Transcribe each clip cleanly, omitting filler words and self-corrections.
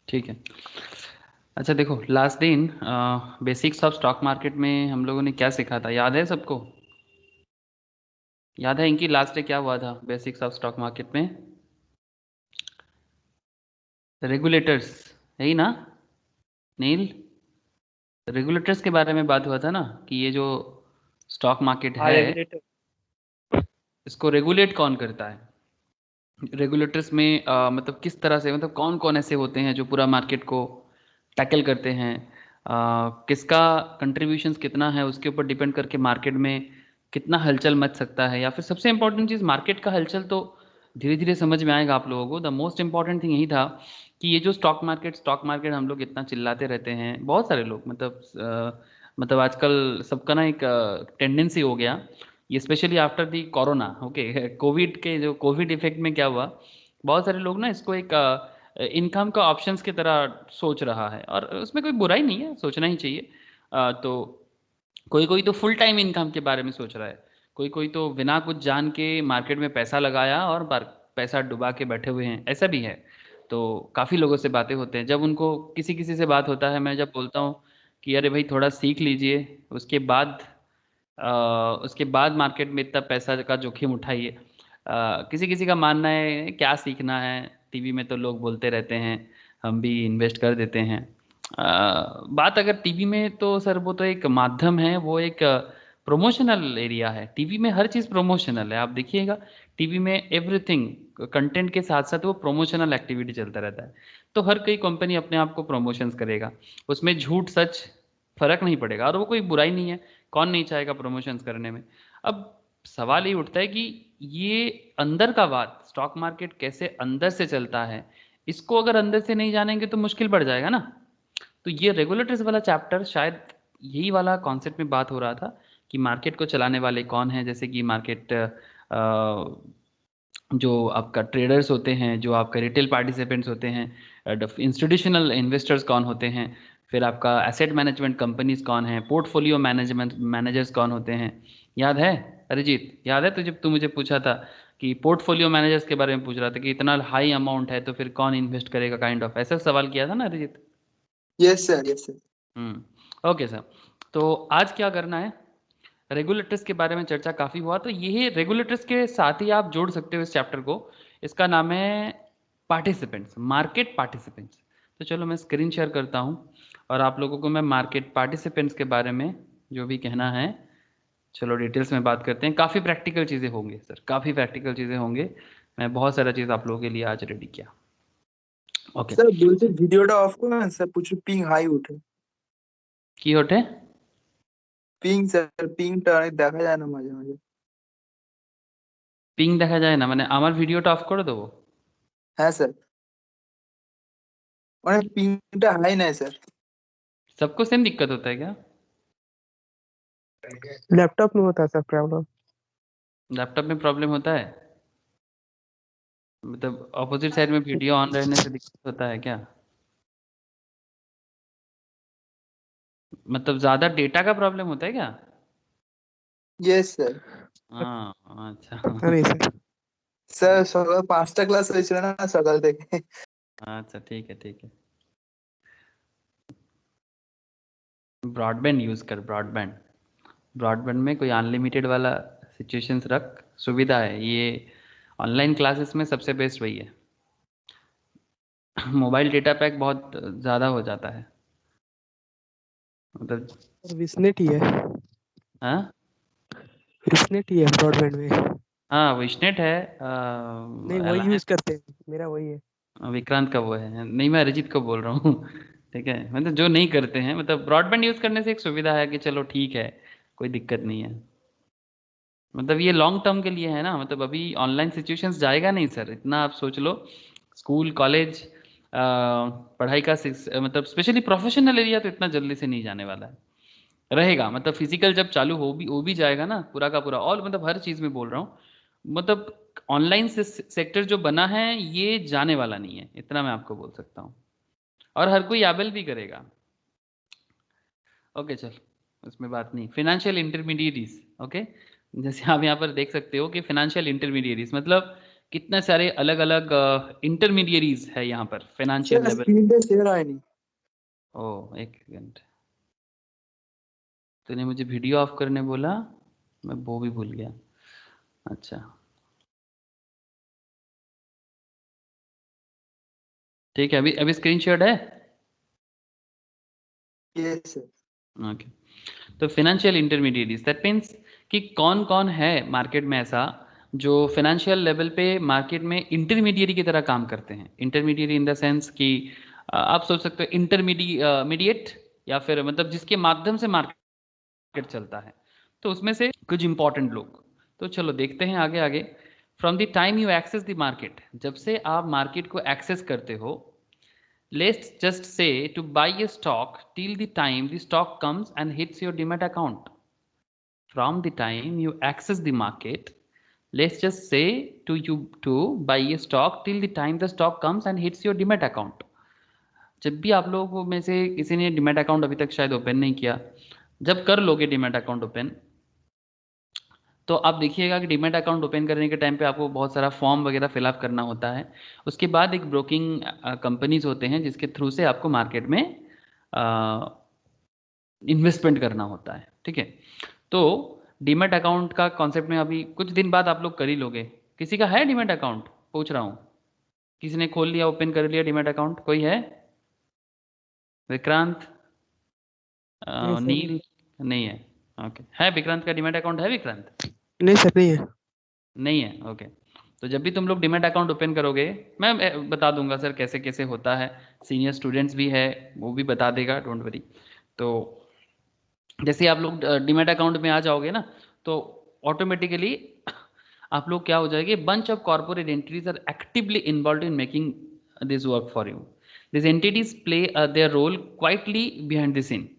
ठीक है। अच्छा देखो, लास्ट दिन बेसिक्स ऑफ स्टॉक मार्केट में हम लोगों ने क्या सीखा था, याद है सबको? याद है इनकी लास्ट डे क्या हुआ था बेसिक्स ऑफ स्टॉक मार्केट में? रेगुलेटर्स, है ही ना नील? रेगुलेटर्स के बारे में बात हुआ था ना कि ये जो स्टॉक मार्केट हाँ है रेगुलेटर। इसको रेगुलेट कौन करता है? रेगुलेटर्स में मतलब किस तरह से, मतलब कौन कौन ऐसे होते हैं जो पूरा मार्केट को टैकल करते हैं? किसका कंट्रीब्यूशंस कितना है उसके ऊपर डिपेंड करके मार्केट में कितना हलचल मच सकता है, या फिर सबसे इंपॉर्टेंट चीज़ मार्केट का हलचल तो धीरे धीरे समझ में आएगा आप लोगों को। द मोस्ट इंपॉर्टेंट थिंग यही था कि ये जो स्टॉक मार्केट हम लोग इतना चिल्लाते रहते हैं, बहुत सारे लोग, मतलब आजकल सबका ना एक टेंडेंसी हो गया, ये specially after the corona, okay, Covid के जो कोविड इफेक्ट में क्या हुआ, बहुत सारे लोग ना इसको एक इनकम का ऑप्शंस की तरह सोच रहा है, और उसमें कोई बुराई नहीं है, सोचना ही चाहिए। तो कोई कोई तो फुल टाइम इनकम के बारे में सोच रहा है, कोई कोई तो बिना कुछ जान के मार्केट में पैसा लगाया और पैसा डुबा के बैठे हुए हैं, ऐसा भी है। तो काफ़ी लोगों से बातें होते हैं, जब उनको किसी किसी से बात होता है, मैं जब बोलता हूँ कि अरे भाई थोड़ा सीख लीजिए, उसके बाद मार्केट में इतना पैसा का जोखिम उठाइए। किसी किसी का मानना है क्या सीखना है, टीवी में तो लोग बोलते रहते हैं, हम भी इन्वेस्ट कर देते हैं। बात अगर टीवी में, तो सर वो तो एक माध्यम है, वो एक प्रमोशनल एरिया है, टीवी में हर चीज़ प्रमोशनल है, आप देखिएगा टीवी में एवरीथिंग कंटेंट के साथ साथ वो प्रमोशनल एक्टिविटी चलता रहता है। तो हर कोई कंपनी अपने आप को प्रमोशंस करेगा, उसमें झूठ सच फर्क नहीं पड़ेगा, और वो कोई बुराई नहीं है, कौन नहीं चाहेगा प्रमोशंस करने में। अब सवाल ये उठता है कि ये अंदर का बात, स्टॉक मार्केट कैसे अंदर से चलता है, इसको अगर अंदर से नहीं जानेंगे तो मुश्किल बढ़ जाएगा ना। तो ये रेगुलेटर्स वाला चैप्टर शायद यही वाला कॉन्सेप्ट में बात हो रहा था कि मार्केट को चलाने वाले कौन हैं, जैसे कि मार्केट जो आपका ट्रेडर्स होते हैं, जो आपका रिटेल पार्टिसिपेंट्स होते हैं, इंस्टीट्यूशनल इन्वेस्टर्स कौन होते हैं, फिर आपका एसेट मैनेजमेंट कंपनीज कौन है, पोर्टफोलियो मैनेजमेंट मैनेजर्स कौन होते हैं। याद है अरिजीत, याद है तुझे, तू मुझे पूछा था कि पोर्टफोलियो मैनेजर्स के बारे में पूछ रहा था कि इतना हाई अमाउंट है तो फिर कौन इन्वेस्ट करेगा, काइंड ऑफ ऐसा सवाल किया था ना Arijit? Yes sir, yes sir. Okay sir. तो आज क्या करना है, रेगुलेटर्स के बारे में चर्चा काफ़ी हुआ, तो यही रेगुलेटर्स के साथ ही आप जोड़ सकते हो इस चैप्टर को। इसका नाम है पार्टिसिपेंट्स, मार्केट पार्टिसिपेंट्स। तो चलो मैं स्क्रीन शेयर करता हूँ और आप लोगों को मैं मार्केट पार्टिसिपेंट्स के बारे में जो भी कहना है, चलो डिटेल्स में बात करते हैं। काफ़ी प्रैक्टिकल चीज़ें होंगी सर, काफ़ी प्रैक्टिकल चीज़ें होंगे। मैं बहुत सारा चीज़ आप लोगों के लिए आज रेडी किया। ओके। স্যার বলছি ভিডিওটা অফ করুন স্যার, প্রচুর পিং হাই ওঠে। কি ওঠে? পিং স্যার, পিংটা অনেক দেখা যায় না মাঝে মাঝে। পিং দেখা যায় না মানে আমার ভিডিওটা অফ করে দেবো? হ্যাঁ স্যার, অনেক পিংটা হাই নেয় স্যার। सबको सेम दिक्कत होता है क्या? लैपटॉप में होता है सर प्रॉब्लम। लैपटॉप में प्रॉब्लम होता है? मतलब ऑपोजिट साइड में वीडियो ऑन रहने से दिक्कत होता है क्या? मतलब ज़्यादा डेटा का प्रॉब्लम होता है क्या? Yes sir. हाँ, अच्छा। আরে স্যার, স্যার সকাল 5টা ক্লাস হয়েছিল না সকাল থেকে। अच्छा ठीक है, ठीक है। ब्रॉडबैंड यूज़ कर, ब्रॉडबैंड। ब्रॉडबैंड में कोई अनलिमिटेड वाला सिचुएशंस रख, सुविधा है ये। ऑनलाइन क्लासेस में सबसे बेस्ट वही है। मोबाइल डेटा पैक बहुत ज़्यादा हो जाता है, मतलब। सर विस्नेट ही है, हाँ, विस्नेट ही है ब्रॉडबैंड में। हाँ विशनेट है। नहीं वही यूज करते हैं, मेरा वही है। विक्रांत का वो है, नहीं मैं अरिजीत को बोल रहा हूँ। ठीक है, मतलब जो नहीं करते हैं, मतलब ब्रॉडबैंड यूज़ करने से एक सुविधा है कि चलो ठीक है, कोई दिक्कत नहीं है। मतलब ये लॉन्ग टर्म के लिए है ना, मतलब अभी ऑनलाइन सिचुएशंस जाएगा नहीं सर, इतना आप सोच लो। स्कूल कॉलेज पढ़ाई का मतलब स्पेशली प्रोफेशनल एरिया तो इतना जल्दी से नहीं जाने वाला है, रहेगा। मतलब फिजिकल जब चालू हो भी जाएगा ना पूरा का पूरा, और मतलब हर चीज़ में बोल रहा हूँ, मतलब ऑनलाइन सेक्टर जो बना है ये जाने वाला नहीं है, इतना मैं आपको बोल सकता हूँ। और हर कोई याबल भी करेगा। ओके चल, उसमें बात नहीं। फिनेंशियल इंटरमीडिएरीज, ओके, जैसे आप यहाँ पर देख सकते हो कि फिनेंशियल इंटरमीडिएरीज मतलब कितने सारे अलग अलग इंटरमीडियरीज है यहाँ पर फाइनेंशियल सर लेवल। स्क्रीन पे शेयर आया नहीं। ओ एक सेकंड, तूने मुझे वीडियो ऑफ करने बोला, मैं वो भी भूल गया। अच्छा ठीक है, अभी अभी स्क्रीन शेयर्ड है। Yes sir. ओके, तो फाइनेंशियल इंटरमीडिएरीज दैट मीन्स कि कौन कौन है मार्केट में ऐसा जो फाइनेंशियल लेवल पे मार्केट में इंटरमीडिएरी की तरह काम करते हैं। इंटरमीडिएरी इन द सेंस कि आप सोच सकते हो इंटरमीडिएट, या फिर मतलब जिसके माध्यम से मार्केट चलता है। तो उसमें से कुछ इंपॉर्टेंट लोग, तो चलो देखते हैं आगे आगे। From the time you access the market, जब से आप मार्केट को एक्सेस करते हो, let's just say to buy a stock till the time the stock comes and hits your demat account. From the time you access the market, let's just say to buy a stock till the time the stock comes and hits your demat account. जब भी आप लोगों में से किसी ने demat account अभी तक शायद ओपन नहीं किया, जब कर लोगे डिमेट अकाउंट ओपन, तो आप देखिएगा कि डीमैट अकाउंट ओपन करने के टाइम पे आपको बहुत सारा फॉर्म वगैरह फिलअप करना होता है। उसके बाद एक ब्रोकिंग कंपनीज होते हैं जिसके थ्रू से आपको मार्केट में इन्वेस्टमेंट करना होता है, ठीक है। तो डीमैट अकाउंट का कॉन्सेप्ट में अभी कुछ दिन बाद आप लोग कर ही लोगे। किसी का है डीमैट अकाउंट, पूछ रहा हूँ, किसी ने खोल लिया, ओपन कर लिया डीमैट अकाउंट, कोई है? विक्रांत, नहीं सर नील, नहीं। नहीं है। ओके, है विक्रांत का डीमैट अकाउंट, है विक्रांत? नहीं सर नहीं है। नहीं है, ओके। तो जब भी तुम लोग डिमैट अकाउंट ओपन करोगे, मैं बता दूंगा सर कैसे कैसे होता है, सीनियर स्टूडेंट्स भी है वो भी बता देगा, डोंट वरी। तो जैसे आप लोग डिमैट अकाउंट में आ जाओगे ना, तो ऑटोमेटिकली आप लोग क्या हो जाएंगे, bunch of corporate entities are actively involve in making this work for you. This entities play their role quietly behind the scene,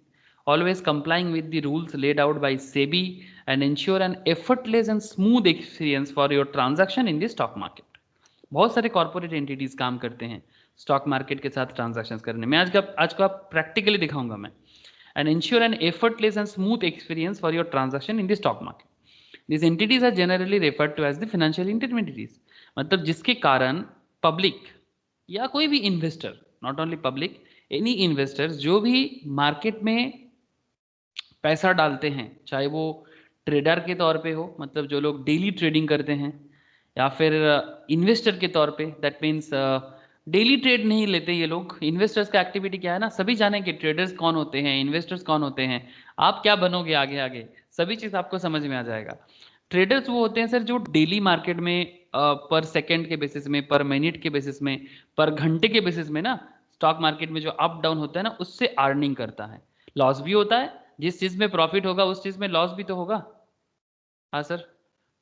always complying with the rules laid out by SEBI and ensure an effortless and smooth experience for your transaction in the stock market. बहुत सारे corporate entities काम करते हैं stock market के साथ transactions करने में। आज को आप प्रैक्टिकली दिखाऊंगा मैं। And ensure an effortless and smooth experience for your transaction in the stock market. This entities are generally referred to as the financial intermediaries, मतलब जिसके कारण पब्लिक या कोई भी investor, not only public, any investors जो भी market में पैसा डालते हैं, चाहे वो ट्रेडर के तौर पे हो, मतलब जो लोग डेली ट्रेडिंग करते हैं, या फिर इन्वेस्टर के तौर पे, दैट मीन्स डेली ट्रेड नहीं लेते ये लोग। इन्वेस्टर्स का एक्टिविटी क्या है ना, सभी जानेंगे ट्रेडर्स कौन होते हैं, इन्वेस्टर्स कौन होते हैं, आप क्या बनोगे आगे आगे, सभी चीज़ आपको समझ में आ जाएगा। ट्रेडर्स वो होते हैं सर जो डेली मार्केट में पर सेकेंड के बेसिस में, पर मिनट के बेसिस में, पर घंटे के बेसिस में ना, स्टॉक मार्केट में जो अप डाउन होता है ना, उससे अर्निंग करता है। लॉस भी होता है, जिस चीज में प्रॉफिट होगा उस चीज में लॉस भी तो होगा। हाँ sir,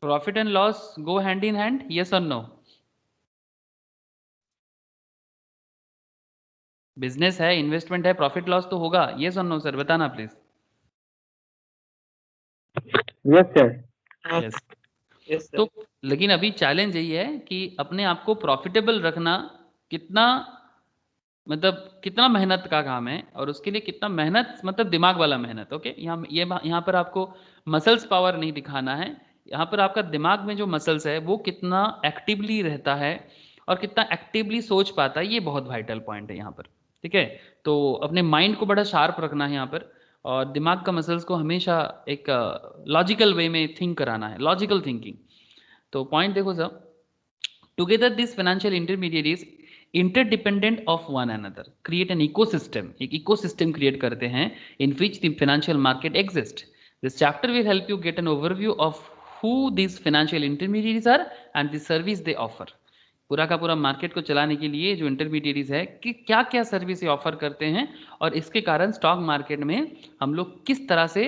profit and loss go hand in hand, yes और नो? बिजनेस है, इन्वेस्टमेंट है, प्रॉफिट लॉस तो होगा, यस और नो सर, बताना please. Yes sir. Yes. Yes sir. तो लेकिन अभी चैलेंज यही है कि अपने आप को प्रॉफिटेबल रखना कितना, मतलब कितना मेहनत का काम है, और उसके लिए कितना मेहनत, मतलब दिमाग वाला मेहनत। ओके, यहाँ पर आपको मसल्स पावर नहीं दिखाना है, यहाँ पर आपका दिमाग में जो मसल्स है वो कितना एक्टिवली रहता है और कितना एक्टिवली सोच पाता है, ये बहुत वाइटल पॉइंट है यहाँ पर, ठीक है। तो अपने माइंड को बड़ा शार्प रखना है यहाँ पर, और दिमाग का मसल्स को हमेशा एक लॉजिकल वे में थिंक कराना है, लॉजिकल थिंकिंग। तो पॉइंट देखो sir, together this financial intermediaries interdependent of one another create an ecosystem, एक इकोसिस्टम क्रिएट करते हैं in which the financial market exist. This chapter will help you get an overview of who these financial intermediaries are and the service they offer। पूरा का पूरा market को चलाने के लिए जो इंटरमीडिएरीज है कि क्या क्या सर्विस ऑफर करते हैं, और इसके कारण स्टॉक मार्केट में हम लोग किस तरह से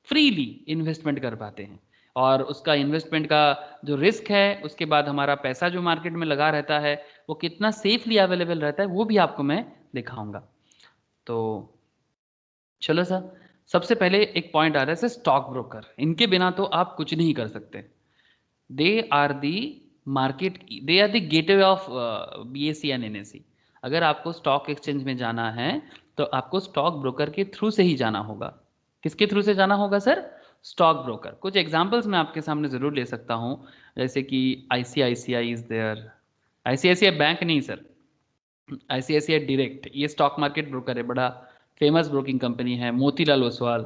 फ्रीली इन्वेस्टमेंट कर पाते हैं, और उसका इन्वेस्टमेंट का जो रिस्क है, उसके बाद हमारा पैसा जो मार्केट में लगा रहता है वो कितना सेफली अवेलेबल रहता है, वो भी आपको मैं दिखाऊंगा। तो चलो सर, सबसे पहले एक पॉइंट आ रहा है सर, स्टॉक ब्रोकर, इनके बिना तो आप कुछ नहीं कर सकते। They are the market, they are the gateway of BSE and NSE। अगर आपको स्टॉक एक्सचेंज में जाना है तो आपको स्टॉक ब्रोकर के थ्रू से ही जाना होगा। किसके थ्रू से जाना होगा सर? Stock broker. कुछ एग्जांपल्स मैं आपके सामने ज़रूर ले सकता हूँ, जैसे कि ICICI is there. ICICI bank नहीं सर, आईसीआईसीआई डायरेक्ट, ये स्टॉक मार्केट ब्रोकर है, बड़ा फेमस ब्रोकिंग कंपनी है। मोतीलाल ओसवाल,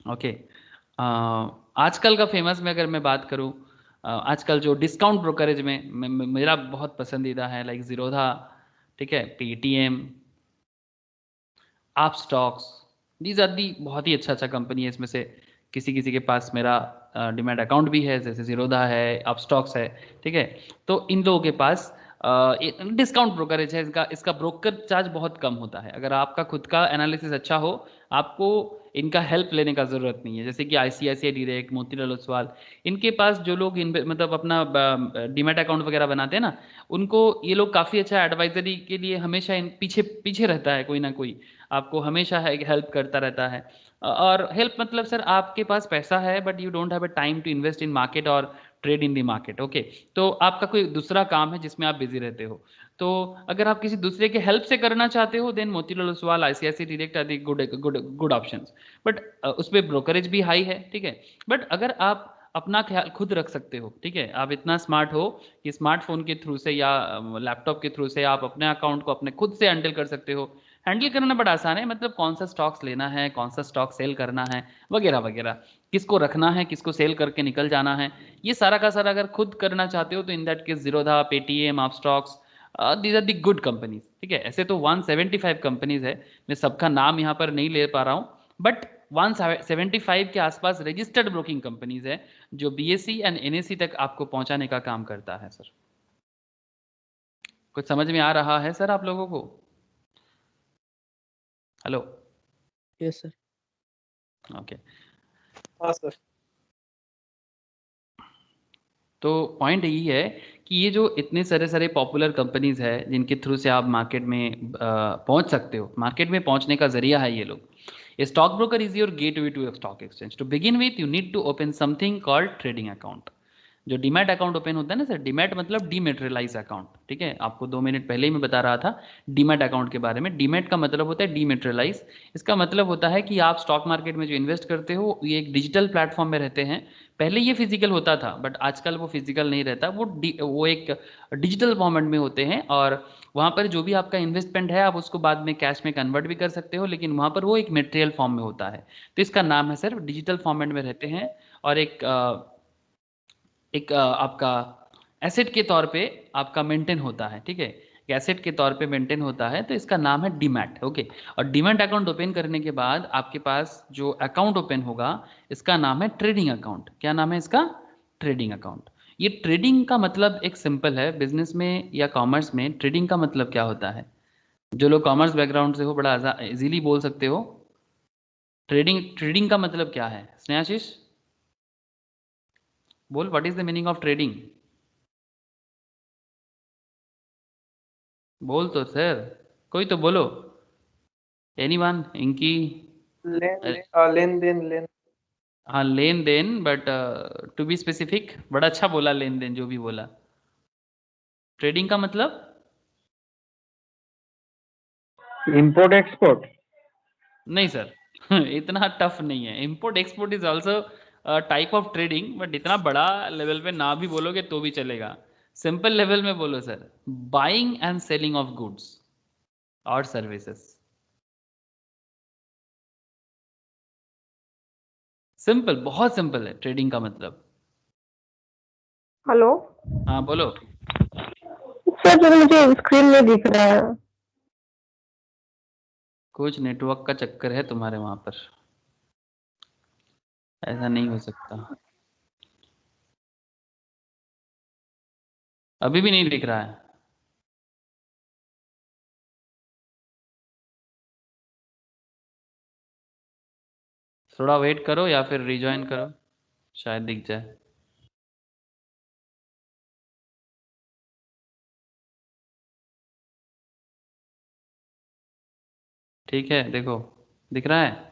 ओके। आजकल का फेमस में अगर मैं बात करूँ, आजकल जो डिस्काउंट ब्रोकरेज में मेरा बहुत पसंदीदा है, लाइक जीरोधा, ठीक है, पेटीएम, आप स्टॉक्स, दीज आर दी, बहुत ही अच्छा अच्छा कंपनी है। इसमें से किसी किसी के पास मेरा डिमैट अकाउंट भी है, जैसे जीरोधा है, आप स्टॉक्स है, ठीक है। तो इन लोगों के पास डिस्काउंट ब्रोकरेज है, इसका इसका ब्रोकर चार्ज बहुत कम होता है। अगर आपका खुद का एनालिसिस अच्छा हो, आपको इनका हेल्प लेने का ज़रूरत नहीं है। जैसे कि आईसीआईसीआई डायरेक्ट, मोतीलाल ओसवाल, इनके पास जो लोग मतलब अपना डीमैट अकाउंट वगैरह बनाते हैं ना, उनको ये लोग काफ़ी अच्छा एडवाइजरी के लिए हमेशा इन पीछे पीछे रहता है कोई ना कोई, आपको हमेशा हेल्प करता रहता है। और हेल्प मतलब सर, आपके पास पैसा है but you don't have a time to invest in market और trade in the market, okay. तो आपका कोई दूसरा काम है जिसमें आप बिजी रहते हो, तो अगर आप किसी दूसरे के हेल्प से करना चाहते हो, then Motilal Oswal, ICICI Direct are the good good good options. But उस पर ब्रोकरेज भी हाई है, ठीक है। बट अगर आप अपना ख्याल खुद रख सकते हो, ठीक है, आप इतना स्मार्ट हो कि स्मार्टफोन के थ्रू से या लैपटॉप के थ्रू से आप अपने अकाउंट को अपने खुद से हैंडल कर सकते हो। हैंडल करना बड़ा आसान है, मतलब कौन सा स्टॉक्स लेना है, कौन सा स्टॉक सेल करना है, वगैरह वगैरह, किसको रखना है, किसको सेल करके निकल जाना है, ये सारा का सारा अगर खुद करना चाहते हो, तो in that case Zerodha, Paytm, आप stocks, these are the good companies, ठीक है। ऐसे तो 175 कंपनीज है, मैं सबका नाम यहाँ पर नहीं ले पा रहा हूँ, बट 175 के आसपास रजिस्टर्ड ब्रोकिंग कंपनीज है, जो बीएसई एंड एनएसई तक आपको पहुंचाने का काम करता है सर। कुछ समझ में आ रहा है सर आप लोगों को? हेलो? Yes sir. ओके। हाँ सर। तो पॉइंट यही है कि ये जो इतने सारे सारे पॉपुलर कंपनीज है जिनके थ्रू से आप मार्केट में पहुंच सकते हो, मार्केट में पहुंचने का जरिया है ये लोग। A stock broker is your gateway to stock exchange. To begin with you need to open something called trading account. जो डीमैट अकाउंट ओपन होता है ना सर, डीमैट मतलब डीमेटेरियलाइज अकाउंट, ठीक है। आपको 2 मिनट पहले ही मैं बता रहा था डीमैट अकाउंट के बारे में। डीमैट का मतलब होता है डीमेटेरियलाइज। इसका मतलब होता है कि आप स्टॉक मार्केट में जो इन्वेस्ट करते हो, ये एक डिजिटल प्लेटफॉर्म में रहते हैं। पहले ये फिजिकल होता था, बट आजकल वो फिजिकल नहीं रहता, वो एक डिजिटल फॉर्मेट में होते हैं। और वहाँ पर जो भी आपका इन्वेस्टमेंट है, आप उसको बाद में कैश में कन्वर्ट भी कर सकते हो, लेकिन वहाँ पर वो एक मटेरियल फॉर्म में होता है। तो इसका नाम है सर, डिजिटल फॉर्मेट में रहते हैं। और एक आपका एसेट के तौर पे आपका मेंटेन होता है, ठीक है। एसेट के तौर पे मेंटेन होता है, तो इसका नाम है डीमैट, ओके। और डीमैट अकाउंट ओपन करने के बाद आपके पास जो अकाउंट ओपन होगा, इसका नाम है ट्रेडिंग अकाउंट। क्या नाम है इसका? Trading account. ये ट्रेडिंग का मतलब एक सिंपल है, बिजनेस में या कॉमर्स में ट्रेडिंग का मतलब क्या होता है? जो लोग कॉमर्स बैकग्राउंड से हो, बड़ा इजीली बोल सकते हो। ट्रेडिंग, ट्रेडिंग का मतलब क्या है? स्नेहाशीष बोल, what is the meaning of trading? बोल तो सर, कोई तो बोलो। एनीवन? इनकी? लेन देन लेन। हाँ, लेन देन, बट टू बी स्पेसिफिक, बड़ा अच्छा बोला लेन देन, जो भी बोला। ट्रेडिंग का मतलब? Import export. नहीं सर, इतना टफ नहीं है। Import export is also type of trading, but इतना बड़ा लेवल पे ना भी बोलोगे तो भी चलेगा। सिंपल लेवल में बोलो sir, buying and selling of goods और सर्विसेज। सिंपल, बहुत सिंपल है ट्रेडिंग का मतलब। हेलो हाँ बोलो। सर, जो मुझे स्क्रीन में दिख रहा है। कुछ नेटवर्क का चक्कर है तुम्हारे वहां पर, ऐसा नहीं हो सकता। अभी भी नहीं दिख रहा है? थोड़ा वेट करो या फिर रिजॉइन करो, शायद दिख जाए। ठीक है, देखो, दिख रहा है?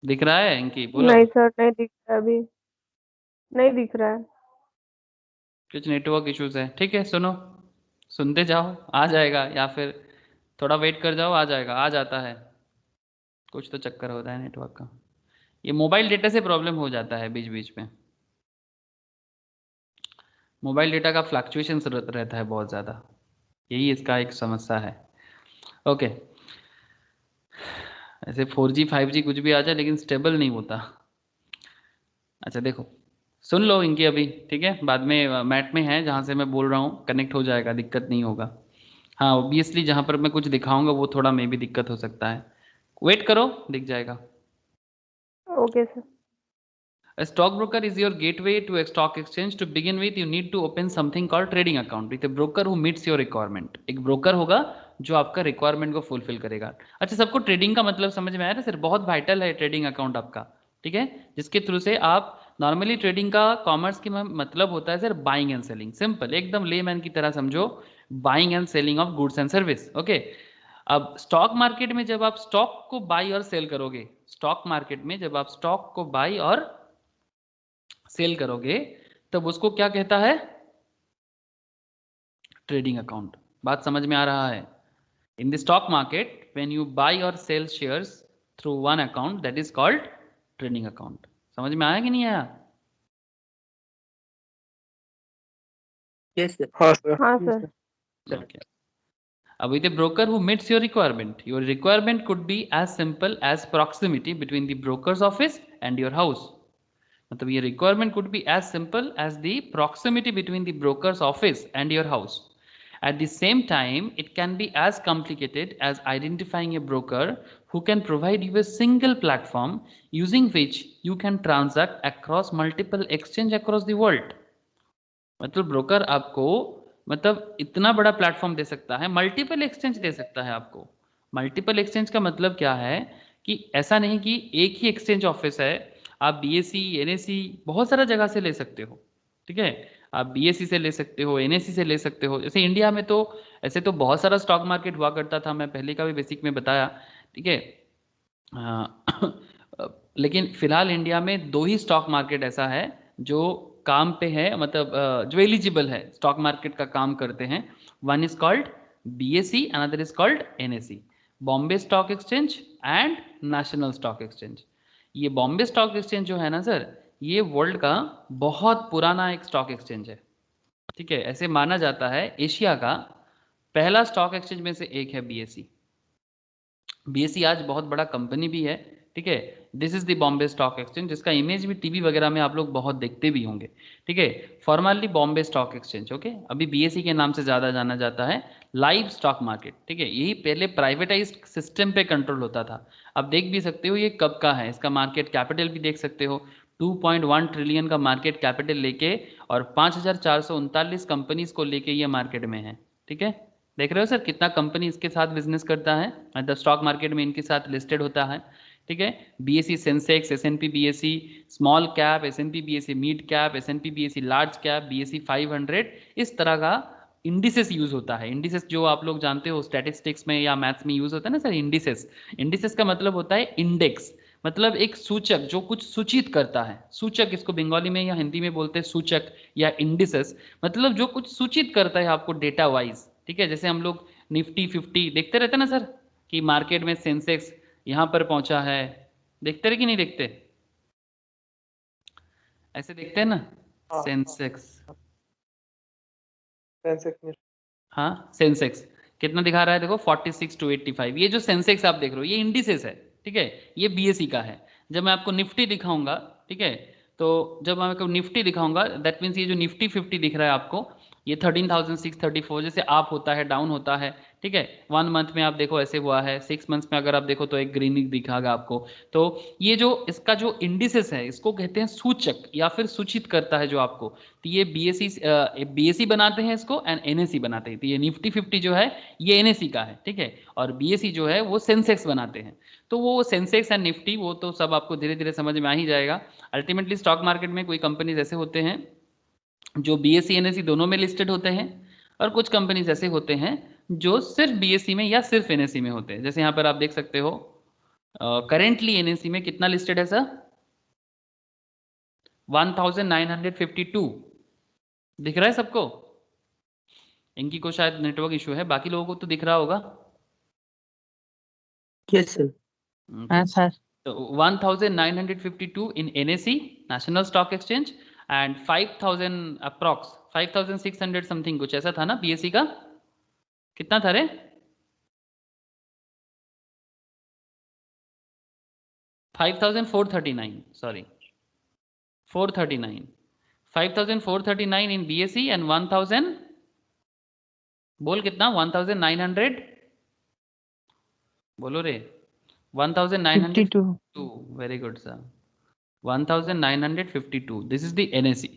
दिख रहा है इनकी, बोलो। नहीं सर, नहीं दिख रहा है अभी। नहीं दिख रहा है। कुछ नेटवर्क इश्यूज है, ठीक है। सुनो, सुनते जाओ, आ जाएगा। या फिर थोड़ा वेट कर जाओ, आ जाएगा, आ जाता है। कुछ तो चक्कर होता है नेटवर्क का। ये मोबाइल डेटा से प्रॉब्लम हो जाता है बीच बीच में। मोबाइल डेटा का फ्लक्चुएशन रहता है बहुत ज़्यादा, यही इसका एक समस्या है। ओके, ऐसे 4G 5G कुछ भी आ जाए लेकिन स्टेबल नहीं होता। अच्छा देखो, सुन लो इनकी अभी, ठीक है, बाद में मैट में है जहाँ से मैं बोल रहा हूँ, कनेक्ट हो जाएगा, दिक्कत नहीं होगा। हाँ ऑब्वियसली जहाँ पर मैं कुछ दिखाऊंगा वो थोड़ा मे भी दिक्कत हो सकता है, वेट करो, दिख जाएगा। Okay sir. A stockbroker is your gateway to a stock exchange. To begin with, you need to open something called trading account with a broker who meets your requirement. एक broker होगा जो आपका requirement को fulfill करेगा। अच्छा, सबको trading का मतलब समझ में आया ना सर? बहुत vital है trading account आपका, ठीक है, जिसके थ्रू से आप नॉर्मली ट्रेडिंग का कॉमर्स की मतलब होता है sir buying and selling, simple एकदम लेमैन की तरह समझो, buying and selling of goods and service. Okay, अब स्टॉक मार्केट में जब आप स्टॉक को बाई और सेल करोगे, स्टॉक मार्केट में जब आप स्टॉक को बाई और सेल करोगे तब उसको क्या कहता है? Trading account. बात समझ में आ रहा है? In the stock market when you buy और sell shares through one account, that is called trading account. समझ में आया कि नहीं आया? Yes sir. हाँ sir. Okay. With a broker who meets your requirement could be as simple as proximity between the broker's office and your house. मतलब ये requirement could be as simple as the proximity between the broker's office and your house. At the same time, it can be as complicated as identifying a broker who can provide you a single platform using which you can transact across multiple exchange across the world. मतलब broker आपको मतलब इतना बड़ा platform दे सकता है, multiple exchange दे सकता है आपको। मल्टीपल एक्सचेंज का मतलब क्या है कि ऐसा नहीं कि एक ही एक्सचेंज ऑफिस है, आप बीएससी एनएससी बहुत सारा जगह से ले सकते हो, ठीक है, आप बीएससी से ले सकते हो, एनएससी से ले सकते हो। जैसे इंडिया में तो ऐसे तो बहुत सारा स्टॉक मार्केट हुआ करता था, मैं पहले का भी बेसिक में बताया, ठीक है। लेकिन फिलहाल इंडिया में दो ही स्टॉक मार्केट ऐसा है जो काम पे है, मतलब जो एलिजिबल है, स्टॉक मार्केट का काम करते हैं। One is called BSE, another is called NSE, Bombay stock exchange and national stock exchange. ये बॉम्बे स्टॉक एक्सचेंज जो है ना सर, ये वर्ल्ड का बहुत पुराना एक स्टॉक एक्सचेंज है, ठीक है। ऐसे माना जाता है एशिया का पहला स्टॉक एक्सचेंज में से एक है बीएसई। बीएसई आज बहुत बड़ा कंपनी भी है, ठीक है। This is the Bombay stock exchange, जिसका इमेज भी टीवी वगैरह में आप लोग बहुत देखते भी होंगे, ठीक है। Formally Bombay stock exchange, okay. अभी बीएसई के नाम से ज़्यादा जाना जाता है लाइव स्टॉक मार्केट, ठीक है। यही पहले प्राइवेटाइज्ड सिस्टम पे कंट्रोल होता था। अब देख भी सकते हो ये कब का है, इसका मार्केट कैपिटल भी देख सकते हो, 2.1 ट्रिलियन का मार्केट कैपिटल लेके और 5,439 कंपनीज को लेके ये मार्केट में है, ठीक है। देख रहे हो सर कितना कंपनी इसके साथ बिजनेस करता है, मतलब स्टॉक मार्केट में इनके साथ लिस्टेड होता है, ठीक है। BSE Sensex, S&P BSE small cap, S&P BSE mid cap, S&P BSE large cap, BSE 500, इस तरह का इंडिसेस यूज होता है। इंडिसेस जो आप लोग जानते हो स्टैटिस्टिक्स में या मैथ्स में यूज होता है ना सर, इंडिसेस। इंडिसेस का मतलब होता है इंडेक्स, मतलब एक सूचक जो कुछ सूचित करता है। सूचक इसको बंगाली में या हिंदी में बोलते हैं सूचक या इंडिसेस, मतलब जो कुछ सूचित करता है आपको डेटा वाइज, ठीक है। जैसे हम लोग निफ्टी 50 देखते रहते ना सर, कि मार्केट में सेंसेक्स यहां पर पहुंचा है, देखते रहे कि नहीं देखते? ऐसे देखते हैं ना, सेंसेक्स, हाँ सेंसेक्स कितना दिखा रहा है देखो, 46 to 85। ये जो सेंसेक्स आप देख रहे हो ये इंडिसेस है, ठीक है, ये बीएसई का है। जब मैं आपको निफ्टी दिखाऊंगा, ठीक है, तो जब मैं आपको निफ्टी दिखाऊंगा दैट मीन्स ये जो निफ्टी 50 दिख रहा है आपको, ये 13,634 जैसे अप होता है डाउन होता है, ठीक है। 1 मंथ में आप देखो ऐसे हुआ है, 6 मंथ्स में अगर आप देखो तो एक ग्रीन दिखागा आपको। तो ये जो इसका जो इंडिसेस है इसको कहते हैं सूचक या फिर सूचित करता है जो आपको। तो ये बीएसई बनाते हैं इसको एंड एनएसई बनाते हैं। तो ये निफ्टी 50 जो है ये एनएसई का है, ठीक है, और बीएसई जो है वो सेंसेक्स बनाते हैं। तो वो सेंसेक्स एंड निफ्टी वो तो सब आपको धीरे धीरे समझ में आ ही जाएगा। अल्टीमेटली स्टॉक मार्केट में कोई कंपनीज ऐसे होते हैं जो बीएसई एनएसई दोनों में लिस्टेड होते हैं, और कुछ कंपनीज ऐसे होते हैं जो सिर्फ बीएसई में या सिर्फ एनएसई में होते हैं। जैसे यहाँ पर आप देख सकते हो करेंटली एनएसई में कितना लिस्टेड है सर, 1952 दिख रहा है सबको? इनकी को शायद नेटवर्क इशू है, बाकी लोगों को तो दिख रहा होगा। Yes, sir. Okay. हाँ sir. So 1952 in NSE National Stock Exchange and 5000 approx 5600 something कुछ ऐसा था ना BSE का, कितना था रे? 5439 सॉरी 439 5439 in BSE and 1000 बोल कितना 1900 बोलो रे 1952 very good sir 1952 this is the NSE।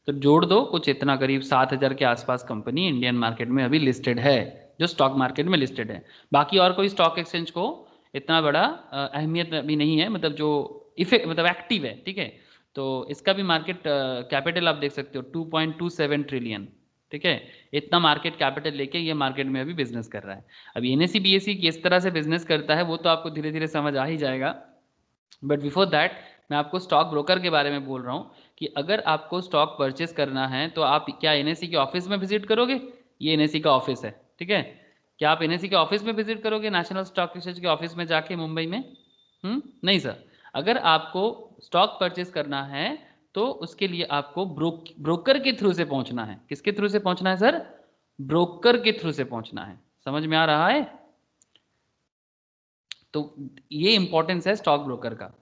तो जोड़ दो कुछ इतना करीब 7000 के आसपास कंपनी इंडियन मार्केट में अभी लिस्टेड है, जो स्टॉक मार्केट में लिस्टेड है। बाकी और कोई स्टॉक एक्सचेंज को इतना बड़ा अहमियत अभी नहीं है, मतलब जो इफेक्ट मतलब एक्टिव है, ठीक है। तो इसका भी मार्केट कैपिटल आप देख सकते हो 2.27 ट्रिलियन, ठीक है। इतना मार्केट कैपिटल लेके ये मार्केट में अभी बिजनेस कर रहा है। अभी NSE BSE किस तरह से बिजनेस करता है वो तो आपको धीरे धीरे समझ आ ही जाएगा, बट बिफोर दैट मैं आपको स्टॉक ब्रोकर के बारे में बोल रहा हूँ कि अगर आपको स्टॉक परचेस करना है तो आप क्या NSE के ऑफिस में विजिट करोगे? ये NSE का ऑफिस है, ठीक है। क्या आप NSE के ऑफिस में विजिट करोगे, नेशनल स्टॉक एक्सचेंज के ऑफिस में जाके मुंबई में? नहीं सर। अगर आपको स्टॉक परचेस करना है तो उसके लिए आपको ब्रोकर के थ्रू से पहुंचना है। किसके थ्रू से पहुंचना है सर? ब्रोकर के थ्रू से पहुंचना है। समझ में आ रहा है? तो ये इंपॉर्टेंस है स्टॉक ब्रोकर का।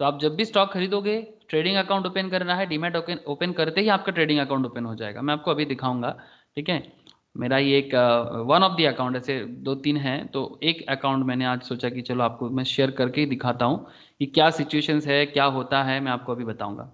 तो आप जब भी स्टॉक खरीदोगे, ट्रेडिंग अकाउंट ओपन करना है, डीमैट ओपन करते ही आपका ट्रेडिंग अकाउंट ओपन हो जाएगा। मैं आपको अभी दिखाऊंगा, ठीक है। मेरा ये एक वन ऑफ द अकाउंट, ऐसे 2-3 हैं, तो एक अकाउंट मैंने आज सोचा कि चलो आपको मैं शेयर करके ही दिखाता हूँ कि क्या सिचुएशंस है, क्या होता है, मैं आपको अभी बताऊंगा।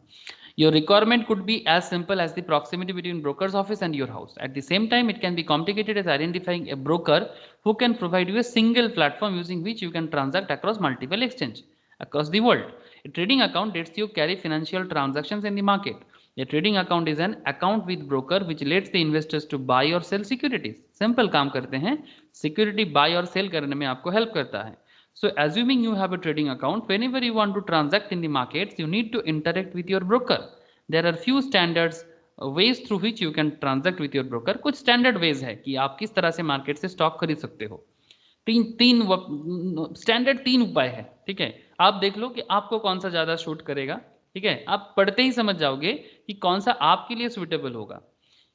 Your requirement could be as simple as the proximity between broker's office and your house. At the same time, it can be complicated as identifying a broker who can provide you a single platform using which you can transact across multiple exchanges across the world. A trading account lets you carry financial transactions in the market. A trading account is an account with broker which lets the investors to buy or sell securities. Simple काम करते हैं, security buy और sell करने में आपको help करता है। So assuming you have a trading account, whenever you want to transact in the markets, you need to interact with your broker. There are few standards ways through which you can transact with your broker. कुछ standard ways है कि आप किस तरह से market से stock खरीद सकते हो। स्टैंडर्ड 3 उपाय है, ठीक है। आप देख लो कि आपको कौन सा ज्यादा शूट करेगा, ठीक है। आप पढ़ते ही समझ जाओगे कि कौन सा आपके लिए सुइटेबल होगा।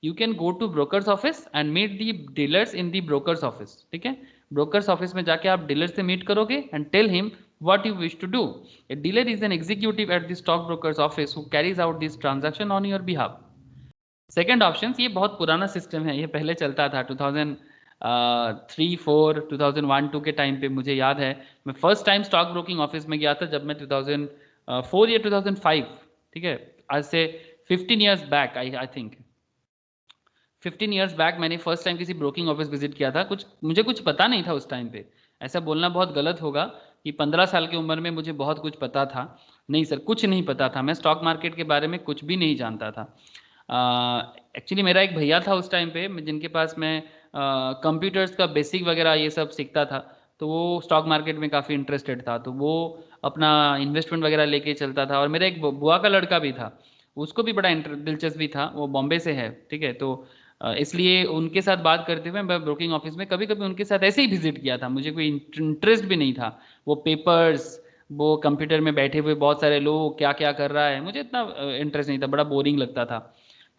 You can go to brokers office and meet the dealers in the brokers office, ठीक है। ब्रोकर्स ऑफिस में जाके आप डीलर से मीट करोगे and tell him what you wish to do. A dealer is an executive at the stock broker's office who carries out this transaction on your behalf. Second option, ये बहुत पुराना system है, ये पहले चलता था 2003, 4, 2001-2 के टाइम पे। मुझे याद है मैं first time stock broking office में गया था जब मैं 2004 या 2005, ठीक है, आज से 15 years back, I think 15 years back मैंने फर्स्ट टाइम किसी ब्रोकिंग ऑफिस विजिट किया था। मुझे कुछ पता नहीं था उस टाइम पे। ऐसा बोलना बहुत गलत होगा कि 15 साल की उम्र में मुझे बहुत कुछ पता था। नहीं सर, कुछ नहीं पता था। मैं स्टॉक मार्केट के बारे में कुछ भी नहीं जानता था। एक्चुअली मेरा एक भैया था उस टाइम पे जिनके पास मैं कंप्यूटर्स का बेसिक वगैरह ये सब सीखता था। तो वो स्टॉक मार्केट में काफ़ी इंटरेस्टेड था, तो वो अपना इन्वेस्टमेंट वगैरह लेके चलता था। और मेरा एक बुआ का लड़का भी था, उसको भी बड़ा दिलचस्पी था, वो बॉम्बे से है, ठीक है। तो इसलिए उनके साथ बात करते हुए मैं ब्रोकिंग ऑफिस में कभी कभी उनके साथ ऐसे ही विजिट किया था। मुझे कोई इंटरेस्ट भी नहीं था। वो पेपर्स, वो कंप्यूटर में बैठे हुए बहुत सारे लोग क्या क्या कर रहा है, मुझे इतना इंटरेस्ट नहीं था, बड़ा बोरिंग लगता था।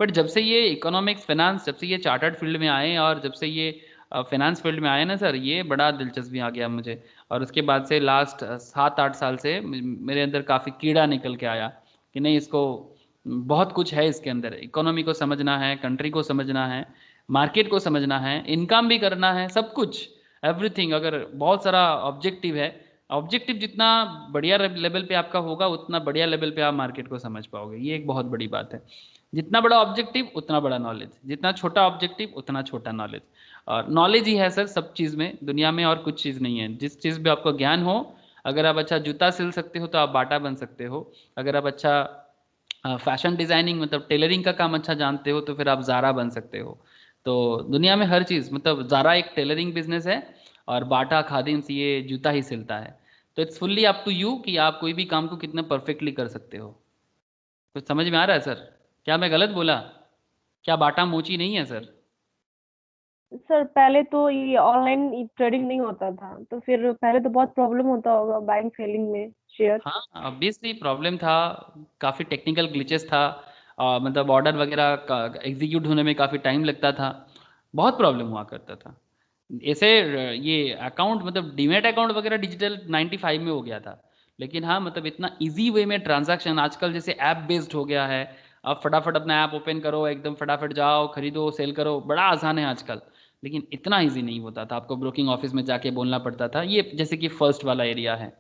बट जब से ये इकोनॉमिक्स फाइनेंस, जब से ये चार्टर्ड फील्ड में आए और जब से ये फाइनेंस फील्ड में आए ना सर, ये बड़ा दिलचस्पी आ गया मुझे। और उसके बाद से लास्ट 7-8 साल से मेरे अंदर काफ़ी कीड़ा निकल के आया कि नहीं, इसको बहुत कुछ है इसके अंदर। इकोनॉमी को समझना है, कंट्री को समझना है, मार्केट को समझना है, इनकम भी करना है, सब कुछ, एवरीथिंग। अगर बहुत सारा ऑब्जेक्टिव है, ऑब्जेक्टिव जितना बढ़िया लेवल पे आपका होगा उतना बढ़िया लेवल पे आप मार्केट को समझ पाओगे। ये एक बहुत बड़ी बात है। जितना बड़ा ऑब्जेक्टिव उतना बड़ा नॉलेज, जितना छोटा ऑब्जेक्टिव उतना छोटा नॉलेज। और नॉलेज ही है सर सब चीज़ में, दुनिया में और कुछ चीज़ नहीं है। जिस चीज़ में आपको ज्ञान हो, अगर आप अच्छा जूता सिल सकते हो तो आप बाटा बन सकते हो। अगर आप अच्छा फैशन डिज़ाइनिंग मतलब टेलरिंग का काम अच्छा जानते हो तो फिर आप ज़ारा बन सकते हो। तो दुनिया में हर चीज़, मतलब ज़ारा एक टेलरिंग बिजनेस है और बाटा खादिम्स ये जूता ही सिलता है। तो it's fully up to you कि आप कोई भी काम को कितना परफेक्टली कर सकते हो। कुछ समझ में आ रहा है सर? क्या मैं गलत बोला? क्या बाटा मोची नहीं है सर? सर पहले तो ये ऑनलाइन ट्रेडिंग नहीं होता था, तो फिर पहले तो बहुत प्रॉब्लम होता होगा बाइंग सेलिंग में शेयर। हाँ, ऑब्वियसली प्रॉब्लम था, काफ़ी टेक्निकल ग्लिचेस था, मतलब ऑर्डर वगैरह का एग्जीक्यूट होने में काफ़ी टाइम लगता था, बहुत प्रॉब्लम हुआ करता था। ऐसे ये अकाउंट मतलब डीमैट अकाउंट वगैरह डिजिटल 95 में हो गया था, लेकिन हाँ मतलब इतना इजी वे में ट्रांजैक्शन आजकल जैसे ऐप बेस्ड हो गया है। आप फटाफट अपना ऐप ओपन करो, एकदम फटाफट जाओ, खरीदो, सेल करो, बड़ा आसान है आजकल। लेकिन इतना इजी नहीं होता था, आपको ब्रोकिंग ऑफिस में जाके बोलना पड़ता था। ये जैसे कि फर्स्ट वाला एरिया है।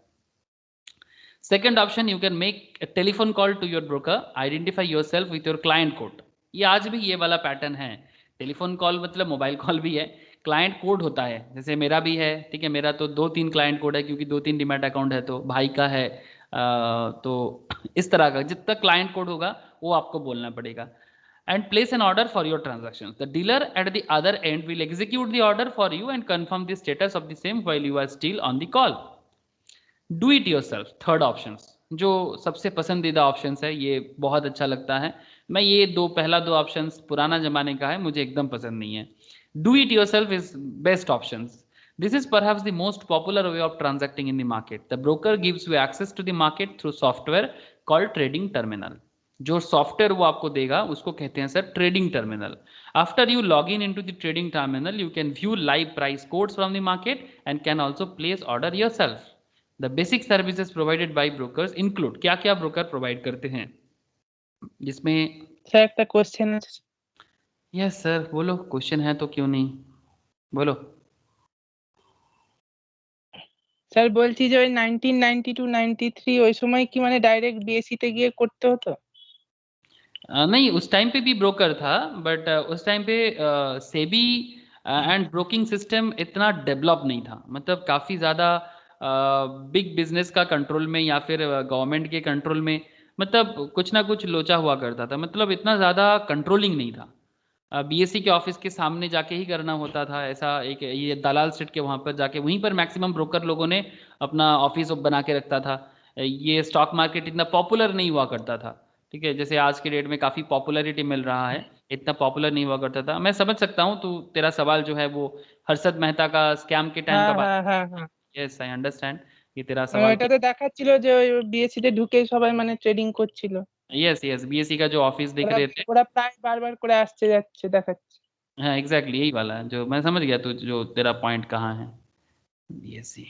Second option, you can make a telephone call to your broker, identify yourself with your client code. ये आज भी ये वाला पैटर्न है। टेलीफोन कॉल मतलब मोबाइल कॉल भी है, क्लाइंट कोड होता है। जैसे मेरा भी है, ठीक है, मेरा तो 2-3 क्लाइंट कोड है क्योंकि 2-3 डीमैट अकाउंट है, तो भाई का है। तो इस तरह का जितना क्लाइंट कोड होगा वो आपको बोलना पड़ेगा। And place an order for your transactions. The dealer at the other end will execute the order for you and confirm the status of the same while you are still on the call. Do it your self, third option, जो सबसे पसंदीदा option है, ये बहुत अच्छा लगता है। मैं ये पहला दो ऑप्शन पुराना जमाने का है, मुझे एकदम पसंद नहीं है। Do it yourself is best option. This is perhaps the most popular way of transacting in the market. The broker gives you access to the market through software called trading terminal. जो software वो आपको देगा उसको कहते हैं sir trading terminal. After you log in into the trading terminal, you can view live price quotes from the market and can also place order your self. The basic services provided by brokers include, क्या क्या broker provide करते हैं जिसमें। Sir একটা question আছে। Yes sir, बोलो, question है तो क्यों नहीं, बोलो। স্যার বলছি যে ওই 1992-93 ওই সময় কি মানে ডাইরেক্ট বিএসসি তে গিয়ে করতে হতো? नहीं, उस टाइम पे भी ब्रोकर था, बट उस टाइम पे सेबी एंड ब्रोकिंग सिस्टम इतना डेवलप नहीं था। मतलब काफ़ी ज़्यादा बिग बिजनेस का कंट्रोल में या फिर गवर्नमेंट के कंट्रोल में, मतलब कुछ ना कुछ लोचा हुआ करता था, मतलब इतना ज़्यादा कंट्रोलिंग नहीं था। बीएससी के ऑफिस के सामने जाके ही करना होता था ऐसा। एक ये दलाल स्ट्रीट के वहाँ पर जाके, वहीं पर मैक्सिमम ब्रोकर लोगों ने अपना ऑफिस बना के रखता था। ये स्टॉक मार्केट इतना पॉपुलर नहीं हुआ करता था, ठीक है, जैसे आज के डेट में काफ़ी पॉपुलैरिटी मिल रहा है, इतना पॉपुलर नहीं हुआ करता था। मैं समझ सकता हूँ, तो तेरा सवाल जो है वो हर्षद मेहता का स्कैम के टाइम का হ্যাঁ बात। হ্যাঁ হ্যাঁ হ্যাঁ, यस, आई अंडरस्टैंड ये तेरा মানে सवाल। ওইটাতে দেখাচ্ছিল যে ওই বিএসসি তে ঢুকে সবাই মানে ট্রেডিং করছিল। यस यस, बीएससी का जो ऑफिस दिख ওরা रहे थे। ওরা প্রায় বারবার করে আসছে যাচ্ছে দেখাচ্ছে। हाँ एग्जैक्टली, यही वाला है जो मैं समझ गया, तो जो तेरा पॉइंट कहाँ है। बीएससी,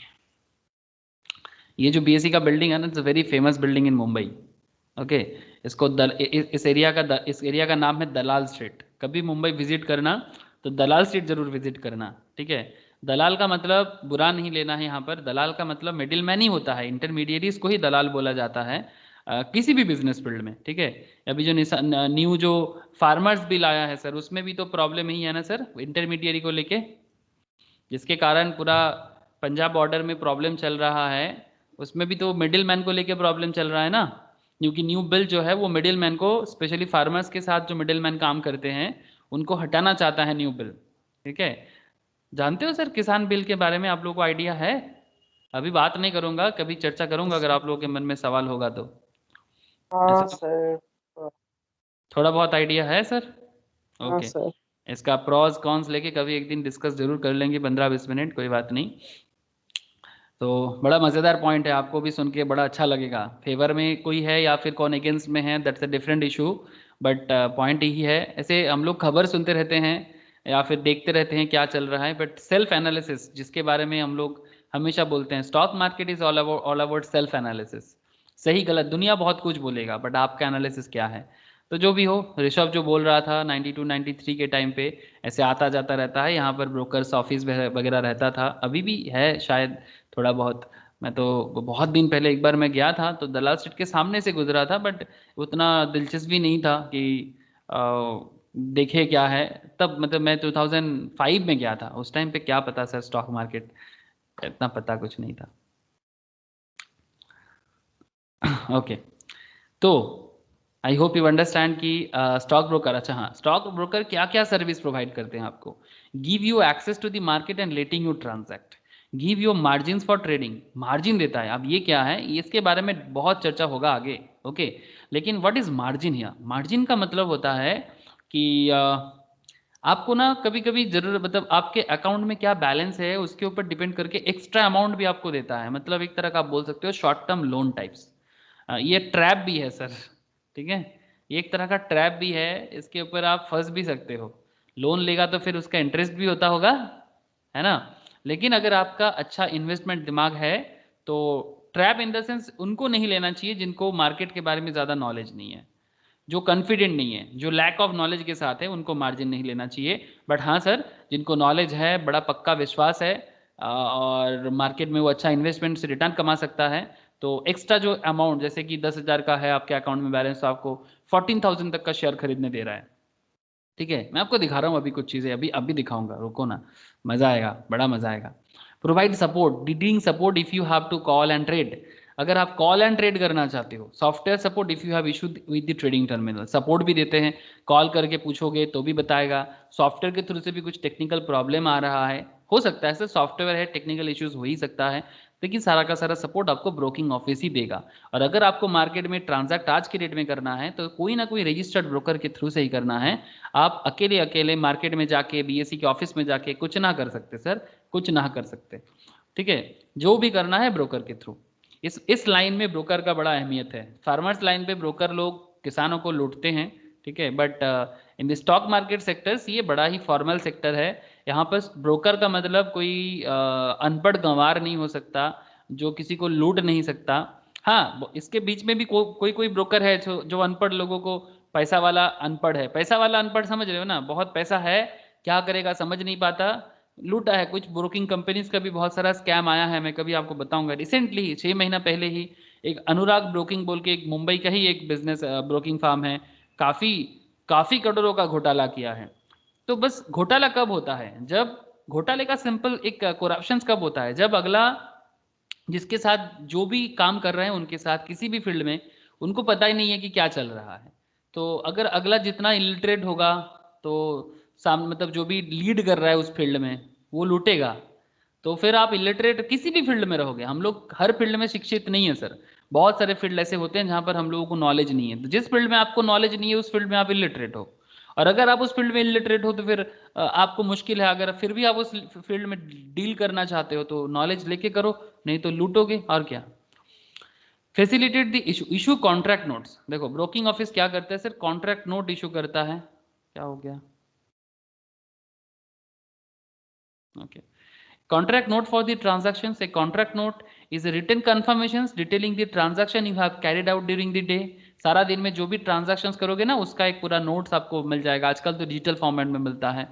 ये जो बीएससी का बिल्डिंग है ना, it's a very famous building in Mumbai. Okay, इसको इस एरिया का नाम है दलाल स्ट्रीट। कभी मुंबई विजिट करना तो दलाल स्ट्रीट जरूर विजिट करना, ठीक है। दलाल का मतलब बुरा नहीं लेना है यहाँ पर, दलाल का मतलब मिडिल मैन ही होता है, इंटरमीडिएरीज को ही दलाल बोला जाता है किसी भी बिजनेस फील्ड में, ठीक है। अभी जो न्यू जो फार्मर्स बिल आया है सर, उसमें भी तो प्रॉब्लम ही है ना सर, इंटरमीडिएरी को लेके, जिसके कारण पूरा पंजाब बॉर्डर में प्रॉब्लम चल रहा है। उसमें भी तो मिडिल मैन को लेके प्रॉब्लम चल रहा है ना, क्योंकि न्यू बिल जो है वो मिडिल मैन को, स्पेशली फार्मर्स के साथ जो मिडिल मैन काम करते हैं उनको हटाना चाहता है न्यू बिल, ठीक है। जानते हो सर किसान बिल के बारे में आप लोगों को आइडिया है? अभी बात नहीं करूंगा, कभी चर्चा करूंगा अगर आप लोगों के मन में सवाल होगा तो। हाँ ऐसा सर। थोड़ा बहुत आइडिया है सर? हाँ ओके, सर। इसका प्रॉस कॉन्स लेके कभी एक दिन डिस्कस जरूर कर लेंगे, 15-20 मिनट, कोई बात नहीं। तो बड़ा मज़ेदार पॉइंट है, आपको भी सुन के बड़ा अच्छा लगेगा। फेवर में कोई है या फिर कौन अगेंस्ट में है, that's a different issue, but point यही है। ऐसे हम लोग खबर सुनते रहते हैं या फिर देखते रहते हैं क्या चल रहा है, बट सेल्फ एनालिसिस जिसके बारे में हम लोग हमेशा बोलते हैं, stock market is all about self analysis. सही गलत दुनिया बहुत कुछ बोलेगा, बट आपका एनालिसिस क्या है। तो जो भी हो, ऋषभ जो बोल रहा था 92-93 के टाइम पे ऐसे आता जाता रहता है, यहाँ पर ब्रोकर्स ऑफिस वगैरह रहता था, अभी भी है शायद थोड़ा बहुत। मैं तो बहुत दिन पहले एक बार मैं गया था तो दलाल स्ट्रीट के सामने से गुजरा था, बट उतना दिलचस्पी नहीं था कि देखे क्या है। तब मतलब मैं 2005 में गया था, उस टाइम पे क्या पता सर स्टॉक मार्केट, इतना पता कुछ नहीं था। ओके, तो आई होप यू अंडरस्टैंड कि स्टॉक ब्रोकर, अच्छा हाँ, स्टॉक ब्रोकर क्या क्या सर्विस प्रोवाइड करते हैं आपको। Give you access to the market and letting you transact, give you margin for trading, margin देता है। अब ये क्या है, इसके बारे में बहुत चर्चा होगा आगे, ओके। लेकिन what is margin here? Margin का मतलब होता है कि आपको ना कभी कभी जरूर मतलब आपके अकाउंट में क्या बैलेंस है उसके ऊपर डिपेंड करके एक्स्ट्रा अमाउंट भी आपको देता है, मतलब एक तरह का आप बोल सकते हो शॉर्ट टर्म लोन टाइप्स। ये ट्रैप भी है सर, ठीक है, ये एक तरह का ट्रैप भी है, इसके ऊपर आप फंस भी सकते हो। लोन लेगा तो फिर उसका इंटरेस्ट भी होता होगा, है ना। लेकिन अगर आपका अच्छा इन्वेस्टमेंट दिमाग है तो ट्रैप इन द सेंस उनको नहीं लेना चाहिए जिनको मार्केट के बारे में ज़्यादा नॉलेज नहीं है, जो कॉन्फिडेंट नहीं है, जो लैक ऑफ नॉलेज के साथ है, उनको मार्जिन नहीं लेना चाहिए। बट हाँ सर, जिनको नॉलेज है, बड़ा पक्का विश्वास है और मार्केट में वो अच्छा इन्वेस्टमेंट से रिटर्न कमा सकता है, तो एक्स्ट्रा जो अमाउंट जैसे कि 10,000 का है आपके अकाउंट में बैलेंस, तो आपको 14,000 तक का शेयर खरीदने दे रहा है। ठीक है, मैं आपको दिखा रहा हूँ अभी कुछ चीज़ें, अभी दिखाऊंगा, रुको ना, मज़ा आएगा, बड़ा मज़ा आएगा। Provide support, dealing support if you have to call and trade. अगर आप कॉल एंड ट्रेड करना चाहते हो, software support if you have issue with the trading terminal, support भी देते हैं, कॉल करके पूछोगे तो भी बताएगा। सॉफ्टवेयर के थ्रू से भी कुछ टेक्निकल प्रॉब्लम आ रहा है, हो सकता है सर, सॉफ्टवेयर है, टेक्निकल इश्यूज हो ही सकता है, लेकिन सारा का सारा सपोर्ट आपको ब्रोकिंग ऑफिस ही देगा। और अगर आपको मार्केट में ट्रांजैक्ट आज के डेट में करना है तो कोई ना कोई रजिस्टर्ड ब्रोकर के थ्रू से ही करना है। आप अकेले अकेले मार्केट में जाके बीएसई के ऑफिस में जाके कुछ ना कर सकते सर, कुछ ना कर सकते। ठीक है, जो भी करना है ब्रोकर के थ्रू। इस लाइन में ब्रोकर का बड़ा अहमियत है। फार्मर्स लाइन पे ब्रोकर लोग किसानों को लूटते हैं, ठीक है, but in the stock market sectors ये बड़ा ही फॉर्मल सेक्टर है। यहाँ पर ब्रोकर का मतलब कोई अनपढ़ गंवार नहीं हो सकता जो किसी को लूट नहीं सकता। हाँ, इसके बीच में भी कोई कोई ब्रोकर है जो अनपढ़ लोगों को, पैसा वाला अनपढ़ है, पैसा वाला अनपढ़ समझ रहे हो ना, बहुत पैसा है, क्या करेगा समझ नहीं पाता, लूटा है। कुछ ब्रोकिंग कंपनीज का भी बहुत सारा स्कैम आया है, मैं कभी आपको बताऊंगा। रिसेंटली 6 महीना पहले ही एक अनुराग ब्रोकिंग बोल के एक मुंबई का ही एक बिजनेस ब्रोकिंग फार्म है, काफ़ी काफ़ी करोड़ों का घोटाला किया है। तो बस घोटाला कब होता है, जब घोटाले का सिंपल एक करप्शन कब होता है, जब अगला जिसके साथ जो भी काम कर रहे हैं उनके साथ किसी भी फील्ड में उनको पता ही नहीं है कि क्या चल रहा है। तो अगर अगला जितना इलिटरेट होगा तो सामने मतलब जो भी लीड कर रहा है उस फील्ड में वो लूटेगा। तो फिर आप इलिटरेट किसी भी फील्ड में रहोगे, हम लोग हर फील्ड में शिक्षित नहीं है सर, बहुत सारे फील्ड ऐसे होते हैं जहाँ पर हम लोगों को नॉलेज नहीं है। तो जिस फील्ड में आपको नॉलेज नहीं है उस फील्ड में आप इलिटरेट हो, और अगर आप उस फील्ड में इलिटरेट हो तो फिर आपको मुश्किल है। अगर फिर भी आप उस फील्ड में डील करना चाहते हो तो नॉलेज लेके करो, नहीं तो लूटोगे और क्या। Facilitate the issue contract notes. देखो ब्रोकिंग ऑफिस क्या करता है सर, कॉन्ट्रैक्ट नोट इशू करता है। क्या हो गया, okay. Contract note for the transactions. A contract note is a written confirmations detailing the transaction you have carried out during the day. सारा दिन में जो भी ट्रांजैक्शंस करोगे ना उसका एक पूरा नोट्स आपको मिल जाएगा, आजकल तो डिजिटल फॉर्मेट में मिलता है।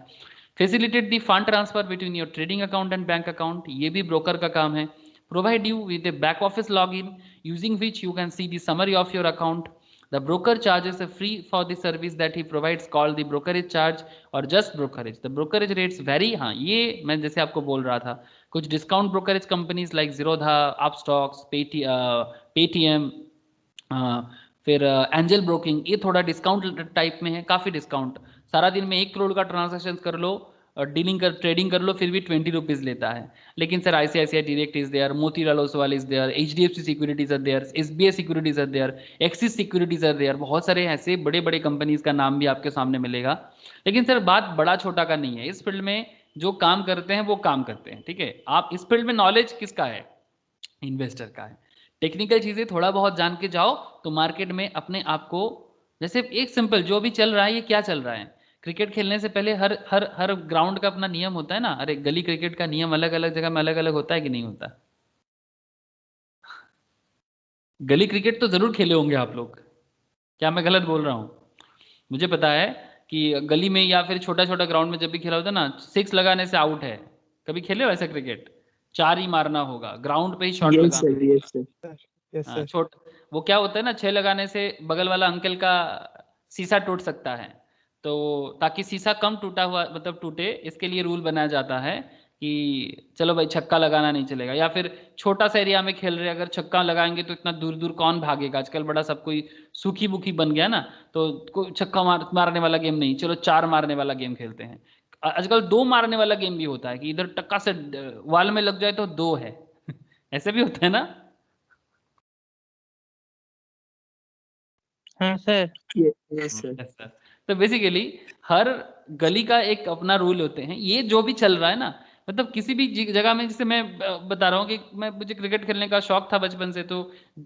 Facilitate the fund transfer between your trading account and bank account, ये भी ब्रोकर का काम है। Provide you with A back office log in using which you can see the summary of your account. The broker charges a free for the service that he provides called the brokerage charge or just brokerage. The brokerage rates vary। हाँ, ये मैं जैसे आपको बोल रहा था, कुछ discount brokerage companies like Zerodha, Upstox, Paytm, फिर एंजल ब्रोकिंग, ये थोड़ा डिस्काउंट टाइप में है, काफ़ी डिस्काउंट। सारा दिन में 1 करोड़ का ट्रांजेक्शन कर लो और ट्रेडिंग कर लो फिर भी 20 रुपीज़ लेता है। लेकिन sir ICICI Direct is there, Motilal Oswal is there, HDFC Securities are there, SBI Securities are there, Axis Securities are there, बहुत सारे ऐसे बड़े बड़े कंपनीज का नाम भी आपके सामने मिलेगा। लेकिन सर बात बड़ा छोटा का नहीं है, इस फील्ड में जो काम करते हैं वो काम करते हैं, ठीक है। आप इस फील्ड में नॉलेज किसका है, इन्वेस्टर का है। टेक्निकल चीज़ें थोड़ा बहुत जान के जाओ तो मार्केट में अपने आप को, जैसे एक सिंपल जो भी चल रहा है, ये क्या चल रहा है, क्रिकेट खेलने से पहले हर हर हर ग्राउंड का अपना नियम होता है ना। अरे गली क्रिकेट का नियम अलग अलग जगह में अलग अलग होता है कि नहीं होता। गली क्रिकेट तो जरूर खेले होंगे आप लोग, क्या मैं गलत बोल रहा हूँ। मुझे पता है कि गली में या फिर छोटा छोटा ग्राउंड में जब भी खेला होता है ना, 6 लगाने से आउट है। कभी खेले हो ऐसा क्रिकेट, 4 ही मारना होगा, ग्राउंड पे ही शॉट यस लगाना। सर, यस सर, यस हाँ, सर। छोट वो क्या होता है ना, 6 लगाने से बगल वाला अंकल का शीशा टूट सकता है। तो ताकि शीशा कम टूटा हुआ मतलब टूटे, इसके लिए रूल बनाया जाता है कि चलो भाई छक्का लगाना नहीं चलेगा। या फिर छोटा सा एरिया में खेल रहे हैं, अगर छक्का लगाएंगे तो इतना दूर दूर कौन भागेगा, आजकल बड़ा सब कोई सूखी बुखी बन गया ना, तो कोई छक्का मारने वाला गेम नहीं, चलो 4 मारने वाला गेम खेलते हैं। आजकल 2 मारने वाला गेम भी होता है कि इधर टक्का से वाल में लग जाए तो 2 है ऐसे भी होता है ना। हाँ sir. Yes sir. Yes sir. तो बेसिकली हर गली का एक अपना रूल होते हैं। ये जो भी चल रहा है ना, मतलब किसी भी जगह में, जैसे मैं बता रहा हूँ कि मुझे क्रिकेट खेलने का शौक था बचपन से, तो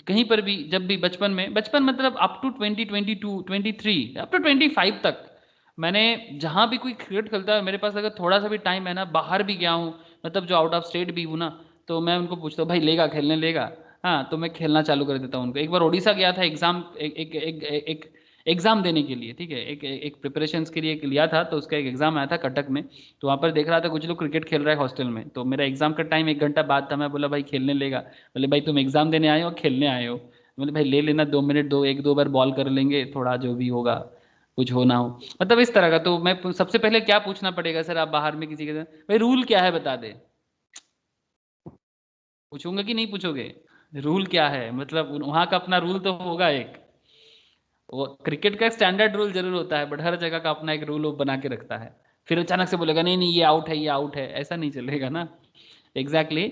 कहीं पर भी जब भी बचपन मतलब अप टू 2022 23 अप टू 25 तक मैंने जहाँ भी कोई क्रिकेट खेलता है, मेरे पास अगर थोड़ा सा भी टाइम है ना, बाहर भी गया हूँ, मतलब जो आउट ऑफ स्टेट भी हूँ ना, तो मैं उनको पूछता हूँ भाई लेगा, खेलने लेगा? हाँ, तो मैं खेलना चालू कर देता हूँ उनको। एक बार उड़ीसा गया था एग्जाम, एक एग्जाम देने के लिए, ठीक है, एक प्रिपरेशंस के लिए एक लिया था, तो उसका एक एग्जाम आया था कटक में। तो वहाँ पर देख रहा था कुछ लोग क्रिकेट खेल रहे हैं हॉस्टल में, तो मेरा एग्जाम का टाइम 1 घंटा बाद था। मैं बोला भाई खेलने लेगा? बोले भाई तुम एग्जाम देने आए हो खेलने आए हो? बोले भाई ले लेना, 2 मिनट दो, 1-2 बार बॉल कर लेंगे, थोड़ा जो भी होगा, कुछ हो ना हो, मतलब इस तरह का। तो मैं सबसे पहले क्या पूछना पड़ेगा सर, आप बाहर में किसी के साथ, भाई रूल क्या है बता दे, पूछूंगा कि नहीं पूछोगे? रूल क्या है, मतलब वहाँ का अपना रूल तो होगा एक, वो क्रिकेट का स्टैंडर्ड रूल जरूर होता है, बट हर जगह का अपना एक रूल वो बना के रखता है। फिर अचानक से बोलेगा नहीं नहीं ये आउट है, ये आउट है, ऐसा नहीं चलेगा ना। एग्जैक्टली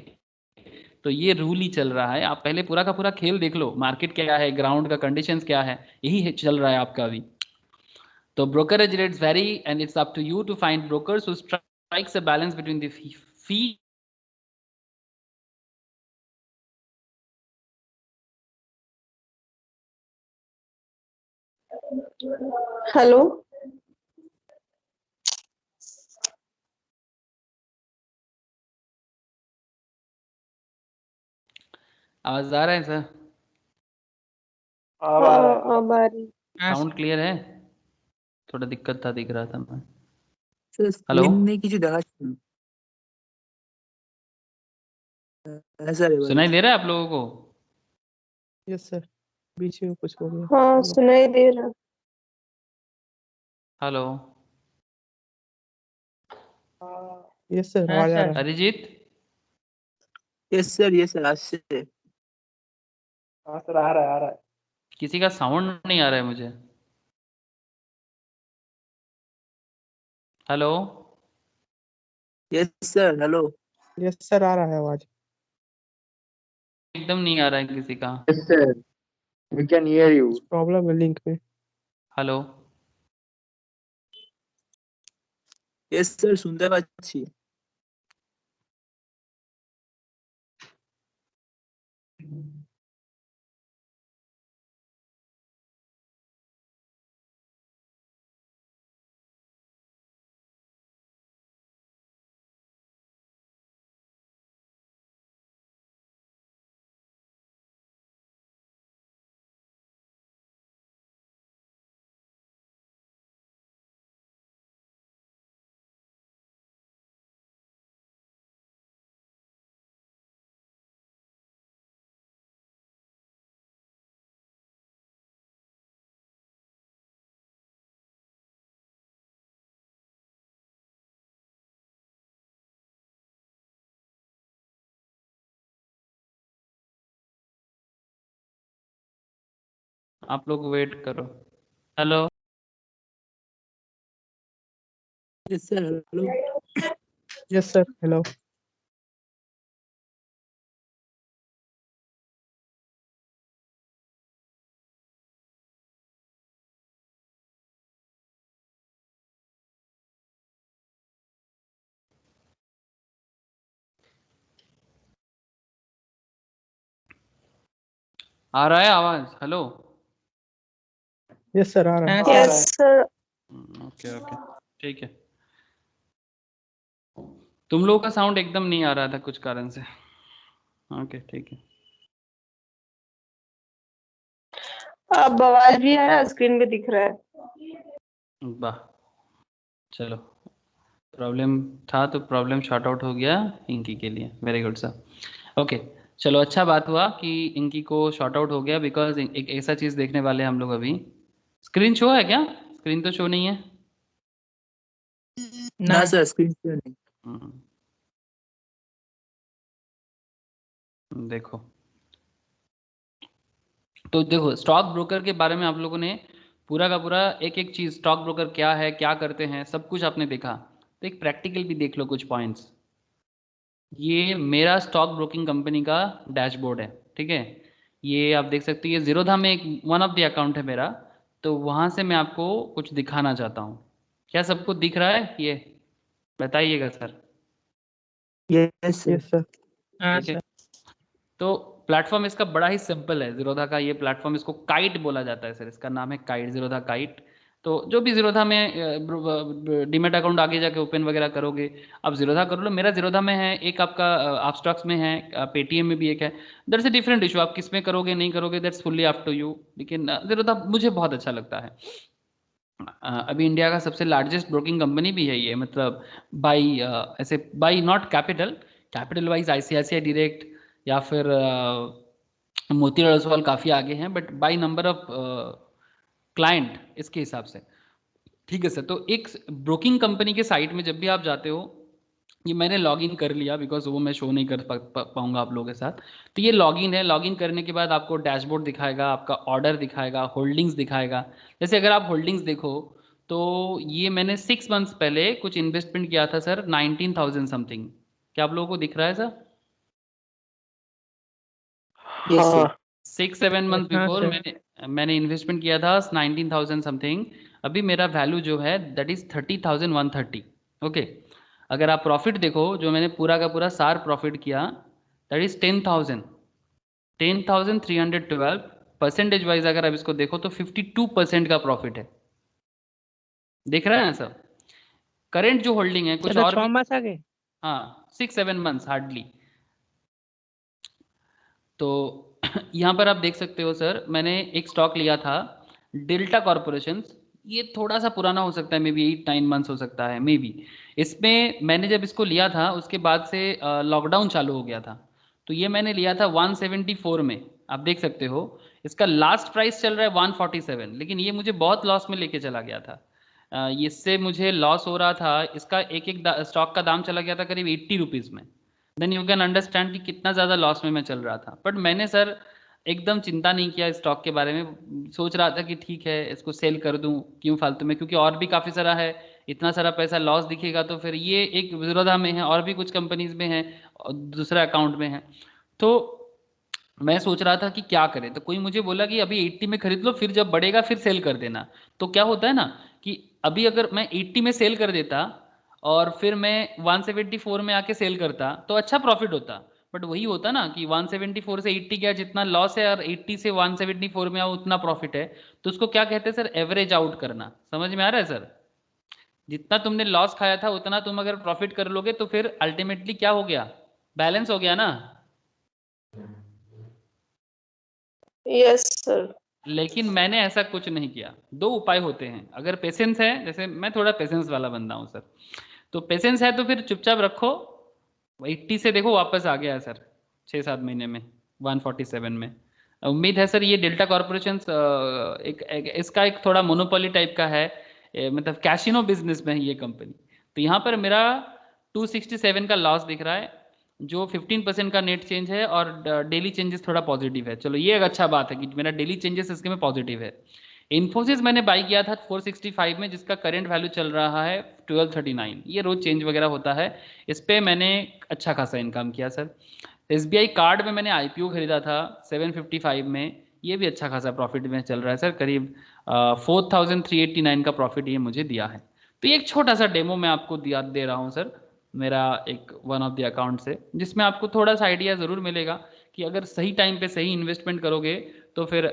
तो ये रूल ही चल रहा है। आप पहले पूरा का पूरा खेल देख लो, मार्केट क्या है, ग्राउंड का कंडीशंस क्या है, यही चल रहा है आपका अभी। तो brokerage rates vary and it's up to you to find brokers who strikes a balance between the fee hello. आवाज आ रहा है सर? अब आ रहा है। हाँ अब आ रही। हाँ साउंड क्लियर है? थोड़ा दिक्कत था, दिख रहा था मैं। স্যার हेलो, স্ক্রিন নেই কিছু দেখাচ্ছে না। হ্যাঁ স্যার এবার सुनाई दे रहा है आप लोगों को? यस सर, बीच में कुछ हो गया। हाँ हेलो। सुनाई दे रहा। हेलो यस सर, हाँ आवाज आ सर। रहा है। अरिजीत, ইয়েস স্যার আসছে। हाँ सर आ रहा है। किसी का साउंड नहीं आ रहा है मुझे। Hello, yes sir hello. Yes sir, आ रहा है आवाज। एकदम नहीं आ रहा है किसी का। Yes, sir. We can hear you. Problem है लिंक में। हेलो, यस স্যার শুনতে পাচ্ছি। आप लोग वेट करो। Hello, yes sir hello. Yes sir, hello. आ रहा है आवाज? हेलो, यस सर, आ रहा है। हाँ yes sir. Sir. Okay okay, ठीक है। तुम लोगों का साउंड एकदम नहीं आ रहा था कुछ कारण से। ओके ठीक है। अब आवाज भी आ रहा है, स्क्रीन पे दिख रहा है। वाह, चलो, प्रॉब्लम था तो प्रॉब्लम शॉर्ट आउट हो गया इंकी के लिए। Very good sir. ओके, चलो अच्छा बात हुआ कि इंकी को शॉर्ट आउट हो गया, बिकॉज एक ऐसा चीज़ देखने वाले हैं हम लोग अभी। स्क्रीन शो है क्या? स्क्रीन तो शो नहीं है। ना ना सर स्क्रीन शेयर नहीं। देखो, तो देखो स्टॉक ब्रोकर के बारे में आप लोगों ने पूरा का पूरा एक एक चीज़, स्टॉक ब्रोकर क्या है, क्या करते हैं, सब कुछ आपने देखा। तो एक प्रैक्टिकल भी देख लो कुछ पॉइंट्स। ये मेरा स्टॉक ब्रोकिंग कंपनी का डैशबोर्ड है, ठीक है। ये आप देख सकते हो, ये जीरोधा में एक वन ऑफ द अकाउंट है मेरा। तो वहाँ से मैं आपको कुछ दिखाना चाहता हूँ। क्या सबको दिख रहा है ये? बताइएगा सर। Yes yes sir. हाँ ठीक है, सर। तो प्लेटफॉर्म इसका बड़ा ही सिंपल है जीरोधा का। ये प्लेटफॉर्म, इसको काइट बोला जाता है सर, इसका नाम है काइट, जीरोधा काइट। तो जो भी जीरोधा में डीमेट अकाउंट आगे जाके ओपन वगैरह करोगे, आप जीरोधा कर लो। मेरा जीरोधा में है, एक आपका अपस्टॉक्स में है, पेटीएम में भी एक है। दैट्स अ डिफरेंट इशू, आप किस में करोगे नहीं करोगे, that's fully up to you. लेकिन जीरोधा मुझे बहुत अच्छा लगता है। अभी इंडिया का सबसे लार्जेस्ट ब्रोकिंग कंपनी भी है ये, मतलब बाई ऐसे by not capital, capital wise ICICI direct या फिर मोतीलाल ओसवाल काफ़ी आगे हैं, but by number of client इसके हिसाब से। ठीक है सर, तो एक ब्रोकिंग कंपनी के साइट में जब भी आप जाते हो, ये मैंने लॉगिन कर लिया बिकॉज वो मैं शो नहीं कर पाऊंगा आप लोगों के साथ। तो ये लॉगिन है, लॉगिन करने के बाद आपको डैशबोर्ड दिखाएगा, आपका ऑर्डर दिखाएगा, होल्डिंग्स दिखाएगा। जैसे अगर आप होल्डिंग्स देखो तो ये मैंने 6 मंथ्स पहले कुछ इन्वेस्टमेंट किया था सर, 19,000 समथिंग। क्या आप लोगों को दिख रहा है सर? Yes sir. हाँ 6-7 मंथ हाँ बिफोर सर। मैंने इन्वेस्टमेंट किया था 19,000 समथिंग। अभी मेरा वैल्यू जो है दैट इज 30,130। ओके, अगर आप प्रॉफिट देखो, जो मैंने पूरा का पूरा सार प्रॉफिट किया, दैट इज 10,312। परसेंटेज वाइज अगर आप इसको देखो तो 52% का प्रॉफिट है। देख रहे हैं सर? करेंट जो होल्डिंग है कुछ चलो और 6 भी, मास आगे। हाँ 6-7 मंथ्स हार्डली। तो यहाँ पर आप देख सकते हो सर, मैंने एक स्टॉक लिया था डेल्टा कॉर्पोरेशन। ये थोड़ा सा पुराना हो सकता है, मे बी 8-9 मंथ्स हो सकता है मे बी। इसमें मैंने जब इसको लिया था उसके बाद से लॉकडाउन चालू हो गया था। तो ये मैंने लिया था 174 में, आप देख सकते हो। इसका लास्ट प्राइस चल रहा है 147, लेकिन ये मुझे बहुत लॉस में लेके चला गया था। इससे मुझे लॉस हो रहा था, इसका एक एक स्टॉक का दाम चला गया था करीब 80 रुपीज़ में। देन यू कैन अंडरस्टैंड कि कितना ज़्यादा लॉस में मैं चल रहा था। बट मैंने सर एकदम चिंता नहीं किया स्टॉक के बारे में, सोच रहा था कि ठीक है इसको सेल कर दूं क्यों फालतू में, क्योंकि और भी काफ़ी सारा है। इतना सारा पैसा लॉस दिखेगा तो फिर ये एक विरोधा में है, और भी कुछ कंपनीज में है, और दूसरा अकाउंट में है। तो मैं सोच रहा था कि क्या करें, तो कोई मुझे बोला कि अभी 80 में खरीद लो, फिर जब बढ़ेगा फिर सेल कर देना। तो क्या होता है ना कि अभी अगर मैं 80 में सेल कर देता और फिर मैं 174 में आके सेल करता तो अच्छा प्रॉफिट होता। बट वही होता ना कि 174 से 80 गया, जितना लॉस है, और 80 से 174 में आओ उतना प्रॉफिट है। तो उसको क्या कहते हैं सर? एवरेज आउट करना। समझ में आ रहा है सर? जितना तुमने लॉस खाया था उतना तुम अगर प्रॉफिट कर लोगे तो फिर अल्टीमेटली क्या हो गया? बैलेंस हो गया ना। Yes sir. लेकिन मैंने ऐसा कुछ नहीं किया। दो उपाय होते हैं, अगर पेशेंस है, जैसे मैं थोड़ा पेशेंस वाला बंदा हूँ सर, तो पेशेंस है तो फिर चुपचाप रखो। 80 से देखो वापस आ गया है सर 6-7 महीने में 147 में। उम्मीद है सर ये डेल्टा कॉर्पोरेशन इसका एक थोड़ा मोनोपोली टाइप का है, मतलब कैसीनो बिजनेस में है ये कंपनी। तो यहाँ पर मेरा 267 का लॉस दिख रहा है, जो 15% का नेट चेंज है, और डेली चेंजेस थोड़ा पॉजिटिव है। चलो ये एक अच्छा बात है कि मेरा डेली चेंजेस इसके में पॉजिटिव है। इन्फोसिस मैंने बाई किया था 465 में, जिसका करंट वैल्यू चल रहा है 1239। ये रोज चेंज वगैरह होता है, इस पर मैंने अच्छा खासा इनकम किया सर। SBI कार्ड में मैंने IPO खरीदा था 755 में, ये भी अच्छा खासा प्रॉफिट में चल रहा है सर, करीब 4389 का प्रॉफिट ये मुझे दिया है। तो ये एक छोटा सा डेमो मैं आपको दे रहा हूँ सर, मेरा एक वन ऑफ द अकाउंट से, जिसमें आपको थोड़ा सा आइडिया ज़रूर मिलेगा कि अगर सही टाइम पे सही इन्वेस्टमेंट करोगे तो फिर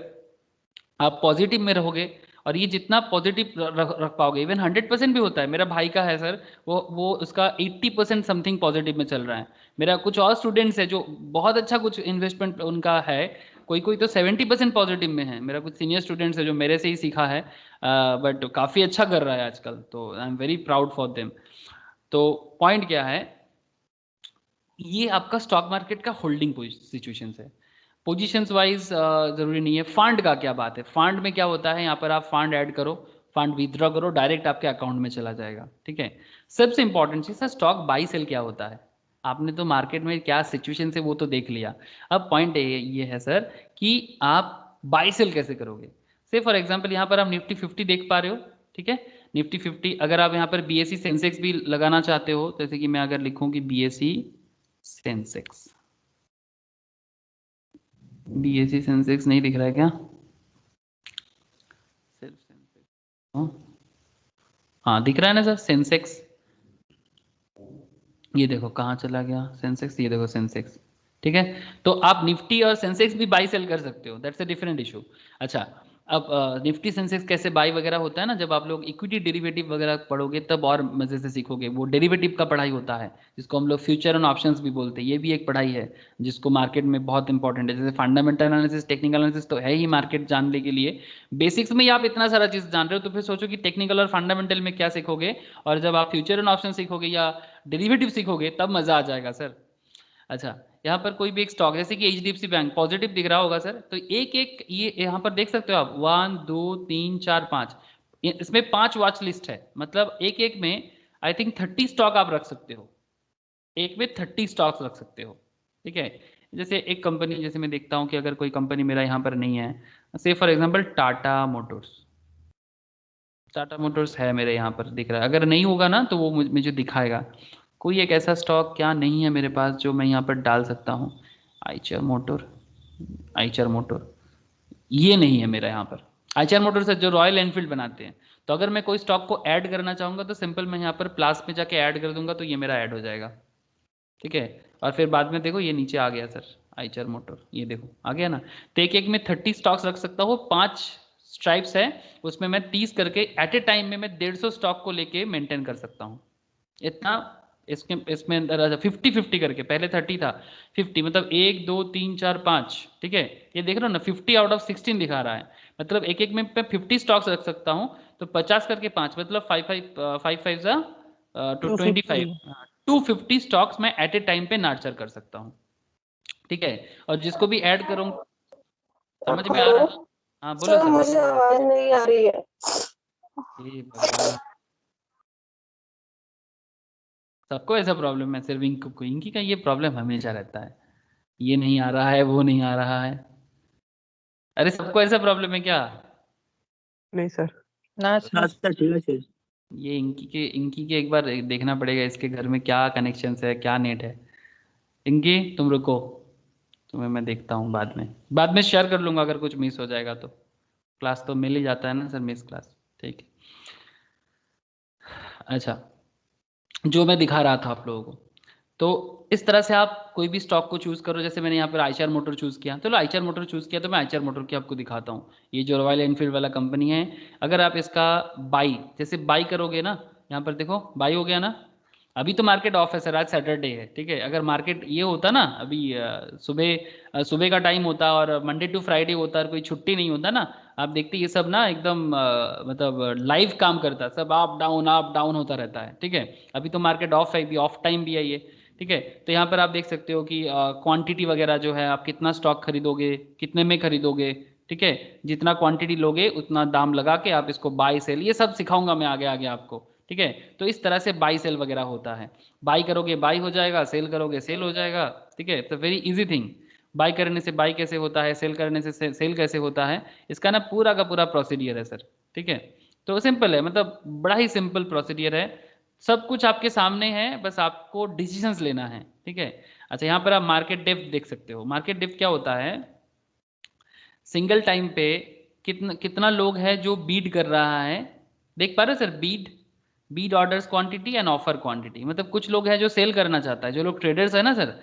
आप पॉजिटिव में रहोगे। और ये जितना पॉजिटिव रख पाओगे, इवन 100% भी होता है। मेरा भाई का है सर, वो उसका 80% समथिंग पॉजिटिव में चल रहा है। मेरा कुछ और स्टूडेंट्स है जो बहुत अच्छा कुछ इन्वेस्टमेंट उनका है, कोई कोई तो 70% पॉजिटिव में है। मेरा कुछ सीनियर स्टूडेंट्स है जो मेरे से ही सीखा है, बट काफ़ी अच्छा कर रहा है आजकल, तो I am very proud for them. तो पॉइंट क्या है, ये आपका स्टॉक मार्केट का होल्डिंग सिचुएशन है। पोजीशंस वाइज जरूरी नहीं है। फंड का क्या बात है, फंड में क्या होता है, यहाँ पर आप फंड ऐड करो, फंड विथड्रॉ करो, डायरेक्ट आपके अकाउंट में चला जाएगा। ठीक है, सबसे इंपॉर्टेंट चीज सर, स्टॉक बाई सेल क्या होता है। आपने तो मार्केट में क्या सिचुएशन है वो तो देख लिया। अब पॉइंट ये है सर कि आप बाई सेल कैसे करोगे। से फॉर एग्जाम्पल यहाँ पर आप निफ्टी 50 देख पा रहे हो, ठीक है, निफ्टी 50। अगर आप यहाँ पर BSE सेंसेक्स भी लगाना चाहते हो, जैसे कि मैं अगर लिखूँ कि BSE सेंसेक्स, BSE सेंसेक्स नहीं दिख रहा है क्या? सिर्फ हाँ दिख रहा है ना सर सेंसेक्स, ये देखो कहाँ चला गया सेंसेक्स, ये देखो सेंसेक्स। ठीक है, तो आप निफ्टी और सेंसेक्स भी बाई सेल कर सकते हो, दैट्स अ डिफरेंट इशू। अच्छा, अब निफ्टी सेंसेक्स कैसे बाई वगैरह होता है ना, जब आप लोग इक्विटी डेरिवेटिव वगैरह पढ़ोगे तब और मजे से सीखोगे। वो डेरिवेटिव का पढ़ाई होता है जिसको हम लोग फ्यूचर एंड ऑप्शंस भी बोलते हैं, ये भी एक पढ़ाई है जिसको मार्केट में बहुत इंपॉर्टेंट है। जैसे फंडामेंटल एनालिसिस, टेक्निकल एनालिसिस तो है ही मार्केट जानने के लिए, बेसिक्स में ही आप इतना सारा चीज़ जान रहे हो, तो फिर सोचो कि टेक्निकल और फंडामेंटल में क्या सीखोगे, और जब आप फ्यूचर एंड ऑप्शन सीखोगे या डेरिवेटिव सीखोगे तब मजा आ जाएगा सर। अच्छा, यहाँ पर कोई भी एक स्टॉक जैसे कि एचडीएफसी बैंक पॉजिटिव दिख रहा होगा सर, तो एक एक ये यहाँ पर देख सकते हो आप 1 2 3 4 5, इसमें 5 वॉच लिस्ट है, मतलब एक एक में आई थिंक 30 स्टॉक आप रख सकते हो, एक में 30 स्टॉक्स रख सकते हो। ठीक है, जैसे एक कंपनी, जैसे मैं देखता हूँ कि अगर कोई कंपनी मेरा यहाँ पर नहीं है, से for example Tata Motors, Tata Motors है मेरे यहाँ पर दिख रहा है, अगर नहीं होगा ना तो वो मुझे दिखाएगा। कोई एक ऐसा स्टॉक क्या नहीं है मेरे पास जो मैं यहाँ पर डाल सकता हूँ, आइचर मोटर, आइचर मोटर ये नहीं है मेरा यहाँ पर। आइचर मोटर से जो रॉयल एनफील्ड बनाते हैं, तो अगर मैं कोई स्टॉक को ऐड करना चाहूँगा तो सिंपल मैं यहाँ पर प्लस में जाके ऐड कर दूंगा तो ये मेरा ऐड हो जाएगा। ठीक है, और फिर बाद में देखो ये नीचे आ गया सर आइचर मोटर, ये देखो आ गया ना। तो एक एक में 30 स्टॉक्स रख सकता हूँ, 5 स्ट्राइप्स है उसमें मैं 30 करके एट ए टाइम में मैं 150 स्टॉक को लेके मेंटेन कर सकता हूँ इतना। इसके इसमें अंदर 50-50 करके, पहले 30 था, 50 मतलब 1 2 3 4 5। ठीक है, ये देख रहे हो ना 50 आउट ऑफ 16 दिखा रहा है, मतलब एक एक में मैं 50 स्टॉक्स रख सकता हूँ, तो 50 करके 5 मतलब 5 टू 25, 250 स्टॉक्स मैं एट ए टाइम पे नर्चर कर सकता हूँ। ठीक है, और जिसको भी ऐड करूँ, समझ में आ रहा है? हाँ बोलो सर सर। मुझे आवाज नहीं आ रही है। हे भगवान, सबको ऐसा प्रॉब्लम है, सिर्फ इंकी का ये प्रॉब्लम हमेशा रहता है, ये नहीं आ रहा है, वो नहीं आ रहा है। अरे सबको ऐसा प्रॉब्लम है क्या? नहीं सर। ना हाँ सर। सर ठीक है सर। ये इंकी के एक बार देखना पड़ेगा इसके घर में क्या कनेक्शन है, क्या नेट है। इंकी तुम रुको, तुम्हें मैं देखता हूँ बाद में शेयर कर लूंगा, अगर कुछ मिस हो जाएगा तो। क्लास तो मिल ही जाता है ना सर, मिस क्लास। ठीक है, अच्छा, जो मैं दिखा रहा था आप लोगों को, तो इस तरह से आप कोई भी स्टॉक को चूज करो। जैसे मैंने यहाँ पर आइचर मोटर चूज किया, चलो आइचर मोटर चूज किया तो मैं आइचर मोटर की आपको दिखाता हूँ। ये जो रॉयल एनफील्ड वाला कंपनी है, अगर आप इसका बाई, जैसे बाई करोगे ना, यहाँ पर देखो बाई हो गया ना। अभी तो मार्केट ऑफ है सर, आज सैटरडे है। ठीक है, अगर मार्केट ये होता ना अभी सुबह का टाइम होता और मंडे टू फ्राइडे होता और कोई छुट्टी नहीं होता ना, आप देखते ये सब ना एकदम मतलब लाइव काम करता, सब अप डाउन होता रहता है। ठीक है, अभी तो मार्केट ऑफ है, अभी ऑफ टाइम भी है ये। ठीक है, तो यहाँ पर आप देख सकते हो कि क्वांटिटी वगैरह जो है, आप कितना स्टॉक खरीदोगे, कितने में खरीदोगे। ठीक है, जितना क्वांटिटी लोगे उतना दाम लगा के आप इसको बाई सेल, ये सब सिखाऊंगा मैं आगे आगे आपको। ठीक है, तो इस तरह से बाई सेल वगैरह होता है, बाई करोगे बाई हो जाएगा, सेल करोगे सेल हो जाएगा। ठीक है, तो वेरी इजी थिंग, बाई करने से बाई कैसे होता है, सेल करने से सेल कैसे होता है, इसका ना पूरा का पूरा प्रोसीडियर है सर। ठीक है, तो सिंपल है, मतलब बड़ा ही सिंपल प्रोसीडियर है, सब कुछ आपके सामने है, बस आपको डिसीजंस लेना है। ठीक है, अच्छा यहाँ पर आप मार्केट डेप्थ देख सकते हो। मार्केट डेप्थ क्या होता है, सिंगल टाइम पे कितना कितना लोग है जो बीड कर रहा है, देख पा रहे हो sir, Beed, Beed orders quantity and offer quantity, मतलब कुछ लोग है जो सेल करना चाहता है, जो लोग ट्रेडर्स है ना सर,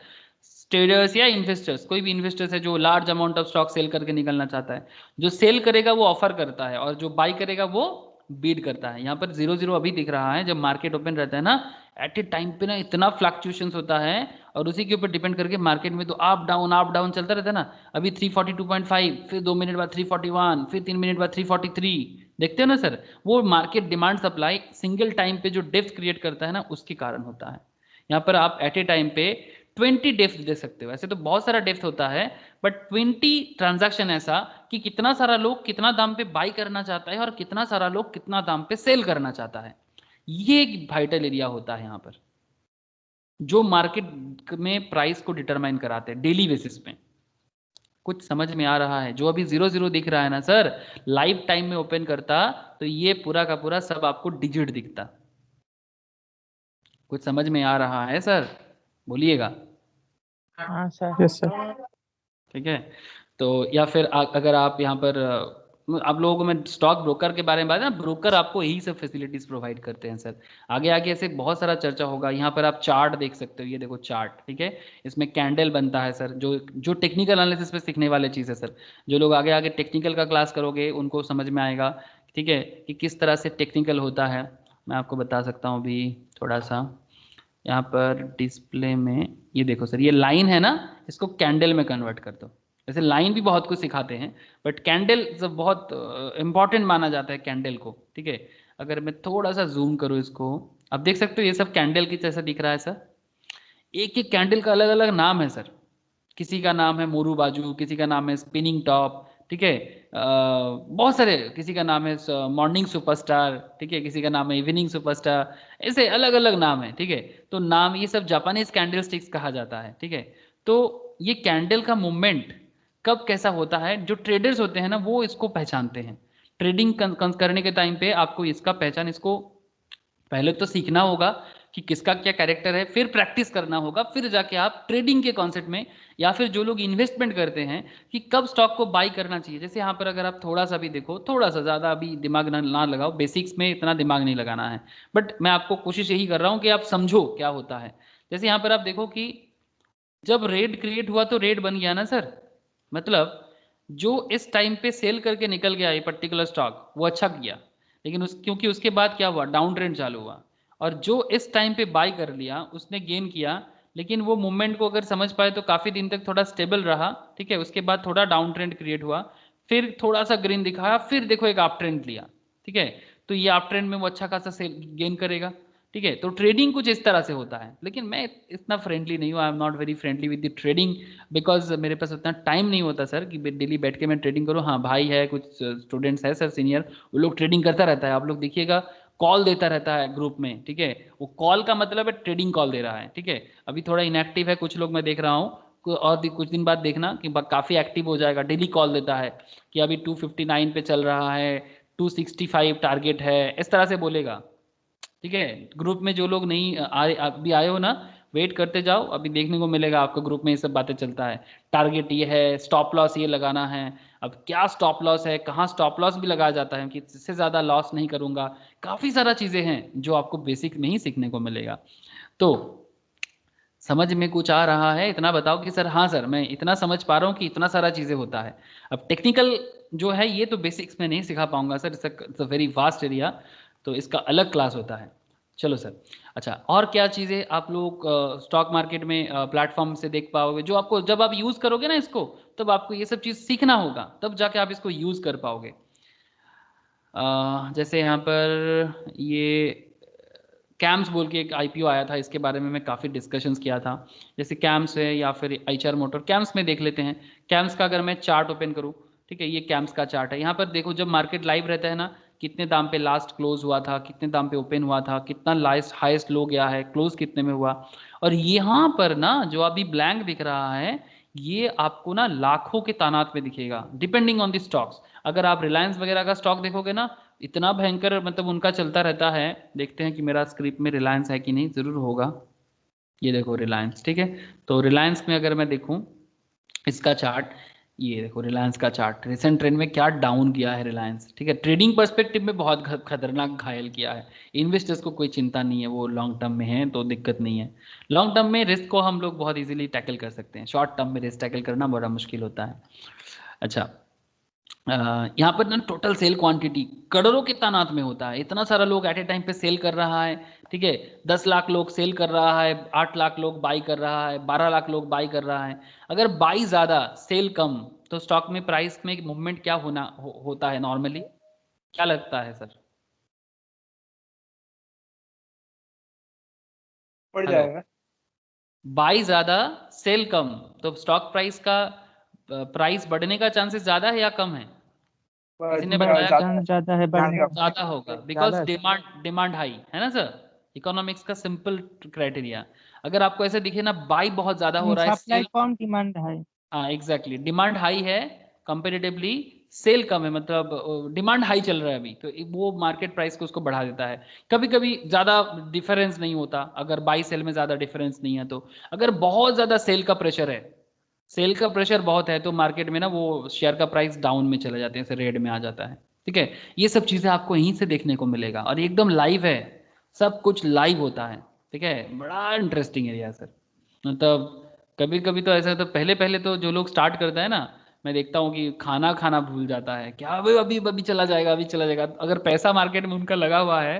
ट्रेडर्स या इन्वेस्टर्स, कोई भी इन्वेस्टर्स है जो large amount of stock sell करके निकलना चाहता है, जो सेल करेगा वो ऑफर करता है और जो बाई करेगा वो बीड करता है। यहाँ पर 0-0 अभी दिख रहा है, जब मार्केट ओपन रहता है ना, एट ए टाइम पे ना इतना फ्लक्चुएशंस होता है, और उसी के ऊपर डिपेंड करके मार्केट में तो अप डाउन चलता रहता है ना। अभी 342.5, फिर 2 मिनट बाद 341, फिर 3 मिनट बाद 343, देखते हो ना सर, वो market demand supply single time पे जो डेप्थ क्रिएट करता है ना, उसके कारण होता है। यहाँ पर आप एट ए टाइम पे 20 डेप्थ दे सकते हो, ऐसे तो बहुत सारा डेप्थ होता है, बट 20 ट्रांजैक्शन ऐसा कि कितना सारा लोग कितना दाम पे बाई करना चाहता है और कितना सारा लोग कितना दाम पे सेल करना चाहता है, ये एक वाइटल एरिया होता है यहाँ पर, जो मार्केट में प्राइस को डिटरमाइन कराते हैं डेली बेसिस पे। कुछ समझ में आ रहा है? जो अभी 0-0 दिख रहा है ना सर, लाइव टाइम में ओपन करता तो ये पूरा का पूरा सब आपको डिजिट दिखता। कुछ समझ में आ रहा है सर? बोलिएगा। हाँ सर। Yes sir. ठीक है, तो या फिर अगर आप यहाँ पर आप लोगों को मैं स्टॉक ब्रोकर के बारे में बात है ना, ब्रोकर आपको यही सब फैसिलिटीज प्रोवाइड करते हैं सर। आगे आगे ऐसे बहुत सारा चर्चा होगा। यहाँ पर आप चार्ट देख सकते हो, ये देखो चार्ट, ठीक है। इसमें कैंडल बनता है सर, जो जो टेक्निकल एनालिसिस पे सीखने वाले चीज़ है सर। जो लोग आगे आगे टेक्निकल का क्लास करोगे उनको समझ में आएगा, ठीक है, कि किस तरह से टेक्निकल होता है। मैं आपको बता सकता हूँ अभी थोड़ा सा। यहाँ पर डिस्प्ले में ये देखो सर, ये लाइन है ना, इसको कैंडल में कन्वर्ट कर दो। वैसे लाइन भी बहुत कुछ सिखाते हैं, बट कैंडल बहुत इंपॉर्टेंट माना जाता है कैंडल को, ठीक है। अगर मैं थोड़ा सा जूम करूँ इसको, आप देख सकते हो ये सब कैंडल की जैसा दिख रहा है सर। एक एक कैंडल का अलग अलग नाम है सर। किसी का नाम है मोरू बाजू, किसी का नाम है स्पिनिंग टॉप, ठीक है। बहुत सारे, किसी का नाम है मॉर्निंग सुपरस्टार, ठीक है, किसी का नाम है इवनिंग सुपरस्टार, ऐसे अलग अलग नाम है, ठीक है। तो नाम ये सब जापानीज कैंडल स्टिक्स कहा जाता है, ठीक है। तो ये कैंडल का मूवमेंट कब कैसा होता है, जो ट्रेडर्स होते हैं ना वो इसको पहचानते हैं। ट्रेडिंग करने के टाइम पे आपको इसका पहचान, इसको पहले तो सीखना होगा कि किसका क्या कैरेक्टर है, फिर प्रैक्टिस करना होगा, फिर जाके आप ट्रेडिंग के कॉन्सेप्ट में, या फिर जो लोग इन्वेस्टमेंट करते हैं कि कब स्टॉक को बाई करना चाहिए। जैसे यहाँ पर अगर आप थोड़ा सा भी देखो, थोड़ा सा, ज़्यादा अभी दिमाग ना लगाओ, बेसिक्स में इतना दिमाग नहीं लगाना है, बट मैं आपको कोशिश यही कर रहा हूँ कि आप समझो क्या होता है। जैसे यहाँ पर आप देखो कि जब रेड क्रिएट हुआ तो रेड बन गया ना सर, मतलब जो इस टाइम पे सेल करके निकल गया ये पर्टिकुलर स्टॉक वो अच्छा किया, लेकिन क्योंकि उसके बाद क्या हुआ, डाउन ट्रेंड चालू हुआ। और जो इस टाइम पे बाय कर लिया उसने गेन किया, लेकिन वो मूवमेंट को अगर समझ पाए तो काफ़ी दिन तक थोड़ा स्टेबल रहा, ठीक है। उसके बाद थोड़ा डाउन ट्रेंड क्रिएट हुआ, फिर थोड़ा सा ग्रीन दिखाया, फिर देखो एक अप ट्रेंड लिया, ठीक है। तो ये अप ट्रेंड में वो अच्छा खासा सेल गेन करेगा, ठीक है। तो ट्रेडिंग कुछ इस तरह से होता है, लेकिन मैं इतना फ्रेंडली नहीं हूँ, I am not very friendly with the trading, because मेरे पास उतना टाइम नहीं होता सर कि डेली बैठ के मैं ट्रेडिंग करूँ। हाँ भाई है, कुछ स्टूडेंट्स है सर सीनियर, वो लोग ट्रेडिंग करता रहता है, आप लोग देखिएगा, कॉल देता रहता है ग्रुप में, ठीक है। वो कॉल का मतलब है ट्रेडिंग कॉल दे रहा है, ठीक है। अभी थोड़ा इनएक्टिव है कुछ लोग, मैं देख रहा हूँ, और कुछ दिन बाद देखना कि काफ़ी एक्टिव हो जाएगा। डेली कॉल देता है कि अभी 259 पे चल रहा है, 265 टारगेट है, इस तरह से बोलेगा, ठीक है। ग्रुप में जो लोग नहीं आए, अभी आए हो ना, वेट करते जाओ, अभी देखने को मिलेगा आपको ग्रुप में ये सब बातें चलता है। टारगेट ये है, स्टॉप लॉस ये लगाना है। अब क्या स्टॉप लॉस है, कहाँ स्टॉप लॉस भी लगाया जाता है कि इससे ज़्यादा लॉस नहीं करूँगा, काफ़ी सारा चीज़ें हैं जो आपको बेसिक में ही सीखने को मिलेगा। तो समझ में कुछ आ रहा है, इतना बताओ कि सर हाँ सर मैं इतना समझ पा रहा हूँ कि इतना सारा चीज़ें होता है। अब टेक्निकल जो है ये तो बेसिक्स में नहीं सिखा पाऊंगा sir, it's a very vast area, तो इसका अलग क्लास होता है। चलो सर, अच्छा और क्या चीज़ें आप लोग स्टॉक मार्केट में प्लेटफॉर्म से देख पाओगे, जो आपको जब आप यूज़ करोगे ना इसको, तब आपको ये सब चीज़ सीखना होगा, तब जाके आप इसको यूज़ कर पाओगे। जैसे यहाँ पर ये कैम्स बोल के एक आईपीओ आया था, इसके बारे में मैं काफ़ी डिस्कशंस किया था। जैसे कैम्स है या फिर एचआर मोटर, कैम्स में देख लेते हैं। कैम्स का अगर मैं चार्ट ओपन करूँ, ठीक है, ये कैम्स का चार्ट है। यहाँ पर देखो जब मार्केट लाइव रहता है ना, कितने दाम पे लास्ट क्लोज हुआ था, कितने दाम पे ओपन हुआ था, कितना लास्ट हाईएस्ट लो गया है, क्लोज कितने में हुआ। और यहाँ पर ना जो अभी ब्लैंक दिख रहा है, ये आपको ना लाखों के तादाद में दिखेगा, डिपेंडिंग ऑन द स्टॉक्स। अगर आप रिलायंस वगैरह का स्टॉक देखोगे ना, इतना भयंकर मतलब उनका चलता रहता है। देखते हैं कि मेरा स्क्रिप्ट में रिलायंस है कि नहीं, जरूर होगा। ये देखो रिलायंस, ठीक है। तो रिलायंस में अगर मैं देखूं इसका चार्ट, ये देखो रिलायंस का चार्ट, रिसेंट ट्रेंड में क्या डाउन किया है रिलायंस, ठीक है। ट्रेडिंग पर्सपेक्टिव में बहुत खतरनाक घायल किया है। इन्वेस्टर्स को कोई चिंता नहीं है, वो लॉन्ग टर्म में है तो दिक्कत नहीं है। लॉन्ग टर्म में रिस्क को हम लोग बहुत इजीली टैकल कर सकते हैं, शॉर्ट टर्म में रिस्क टैकल करना बड़ा मुश्किल होता है। अच्छा, यहाँ पर ना टोटल सेल क्वांटिटी करोड़ों के तादाद में होता है, इतना सारा लोग एट ए टाइम पे सेल कर रहा है, ठीक है। 10 लाख लोग सेल कर रहा है, 8 लाख लोग बाई कर रहा है, 12 लाख लोग बाई कर रहा है। अगर बाई ज़्यादा सेल कम, तो स्टॉक में प्राइस में मूवमेंट क्या होता है नॉर्मली, क्या लगता है सर? बढ़ हेलो, जाएगा। बाई ज़्यादा सेल कम, तो स्टॉक प्राइस का प्राइस बढ़ने का चांसेस ज़्यादा है या कम है? किसी ने बढ़ने बताया? का चांस ज्यादा है, बढ़ने का ज्यादा होगा, बिकॉज ज्यादा है। डिमांड हाई है ना सर, इकोनॉमिक्स का सिंपल क्राइटेरिया। अगर आपको ऐसे दिखे ना बाई बहुत ज्यादा हो रहा है, सप्लाई सेल, कम, डिमांड है। हाँ एग्जैक्टली, डिमांड हाई है कंपेरेटिवली, सेल कम है, मतलब डिमांड हाई चल रहा है अभी, तो वो मार्केट प्राइस को उसको बढ़ा देता है। कभी कभी ज्यादा डिफरेंस नहीं होता, अगर बाई सेल में ज्यादा डिफरेंस नहीं है तो। अगर बहुत ज्यादा सेल का प्रेशर है, सेल का प्रेशर बहुत है तो मार्केट में ना वो शेयर का प्राइस डाउन में चले जाते हैं, रेड में आ जाता है। ठीक है, ये सब चीज़ें आपको यहीं से देखने को मिलेगा और एकदम लाइव है, सब कुछ लाइव होता है। ठीक है, बड़ा इंटरेस्टिंग एरिया है सर। मतलब कभी कभी तो ऐसा, तो पहले पहले तो जो लोग स्टार्ट करता है ना, मैं देखता हूँ कि खाना खाना भूल जाता है, क्या अभी अभी अभी चला जाएगा, अभी चला जाएगा। अगर पैसा मार्केट में उनका लगा हुआ है,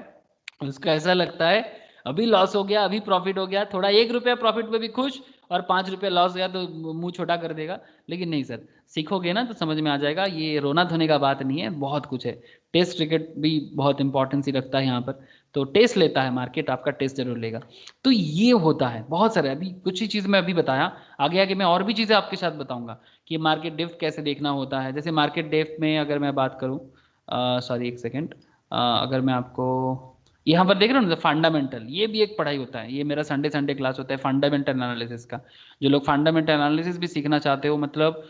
उसका ऐसा लगता है अभी लॉस हो गया, अभी प्रॉफिट हो गया, थोड़ा 1 रुपया प्रॉफिट में भी खुश, और 5 रुपया लॉस गया तो मुंह छोटा कर देगा। लेकिन नहीं सर, सीखोगे ना तो समझ में आ जाएगा, ये रोना धोने का बात नहीं है, बहुत कुछ है। टेस्ट क्रिकेट भी बहुत इंपॉर्टेंस ही रखता है यहाँ पर, तो टेस्ट लेता है मार्केट, आपका टेस्ट जरूर लेगा। तो ये होता है बहुत सारे, अभी कुछ ही चीज़ मैं अभी बताया, आगे आगे मैं और भी चीज़ें आपके साथ बताऊंगा कि मार्केट डेप्थ कैसे देखना होता है। जैसे मार्केट डेप्थ में अगर मैं बात करूँ, सॉरी एक सेकेंड, अगर मैं आपको यहाँ पर देख रहे हो ना फंडामेंटल, ये भी एक पढ़ाई होता है, ये मेरा संडे संडे क्लास होता है फंडामेंटल एनालिसिस का। जो लोग फंडामेंटल एनालिसिस भी सीखना चाहते हो, मतलब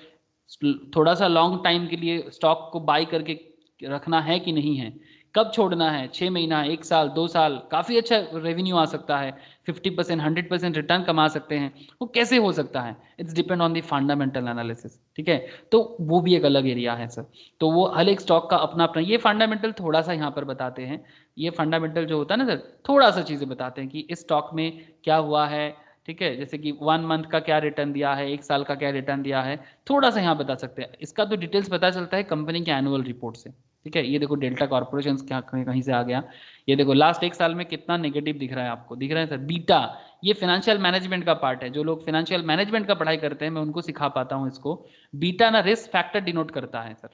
थोड़ा सा लॉन्ग टाइम के लिए स्टॉक को बाई करके रखना है कि नहीं है, कब छोड़ना है, 6 महीना, 1 साल, 2 साल, काफ़ी अच्छा रेवेन्यू आ सकता है, 50% 100% रिटर्न कमा सकते हैं, वो कैसे हो सकता है, it's depend on the fundamental analysis. ठीक है, तो वो भी एक अलग एरिया है सर। तो वो हर एक स्टॉक का अपना अपना, ये फंडामेंटल थोड़ा सा यहाँ पर बताते हैं, ये फंडामेंटल जो होता है ना सर, थोड़ा सा चीज़ें बताते हैं कि इस स्टॉक में क्या हुआ है। ठीक है, जैसे कि 1 मंथ का क्या रिटर्न दिया है, 1 साल का क्या रिटर्न दिया है, थोड़ा सा यहाँ बता सकते हैं। इसका तो डिटेल्स पता चलता है कंपनी के एनुअल रिपोर्ट से। ठीक है, ये देखो डेल्टा कॉर्पोरेशन क्या कहीं से आ गया, ये देखो लास्ट 1 साल में कितना नेगेटिव दिख रहा है आपको, दिख रहा है सर। बीटा, ये फाइनेंशियल मैनेजमेंट का पार्ट है, जो लोग फाइनेंशियल मैनेजमेंट का पढ़ाई करते हैं मैं उनको सिखा पाता हूँ इसको। बीटा ना रिस्क फैक्टर डिनोट करता है sir,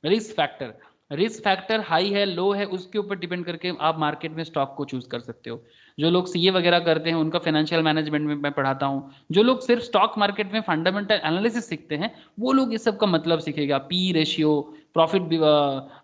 risk factor, risk factor high है लो है उसके ऊपर डिपेंड करके आप मार्केट में स्टॉक को चूज कर सकते हो। जो लोग सीए वगैरह करते हैं उनका फाइनेंशियल मैनेजमेंट में मैं पढ़ाता हूँ। जो लोग सिर्फ स्टॉक मार्केट में फंडामेंटल एनालिसिस सीखते हैं वो लोग इस सब का मतलब सीखेगा, P ratio, profit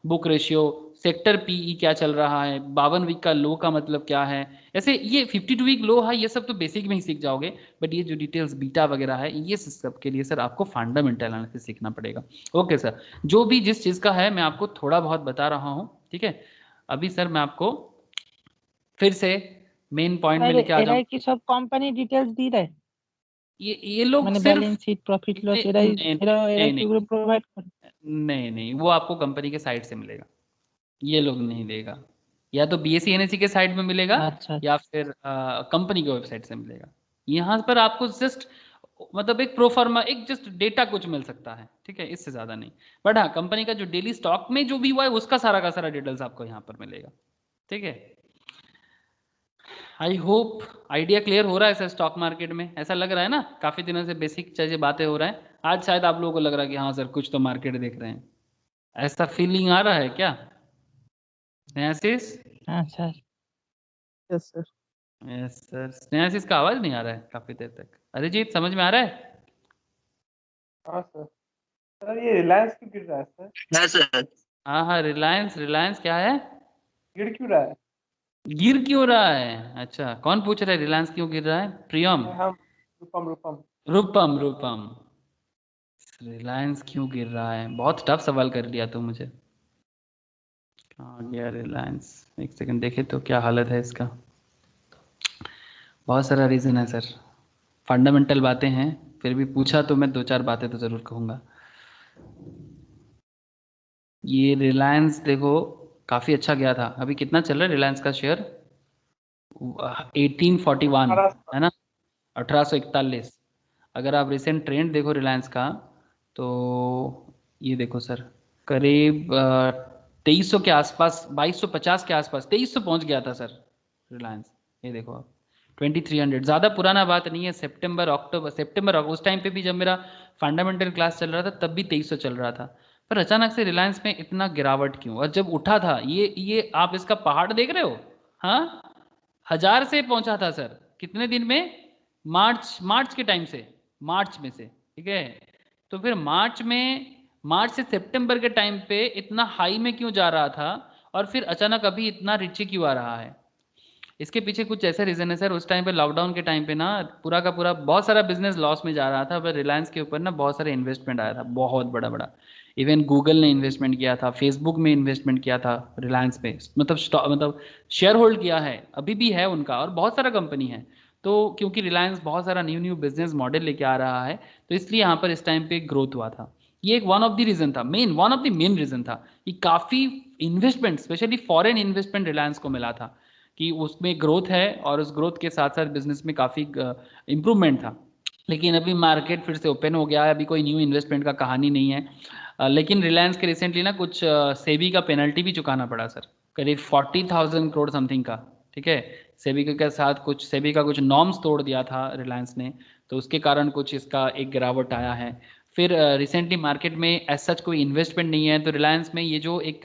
book ratio, sector PE क्या चल रहा है, 52 वीक का लो का मतलब क्या है, ऐसे ये 52 वीक लो है, ये सब तो बेसिक में ही सीख जाओगे। बट ये जो डिटेल्स बीटा वगैरह है, ये सब के लिए सर आपको फंडामेंटल एनालिसिस सीखना पड़ेगा। ओके सर, जो भी जिस चीज़ का है मैं आपको थोड़ा बहुत बता रहा हूँ। ठीक है, अभी सर मैं आपको फिर से मेन पॉइंट में लेके आ এরাই जाऊँ। কি সব কোম্পানি ডিটেলস দিয়ে দেয়, ये लोग মানে सिर्फ ব্যালেন্স শিট, প্রফিট লস, नहीं এরাই नहीं এরা এরা नहीं কি नहीं এগুলো প্রোভাইড করে? नहीं नहीं, वो आपको कंपनी के साइट से मिलेगा, ये लोग नहीं देगा। या तो बीएससी एनएससी के साइट में मिलेगा আচ্ছা या फिर कंपनी के वेबसाइट से मिलेगा। यहाँ पर आपको जस्ट मतलब एक प्रोफार्मा, एक जस्ट डेटा कुछ मिल सकता है। ठीक है, इससे ज़्यादा नहीं। बट हाँ, कंपनी का जो डेली स्टॉक में जो भी हुआ है उसका सारा का सारा डिटेल्स आपको यहाँ पर मिलेगा। ठीक है, आई होप आइडिया क्लियर हो रहा है सर। स्टॉक मार्केट में ऐसा लग रहा है ना, काफ़ी दिनों से बेसिक चीज़ें बातें हो रहा है, आज शायद आप लोगों को लग रहा है कि हाँ सर कुछ तो मार्केट देख रहे हैं, ऐसा फीलिंग आ रहा है क्या स्नेहाशीष? হ্যাঁ sir. Yes sir. Yes sir, Snehashish का आवाज नहीं आ रहा है काफी देर तक। अरिजीत समझ में आ रहा है? हाँ सर। सर ये रिलायंस क्यों गिर रहा है सर? हाँ सर। हाँ हाँ, रिलायंस, रिलायंस क्या है, गिर क्यों रहा है? गिर क्यों रहा है? अच्छा, कौन पूछ रहा है रिलायंस क्यों गिर रहा है? प्रियम? हम रूपम रूपम। रूपम, रूपम, रिलायंस क्यों गिर रहा है, बहुत टफ सवाल कर दिया तो मुझे। कहाँ गया रिलायंस, एक सेकंड देखे तो क्या हालत है इसका। बहुत सारा रीज़न है सर, फंडामेंटल बातें हैं, फिर भी पूछा तो मैं 2-4 बातें तो ज़रूर कहूँगा। ये रिलायंस देखो काफ़ी अच्छा गया था, अभी कितना चल रहा है रिलायंस का शेयर? 1841 है ना, 1841। अगर आप रिसेंट ट्रेंड देखो रिलायंस का तो ये देखो सर, करीब 2300 के आसपास, 2250 के आसपास, 2300 पहुंच गया था सर रिलायंस। ये देखो आप 2300, ज़्यादा पुराना बात नहीं है, सितंबर अक्टूबर, सितंबर उस टाइम पे भी जब मेरा फंडामेंटल क्लास चल रहा था तब भी 2300 चल रहा था। पर अचानक से रिलायंस में इतना गिरावट क्यों? और जब उठा था ये आप इसका पहाड़ देख रहे हो, हाँ 1000 से पहुंचा था सर, कितने दिन में? मार्च के टाइम से, मार्च में से। ठीक है, तो फिर मार्च से सितंबर के टाइम पे इतना हाई में क्यों जा रहा था और फिर अचानक अभी इतना नीचे क्यों आ रहा है? इसके पीछे कुछ ऐसे रीजन है सर, उस टाइम पे लॉकडाउन के टाइम पे ना पूरा का पूरा बहुत सारा बिजनेस लॉस में जा रहा था, पर रिलायंस के ऊपर ना बहुत सारे इन्वेस्टमेंट आया था, बहुत बड़ा बड़ा। इवन गूगल ने इन्वेस्टमेंट किया था, फेसबुक में इन्वेस्टमेंट किया था रिलायंस पे, मतलब शेयर होल्ड किया है, अभी भी है उनका, और बहुत सारा कंपनी है। तो क्योंकि रिलायंस बहुत सारा न्यू बिजनेस मॉडल लेके आ रहा है, तो इसलिए यहाँ पर इस टाइम पे ग्रोथ हुआ था। ये एक वन ऑफ द रीजन था, one of the main reason था कि काफ़ी investment, specially foreign investment Reliance को मिला था, कि उसमें ग्रोथ है और उस ग्रोथ के साथ साथ बिजनेस में काफ़ी इम्प्रूवमेंट था। लेकिन अभी मार्केट फिर से ओपन हो गया है, अभी कोई न्यू इन्वेस्टमेंट का कहानी नहीं है। लेकिन रिलायंस के रिसेंटली ना कुछ सेबी का पेनल्टी भी चुकाना पड़ा सर, करीब 40,000 करोड़ समथिंग का। ठीक है, सेबी के साथ कुछ सेबी का कुछ नॉर्म्स तोड़ दिया था रिलायंस ने, तो उसके कारण कुछ इसका एक गिरावट आया है। फिर रिसेंटली मार्केट में एज सच कोई इन्वेस्टमेंट नहीं है, तो रिलायंस में ये जो एक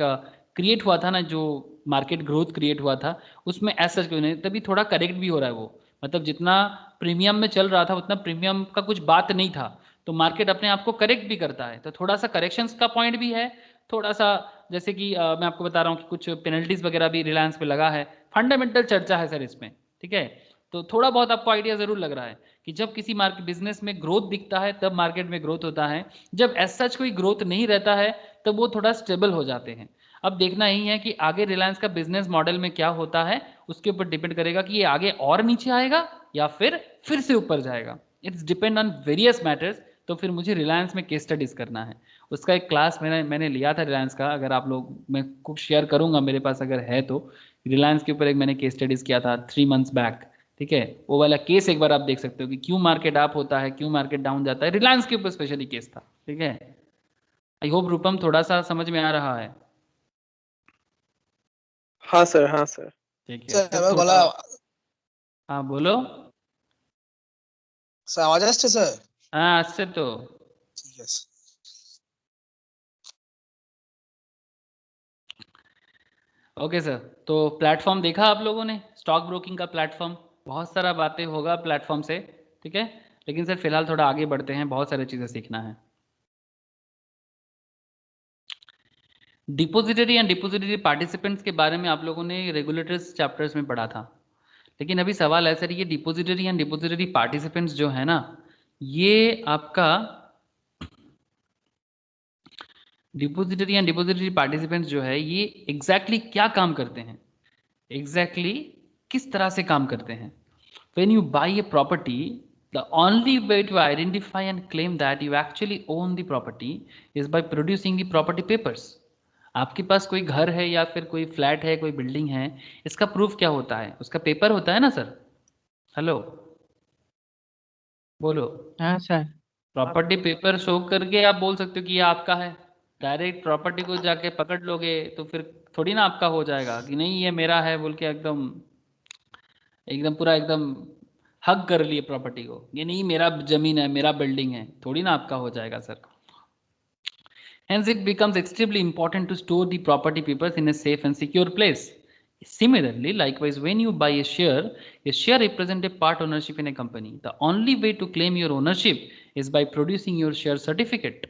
क्रिएट हुआ था ना, जो मार्केट ग्रोथ क्रिएट हुआ था, उसमें एज सच कोई नहीं, तभी थोड़ा करेक्ट भी हो रहा है वो। मतलब जितना प्रीमियम में चल रहा था उतना प्रीमियम का कुछ बात नहीं था, तो मार्केट अपने आप को करेक्ट भी करता है, तो थोड़ा सा करेक्शंस का पॉइंट भी है। थोड़ा सा जैसे कि मैं आपको बता रहा हूँ कि कुछ पेनल्टीज वगैरह भी रिलायंस पे लगा है, फंडामेंटल चर्चा है सर इसमें। ठीक है, तो थोड़ा बहुत आपको आइडिया जरूर लग रहा है कि जब किसी मार्केट बिजनेस में ग्रोथ दिखता है तब मार्केट में ग्रोथ होता है, जब एज सच कोई ग्रोथ नहीं रहता है तब वो थोड़ा स्टेबल हो जाते हैं। अब देखना ही है कि आगे रिलायंस का बिजनेस मॉडल में क्या होता है, उसके ऊपर डिपेंड करेगा कि ये आगे और नीचे आएगा या फिर से ऊपर जाएगा। It's depend on various matters. तो फिर मुझे रिलायंस में केस स्टडीज करना है, उसका एक क्लास मैंने लिया था रिलायंस का, अगर आप लोग, मैं कुछ शेयर करूंगा मेरे पास अगर है तो। रिलायंस के ऊपर एक मैंने केस स्टडीज किया था 3 months बैक। ठीक है, वो वाला केस एक बार आप देख सकते हो कि क्यों मार्केट अप होता है, क्यों मार्केट डाउन जाता है, रिलायंस के ऊपर स्पेशली केस था। ठीक है, आई होप रूपम थोड़ा सा समझ में आ रहा है। हाँ सर, हाँ सर। ठीक है স্যার सर, এবার थोड़ा, গলা हाँ बोलो। স্যার আওয়াজ আসছে স্যার? हाँ আসছে तो। ঠিক আছে। ओके सर, तो प्लेटफॉर्म देखा आप लोगों ने, स्टॉक ब्रोकिंग का प्लेटफॉर्म, बहुत सारा बातें होगा प्लेटफॉर्म से। ठीक है, लेकिन सर फिलहाल थोड़ा आगे बढ़ते हैं, बहुत सारी चीज़ें सीखना है। डिपोजिटरी एंड डिपोजिटरी पार्टिसिपेंट्स के बारे में आप लोगों ने रेगुलेटर्स चैप्टर्स में पढ़ा था, लेकिन अभी सवाल है सर, ये डिपोजिटरी एंड डिपोजिटरी पार्टिसिपेंट्स जो है ना, ये आपका डिपोजिटरी एंड डिपोजिटरी पार्टिसिपेंट्स जो है ये एग्जैक्टली क्या काम करते हैं, एग्जैक्टली किस तरह से काम करते हैं। When you buy a property, the only way to identify and claim that you actually own the property is by producing the property papers. आपके पास कोई घर है या फिर कोई फ्लैट है, कोई बिल्डिंग है, इसका प्रूफ क्या होता है, उसका पेपर होता है ना सर। हेलो, बोलो। हाँ सर। प्रॉपर्टी पेपर शो करके आप बोल सकते हो कि ये आपका है। डायरेक्ट प्रॉपर्टी को जाके पकड़ लोगे तो फिर थोड़ी ना आपका हो जाएगा कि नहीं ये मेरा है बोल के एकदम एकदम पूरा एकदम हक कर लिए प्रॉपर्टी को, ये नहीं मेरा जमीन है, मेरा बिल्डिंग है, थोड़ी ना आपका हो जाएगा sir. Hence, it becomes extremely important to store the property papers in a safe and secure place. Similarly, likewise, when you buy a share represents a part ownership in a company. The only way to claim your ownership is by producing your share certificate.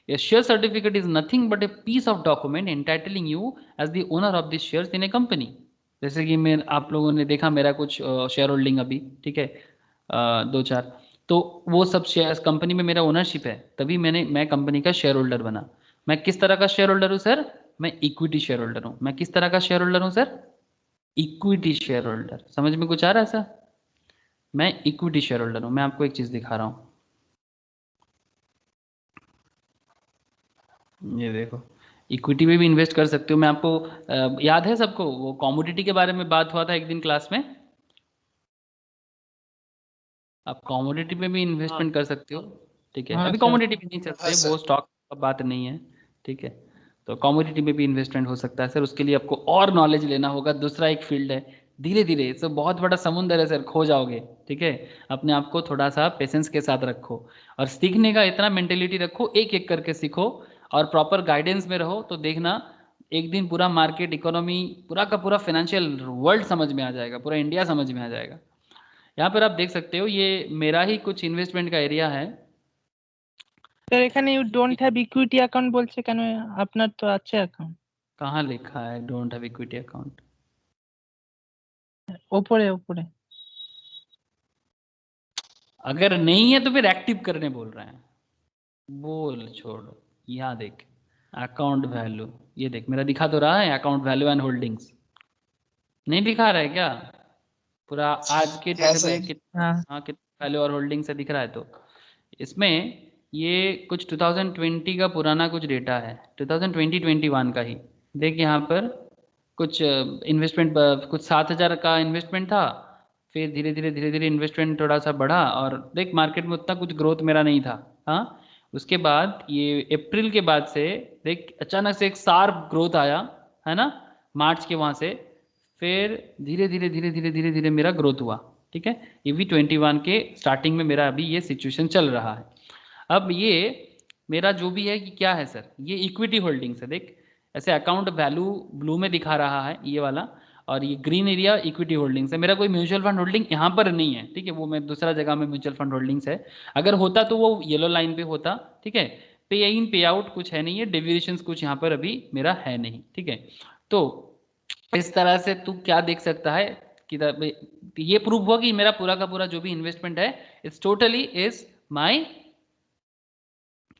A share certificate is nothing but a piece of document entitling you as the owner of the shares in a company. जैसे कि मैं, आप लोगों ने देखा मेरा कुछ share holding अभी, ठीक है, 2-4, तो वो सब शेयर कंपनी में मेरा ओनरशिप है, तभी मैं कंपनी का शेयर होल्डर बना। मैं किस तरह का शेयर होल्डर हूँ सर, मैं इक्विटी शेयर होल्डर हूँ। मैं किस तरह का शेयर होल्डर हूँ सर, इक्विटी शेयर होल्डर। समझ में कुछ आ रहा है सर, मैं इक्विटी शेयर होल्डर हूँ। मैं आपको एक चीज दिखा रहा हूँ, ये देखो, इक्विटी में भी इन्वेस्ट कर सकते हो। मैं आपको याद है सबको वो कॉमोडिटी के बारे में बात हुआ था एक दिन क्लास में, आप कॉमोडिटी में भी इन्वेस्टमेंट कर सकते हो। ठीक है, हाँ अभी सर। कॉमोडिटी भी नहीं हाँ चलते, सर। वो स्टॉक का बात नहीं है। ठीक है, तो कॉमोडिटी में भी इन्वेस्टमेंट हो सकता है सर, उसके लिए आपको और नॉलेज लेना होगा, दूसरा एक फील्ड है। धीरे धीरे सब बहुत बड़ा समुंदर है सर, खो जाओगे। ठीक है, अपने आप को थोड़ा सा पेशेंस के साथ रखो और सीखने का इतना मेंटेलिटी रखो, एक एक करके सीखो और प्रॉपर गाइडेंस में रहो, तो देखना एक दिन पूरा मार्केट इकोनॉमी पूरा का पूरा फाइनेंशियल वर्ल्ड समझ में आ जाएगा, पूरा इंडिया समझ में आ जाएगा। यहाँ पर आप देख सकते हो ये मेरा ही कुछ इन्वेस्टमेंट का एरिया है। স্যার এখানে you don't have equity account বলছে কেন? আপনার তো আছে অ্যাকাউন্ট। कहाँ लिखा है डोंट हैव इक्विटी अकाउंट? ওপরে ওপরে। अगर नहीं है तो फिर एक्टिव करने बोल रहे हैं, बोल छोड़ो। यहाँ देख अकाउंट वैल्यू, ये देख मेरा दिखा तो रहा है अकाउंट वैल्यू एंड होल्डिंग्स, नहीं दिखा रहा है क्या? पूरा आज के है डेट सर। में कितना, हाँ हाँ कितना वैल्यू और होल्डिंग से दिख रहा है। तो इसमें ये कुछ 2020 का पुराना कुछ डेटा है, 2020-21 का ही। देख यहाँ पर कुछ इन्वेस्टमेंट, कुछ 7,000 का इन्वेस्टमेंट था, फिर धीरे धीरे इन्वेस्टमेंट थोड़ा सा बढ़ा, और देख मार्केट में उतना कुछ ग्रोथ मेरा नहीं था। हाँ, उसके बाद ये अप्रैल के बाद से देख अचानक से एक शार्प ग्रोथ आया, है ना, मार्च के वहाँ से, फिर धीरे धीरे मेरा ग्रोथ हुआ। ठीक है, ये भी 21 के स्टार्टिंग में मेरा अभी ये सिचुएशन चल रहा है। अब ये मेरा जो भी है कि क्या है सर, ये इक्विटी होल्डिंग्स है। देख ऐसे अकाउंट वैल्यू ब्लू में दिखा रहा है ये वाला, और ये ग्रीन एरिया इक्विटी होल्डिंग्स है। मेरा कोई म्यूचुअल फंड होल्डिंग यहाँ पर नहीं है, ठीक है, वो मैं दूसरा जगह में म्यूचुअल फंड होल्डिंग्स है। अगर होता तो वो येलो लाइन पे होता, ठीक है। पे इन पे आउट कुछ है नहीं है, डेविएशंस कुछ यहाँ पर अभी मेरा है नहीं, ठीक है। तो इस तरह से तू क्या देख सकता है कि ये प्रूव हुआ कि मेरा पूरा का पूरा जो भी इन्वेस्टमेंट है इट्स टोटली इज माय,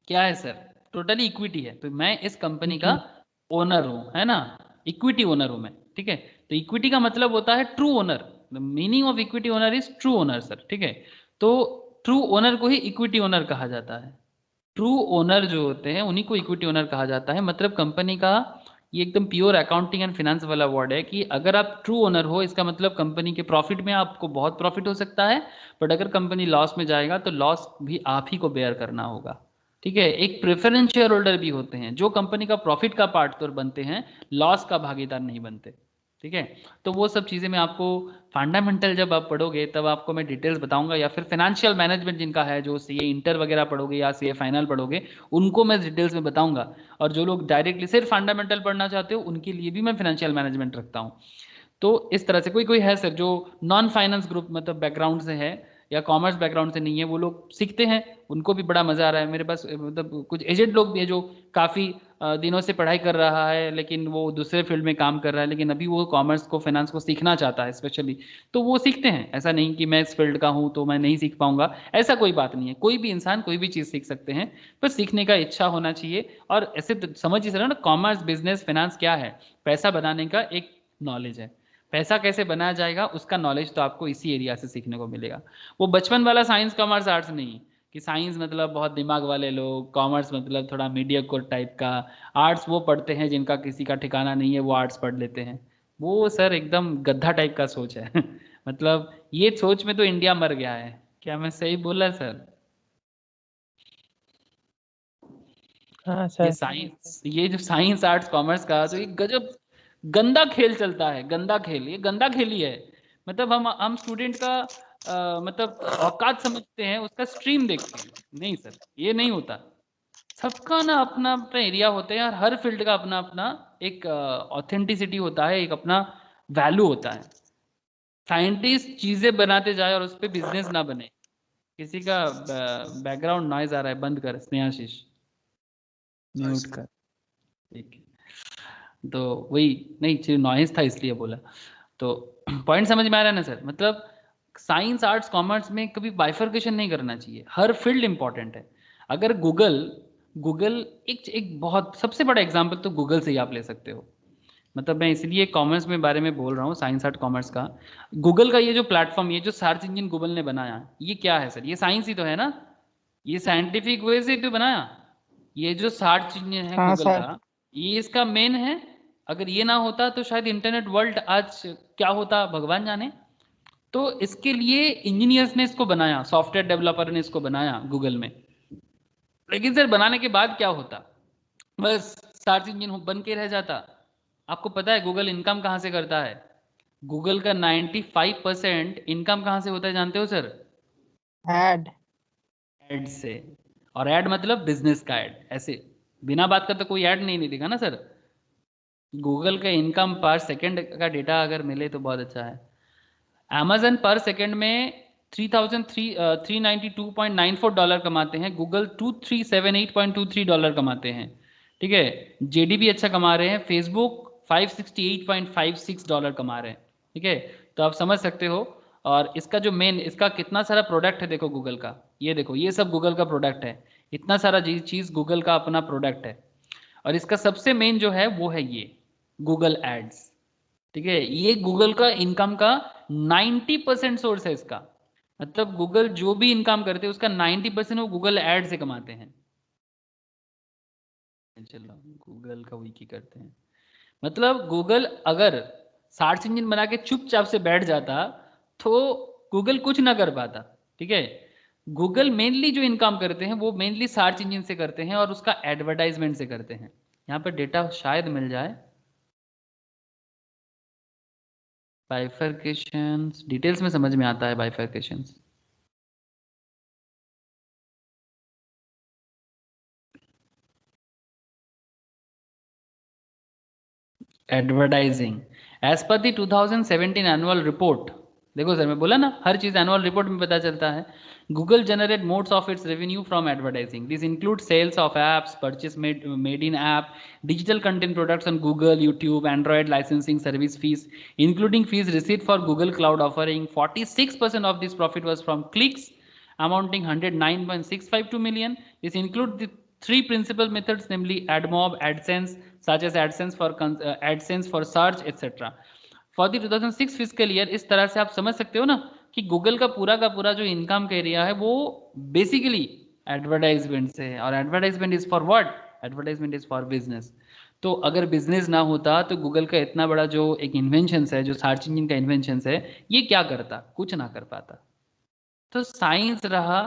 क्या है सर, टोटली इक्विटी है। तो मैं इस कंपनी का ओनर हूं, है ना, इक्विटी ओनर हूं मैं, ठीक है। तो इक्विटी का मतलब होता है true owner, the meaning of equity owner is true owner sir, ठीक है। तो ट्रू ओनर को ही इक्विटी ओनर कहा जाता है। ट्रू ओनर जो होते हैं उन्हीं को इक्विटी ओनर कहा जाता है। मतलब कंपनी का ये एकदम प्योर अकाउंटिंग एंड फिनेंस वाला वर्ड है कि अगर आप ट्रू ओनर हो, इसका मतलब कंपनी के प्रॉफिट में आपको बहुत प्रॉफिट हो सकता है, बट अगर कंपनी लॉस में जाएगा तो लॉस भी आप ही को बेयर करना होगा, ठीक है। एक प्रेफरेंस शेयर होल्डर भी होते हैं जो कंपनी का प्रॉफिट का पार्ट तो बनते हैं, लॉस का भागीदार नहीं बनते, ठीक है। तो वो सब चीज़ें मैं आपको फंडामेंटल जब आप पढ़ोगे तब आपको मैं डिटेल्स बताऊंगा, या फिर फाइनेंशियल मैनेजमेंट जिनका है, जो सीए इंटर वगैरह पढ़ोगे या सीए फाइनल पढ़ोगे, उनको मैं डिटेल्स में बताऊंगा। और जो लोग डायरेक्टली सिर्फ फंडामेंटल पढ़ना चाहते हो उनके लिए भी मैं फाइनेंशियल मैनेजमेंट रखता हूँ। तो इस तरह से कोई कोई है सर जो नॉन फाइनेंस ग्रुप मतलब बैकग्राउंड से है या कॉमर्स बैकग्राउंड से नहीं है, वो लोग सीखते हैं, उनको भी बड़ा मज़ा आ रहा है। मेरे पास मतलब कुछ एजेड लोग भी है जो काफ़ी दिनों से पढ़ाई कर रहा है, लेकिन वो दूसरे फील्ड में काम कर रहा है, लेकिन अभी वो कॉमर्स को फाइनेंस को सीखना चाहता है स्पेशली, तो वो सीखते हैं। ऐसा नहीं कि मैं इस फील्ड का हूँ तो मैं नहीं सीख पाऊंगा, ऐसा कोई बात नहीं है। कोई भी इंसान कोई भी चीज़ सीख सकते हैं, पर सीखने का इच्छा होना चाहिए। और ऐसे तो समझ ही सकते ना, कॉमर्स बिजनेस फाइनेंस क्या है, पैसा बनाने का एक नॉलेज है। पैसा कैसे बनाया जाएगा उसका नॉलेज तो आपको इसी एरिया से सीखने को मिलेगा। वो बचपन वाला साइंस कॉमर्स आर्ट्स नहीं, कि साइंस मतलब बहुत दिमाग वाले लोग, कॉमर्स मतलब थोड़ा मीडियोकर टाइप का, आर्ट्स वो पढ़ते हैं जिनका किसी का ठिकाना नहीं है, वो आर्ट्स पढ़ लेते हैं। वो सर एकदम गद्दा टाइप का सोच है मतलब ये सोच में तो इंडिया मर गया है। क्या मैं सही बोला सर? हाँ ये सर। साइंस, ये जो साइंस आर्ट्स कॉमर्स का तो ये गजब गंदा खेल चलता है, गंदा खेल, ये गंदा खेल ही है। मतलब हम स्टूडेंट का मतलब औकात समझते हैं, उसका स्ट्रीम देखते हैं। नहीं सर, ये नहीं होता। सबका ना अपना अपना एरिया होता है यार, हर फील्ड का अपना अपना एक ऑथेंटिसिटी होता है, एक अपना वैल्यू होता है। साइंटिस्ट चीजें बनाते जाए और उस पर बिजनेस ना बने। किसी का बैकग्राउंड नॉइज आ रहा है, बंद कर स्नेहाशीष, म्यूट कर, ठीक है। तो वही नहीं चाहिए, नॉइज था इसलिए बोला। तो पॉइंट समझ में आ रहा है ना सर? मतलब साइंस आर्ट्स कॉमर्स में कभी बाइफर्केशन नहीं करना चाहिए, हर फील्ड इंपॉर्टेंट है। अगर गूगल गूगल एक बहुत सबसे बड़ा एग्जांपल तो गूगल से ही आप ले सकते हो। मतलब मैं इसलिए कॉमर्स में बारे में बोल रहा हूँ, साइंस आर्ट कॉमर्स का। गूगल का ये जो प्लेटफॉर्म, ये जो सर्च इंजन गूगल ने बनाया, ये क्या है सर? ये साइंस ही तो है ना, ये साइंटिफिक वे से तो बनाया। ये जो सर्च इंजन है हाँ गूगल सर। का, ये इसका मेन है। अगर ये ना होता तो शायद इंटरनेट वर्ल्ड आज क्या होता भगवान जाने। तो इसके लिए इंजीनियर्स ने इसको बनाया, सॉफ्टवेयर डेवलपर ने इसको बनाया गूगल में। लेकिन सर बनाने के बाद क्या होता? बस सर्च इंजन बन के रह जाता। आपको पता है गूगल इनकम कहाँ से करता है? गूगल का 95% इनकम कहाँ से होता है जानते हो सर? ऐड। एड से। और ऐड मतलब बिजनेस का ऐड, ऐसे बिना बात का तो कोई ऐड नहीं दिखा ना सर। गूगल का इनकम पर सेकंड का डेटा अगर मिले तो बहुत अच्छा है। अमेजन पर सेकंड में $392.94 कमाते हैं, गूगल $2378.23 कमाते हैं, ठीक है। जेडीबी अच्छा कमा रहे हैं, फेसबुक $568.56 कमा रहे हैं, ठीक है। तो आप समझ सकते हो। और इसका जो मेन, इसका कितना सारा प्रोडक्ट है देखो गूगल का, ये देखो, ये सब गूगल का प्रोडक्ट है। इतना सारा चीज़ गूगल का अपना प्रोडक्ट है। और इसका सबसे मेन जो है वो है ये गूगल एड्स। ठीक है, ये गूगल का इनकम का 90% सोर्स है इसका। मतलब गूगल जो भी इनकम करते हैं उसका 90% वो गूगल एड से कमाते हैं। चलो गूगल का विकी करते हैं। मतलब गूगल अगर सर्च इंजन बना के चुपचाप से बैठ जाता तो गूगल कुछ ना कर पाता। ठीक है, गूगल मेनली जो इनकम करते हैं वो मेनली सर्च इंजन से करते हैं और उसका एडवर्टाइजमेंट से करते हैं। यहाँ पर डेटा शायद मिल जाए, बाइफरकेशंस डिटेल्स में समझ में आता है bifurcations. Advertising as per the 2017 annual report. देखो सर, मैं बोला ना हर चीज एनुअल रिपोर्ट में पता चलता है। Google generate modes of its revenue from advertising. This include sales of apps, purchase made in app, digital content products on Google, YouTube, Android, licensing service fees including fees received for Google Cloud offering. 46% of this profit was from clicks amounting 109.652 million. This includes the three principal methods, namely AdMob, AdSense, such as AdSense for search, etc. For the 2006 physical year. इस तरह से आप समझ सकते हो ना कि Google का पूरा जो इनकम एरिया है वो बेसिकली एडवर्टाइजमेंट से है। और advertisement is for what? Advertisement is for business. तो अगर बिजनेस ना होता तो गूगल का इतना बड़ा जो एक इन्वेंशन है, जो सर्च इंजन का इन्वेंशन है, ये क्या करता? कुछ ना कर पाता। तो साइंस रहा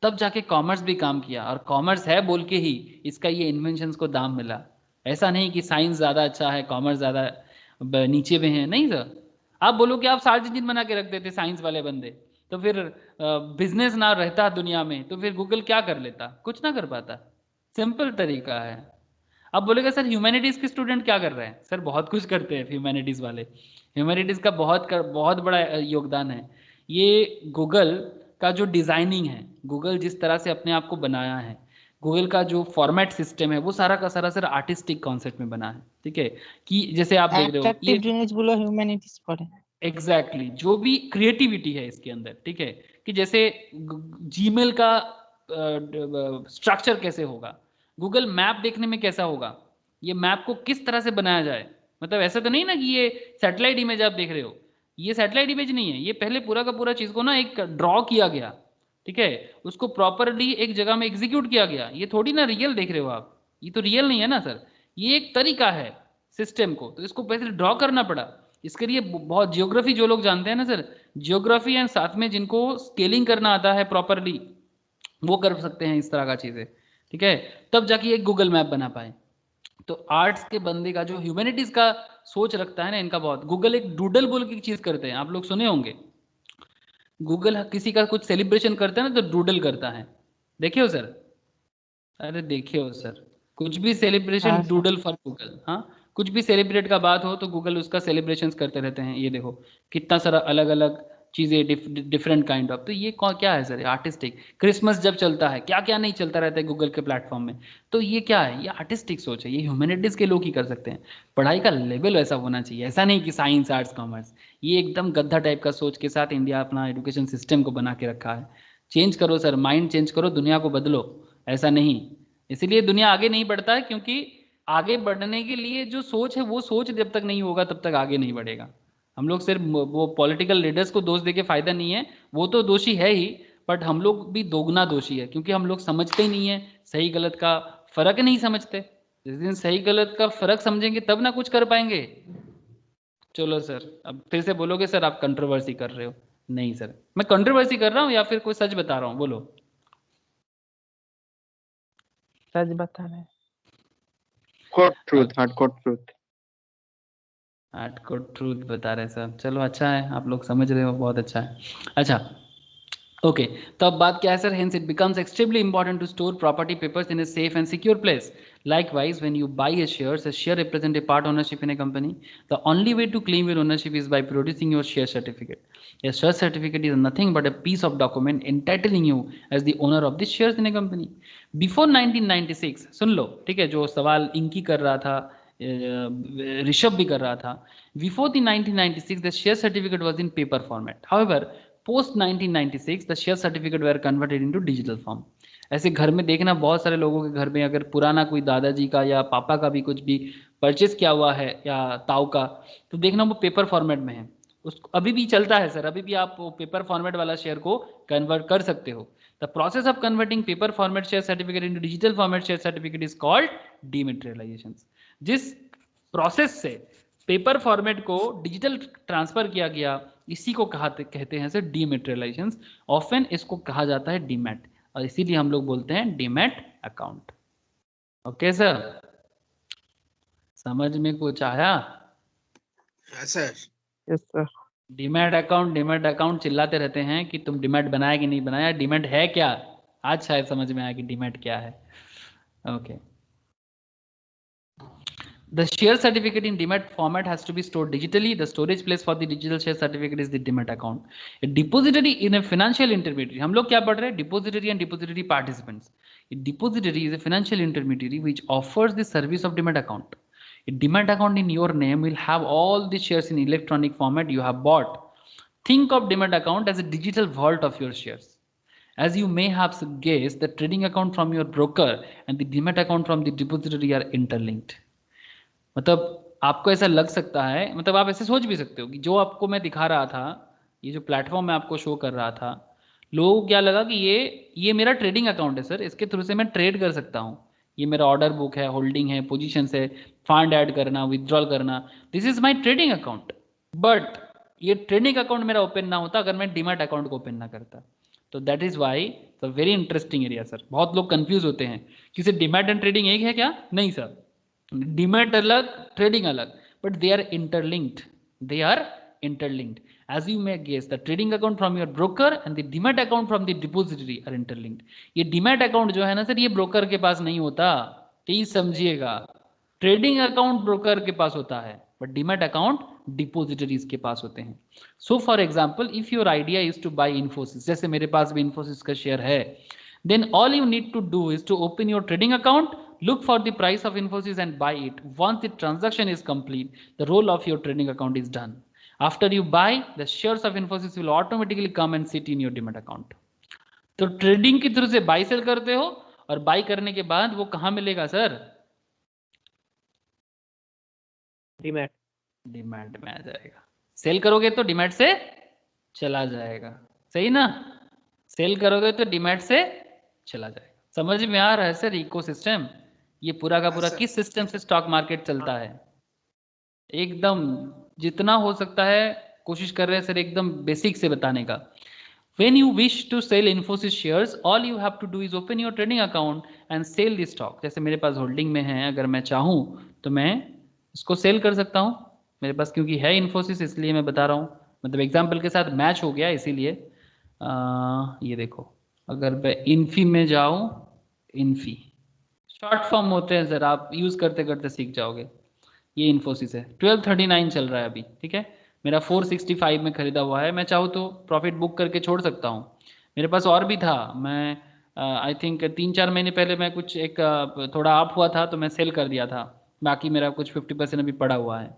तब जाके कॉमर्स भी काम किया, और कॉमर्स है बोल के ही इसका ये इन्वेंशंस को दाम मिला। ऐसा नहीं कि साइंस ज़्यादा अच्छा है कॉमर्स ज़्यादा नीचे में है, नहीं सर। आप बोलो कि आप सर्च इंजन बना के रख देते साइंस वाले बंदे, तो फिर बिजनेस ना रहता दुनिया में, तो फिर गूगल क्या कर लेता? कुछ ना कर पाता। सिंपल तरीका है। अब बोलेगा सर ह्यूमैनिटीज़ के स्टूडेंट क्या कर रहे हैं? सर बहुत कुछ करते हैं ह्यूमैनिटीज़ वाले। ह्यूमैनिटीज़ का बहुत बड़ा योगदान है। ये गूगल का जो डिज़ाइनिंग है, गूगल जिस तरह से अपने आप को बनाया है, गूगल का जो फॉर्मेट सिस्टम है वो सारा का सारा सर आर्टिस्टिक कॉन्सेप्ट में बना है। ठीक है, कि जैसे आप देख रहे हो অ্যাট্রাকটিভ জিনিসগুলো হিউম্যানিটিস করে। एग्जैक्टली जो भी क्रिएटिविटी है इसके अंदर। ठीक है, कि जैसे जीमेल का स्ट्रक्चर कैसे होगा, गूगल मैप देखने में कैसा होगा, ये मैप को किस तरह से बनाया जाए। मतलब ऐसा तो नहीं ना कि ये सैटेलाइट इमेज आप देख रहे हो, ये सैटेलाइट इमेज नहीं है, ये पहले पूरा का पूरा चीज़ को ना एक ड्रॉ किया गया। ठीक है, उसको प्रॉपरली एक जगह में एग्जीक्यूट किया गया। ये थोड़ी ना रियल देख रहे हो आप, ये तो रियल नहीं है ना सर, ये एक तरीका है सिस्टम को, तो इसको पहले ड्रॉ करना पड़ा। इसके लिए बहुत जियोग्राफी जो लोग जानते हैं ना सर, जियोग्राफी एंड साथ में जिनको स्केलिंग करना आता है प्रॉपरली, वो कर सकते हैं इस तरह का चीज़ें। ठीक है, तब जाके एक गूगल मैप बना पाए। तो आर्ट्स के बंदे का जो ह्यूमैनिटीज का सोच रखता है ना इनका बहुत। गूगल एक डूडल बोल की चीज़ करते हैं, आप लोग सुने होंगे। गूगल किसी का कुछ सेलिब्रेशन करता है ना तो डूडल करता है, देखे हो सर? अरे देखे हो सर, कुछ भी सेलिब्रेशन डूडल फॉर गूगल। हाँ, कुछ भी सेलिब्रेट का बात हो तो गूगल उसका सेलिब्रेशंस करते रहते हैं। ये देखो कितना सारा अलग अलग चीज़ें, डिफरेंट काइंड ऑफ। तो ये क्या है सर? आर्टिस्टिक। क्रिसमस जब चलता है, क्या क्या नहीं चलता रहता है गूगल के प्लेटफॉर्म में, तो ये क्या है? ये आर्टिस्टिक सोच है, ये ह्यूमैनिटीज़ के लोग ही कर सकते हैं। पढ़ाई का लेवल वैसा होना चाहिए, ऐसा नहीं कि साइंस आर्ट्स कॉमर्स। ये एकदम गद्दा टाइप का सोच के साथ इंडिया अपना एजुकेशन सिस्टम को बना के रखा है। चेंज करो सर, माइंड चेंज करो, दुनिया को बदलो। ऐसा नहीं, इसलिए दुनिया आगे नहीं बढ़ता है, क्योंकि आगे बढ़ने के लिए जो सोच है वो सोच जब तक नहीं होगा तब तक आगे नहीं बढ़ेगा। हम लोग सिर्फ वो पॉलिटिकल लीडर्स को दोष देके फायदा नहीं है, वो तो दोषी है ही, बट हम लोग भी दोगुना दोषी है, क्योंकि हम लोग समझते ही नहीं है, सही गलत का फर्क नहीं समझते। जिस दिन सही गलत का फर्क समझेंगे तब ना कुछ कर पाएंगे। चलो सर, अब फिर से बोलोगे सर आप कंट्रोवर्सी कर रहे हो। नहीं सर, मैं कंट्रोवर्सी कर रहा हूँ या फिर कोई सच बता रहा हूँ? बोलो। सच बता रहे हैं। Hot truth, hardcore truth. Hardcore truth बता रहे सर। चलो अच्छा है, आप लोग समझ रहे हो, बहुत अच्छा है। अच्छा ओके, तो अब बात क्या है sir? Hence it becomes extremely important to store property papers in a safe and secure place. Likewise, when you buy a share represents a part ownership in a company. The only way to claim your ownership is by producing your share certificate. A share certificate is nothing but a piece of document entitling you as the owner of the shares in a company. Before 1996, सुन लो, ठीक है, जो सवाल इनकी कर रहा था, ऋषभ भी कर रहा था. Before the 1996, the share certificate was in paper format. However, post 1996, the share certificate were converted into digital form. ऐसे घर में देखना, बहुत सारे लोगों के घर में अगर पुराना कोई दादाजी का या पापा का भी कुछ भी परचेस किया हुआ है या ताऊ का, तो देखना वो पेपर फॉर्मेट में है। उसको अभी भी चलता है सर, अभी भी आप वो पेपर फॉर्मेट वाला शेयर को कन्वर्ट कर सकते हो। The process of converting paper format share certificate into digital format share certificate is called dematerialisation. जिस प्रोसेस से पेपर फॉर्मेट को डिजिटल ट्रांसफर किया गया, इसी को कहते हैं सर डीमैटेरियलाइजेशन। ऑफन इसको कहा जाता है डीमैट, और इसीलिए हम लोग बोलते हैं डीमैट अकाउंट। ओके सर, समझ में कुछ आया? Yes, sir. Yes sir. Demat account चिल्लाते रहते हैं कि तुम डीमैट बनाया कि नहीं बनाया, डीमैट है क्या? आज शायद समझ में आया कि डीमैट क्या है। Okay, the share certificate in demat format has to be stored digitally. The storage place for the digital share certificate is the demat account. A depository in a financial intermediary, हम लोग क्या पढ़ रहे हैं? Depository and depository participants. A depository is a financial intermediary which offers the service of demat account. A demat account in your name will have all the shares in electronic format you have bought. Think of demat account as a digital vault of your shares. As you may have guessed, the trading account from your broker and the demat account from the depository are interlinked. मतलब आपको ऐसा लग सकता है, मतलब आप ऐसे सोच भी सकते हो कि जो आपको मैं दिखा रहा था, ये जो प्लेटफॉर्म मैं आपको शो कर रहा था, लोगों को क्या लगा कि ये मेरा ट्रेडिंग अकाउंट है सर, इसके थ्रू से मैं ट्रेड कर सकता हूँ, ये मेरा ऑर्डर बुक है, होल्डिंग है, पोजीशन है, फंड ऐड करना, विथड्रॉल करना, this is my trading account. But ये ट्रेडिंग अकाउंट मेरा ओपन ना होता अगर मैं डीमैट अकाउंट को ओपन ना करता। तो that is why the very interesting area sir. बहुत लोग कंफ्यूज होते हैं कि सिर्फ डीमैट एंड ट्रेडिंग एक है क्या? नहीं सर, डीमैट अलग, ट्रेडिंग अलग, but they are interlinked, they are interlinked. As you may guess, the trading account from your broker and the demat account from the depository are interlinked. ये demat account जो है ना sir, ये broker के पास नहीं होता, please समझिएगा। Trading account broker के पास होता है, बट डीमैट अकाउंट डिपोजिटरीज के पास होते हैं। So for example, if your idea is to buy Infosys, जैसे मेरे पास भी इन्फोसिस का शेयर है, then all you need to do is to open your trading account, look for the price of Infosys and buy it. Once the transaction is complete, the role of your trading account is done. After you buy, the shares of Infosys will automatically come and sit in your demat account. तो trading के through से by cell करते हो, और by करने के बाद वो कहाँ मिलेगा सर? डीमैट डीमैट में आ जाएगा। सेल करोगे तो डीमैट से चला जाएगा, सही ना? सेल करोगे तो डीमैट से चला जाएगा। समझ में आ रहा है सर इकोसिस्टम? ये पूरा का पूरा किस सिस्टम से स्टॉक मार्केट चलता है? एकदम जितना हो सकता है कोशिश कर रहे हैं सर एकदम बेसिक से बताने का। When you wish to sell Infosys shares, all you have to do is open your trading account and sell the stock. जैसे मेरे पास होल्डिंग में है, अगर मैं चाहूँ तो मैं इसको सेल कर सकता हूँ मेरे पास, क्योंकि है इन्फोसिस इसलिए मैं बता रहा हूँ, मतलब एग्जाम्पल के साथ मैच हो गया इसीलिए। ये देखो, अगर मैं इन्फी में जाऊँ, इन्फी शॉर्ट फॉर्म होते हैं सर, आप यूज़ करते करते सीख जाओगे। ये इन्फोसिस है, 1239 चल रहा है अभी, ठीक है, मेरा 465 में खरीदा हुआ है। मैं चाहूँ तो प्रॉफिट बुक करके छोड़ सकता हूँ। मेरे पास और भी था, मैं आई थिंक 3-4 महीने पहले मैं कुछ एक थोड़ा अप हुआ था तो मैं सेल कर दिया था, बाकी मेरा कुछ 50% अभी पड़ा हुआ है।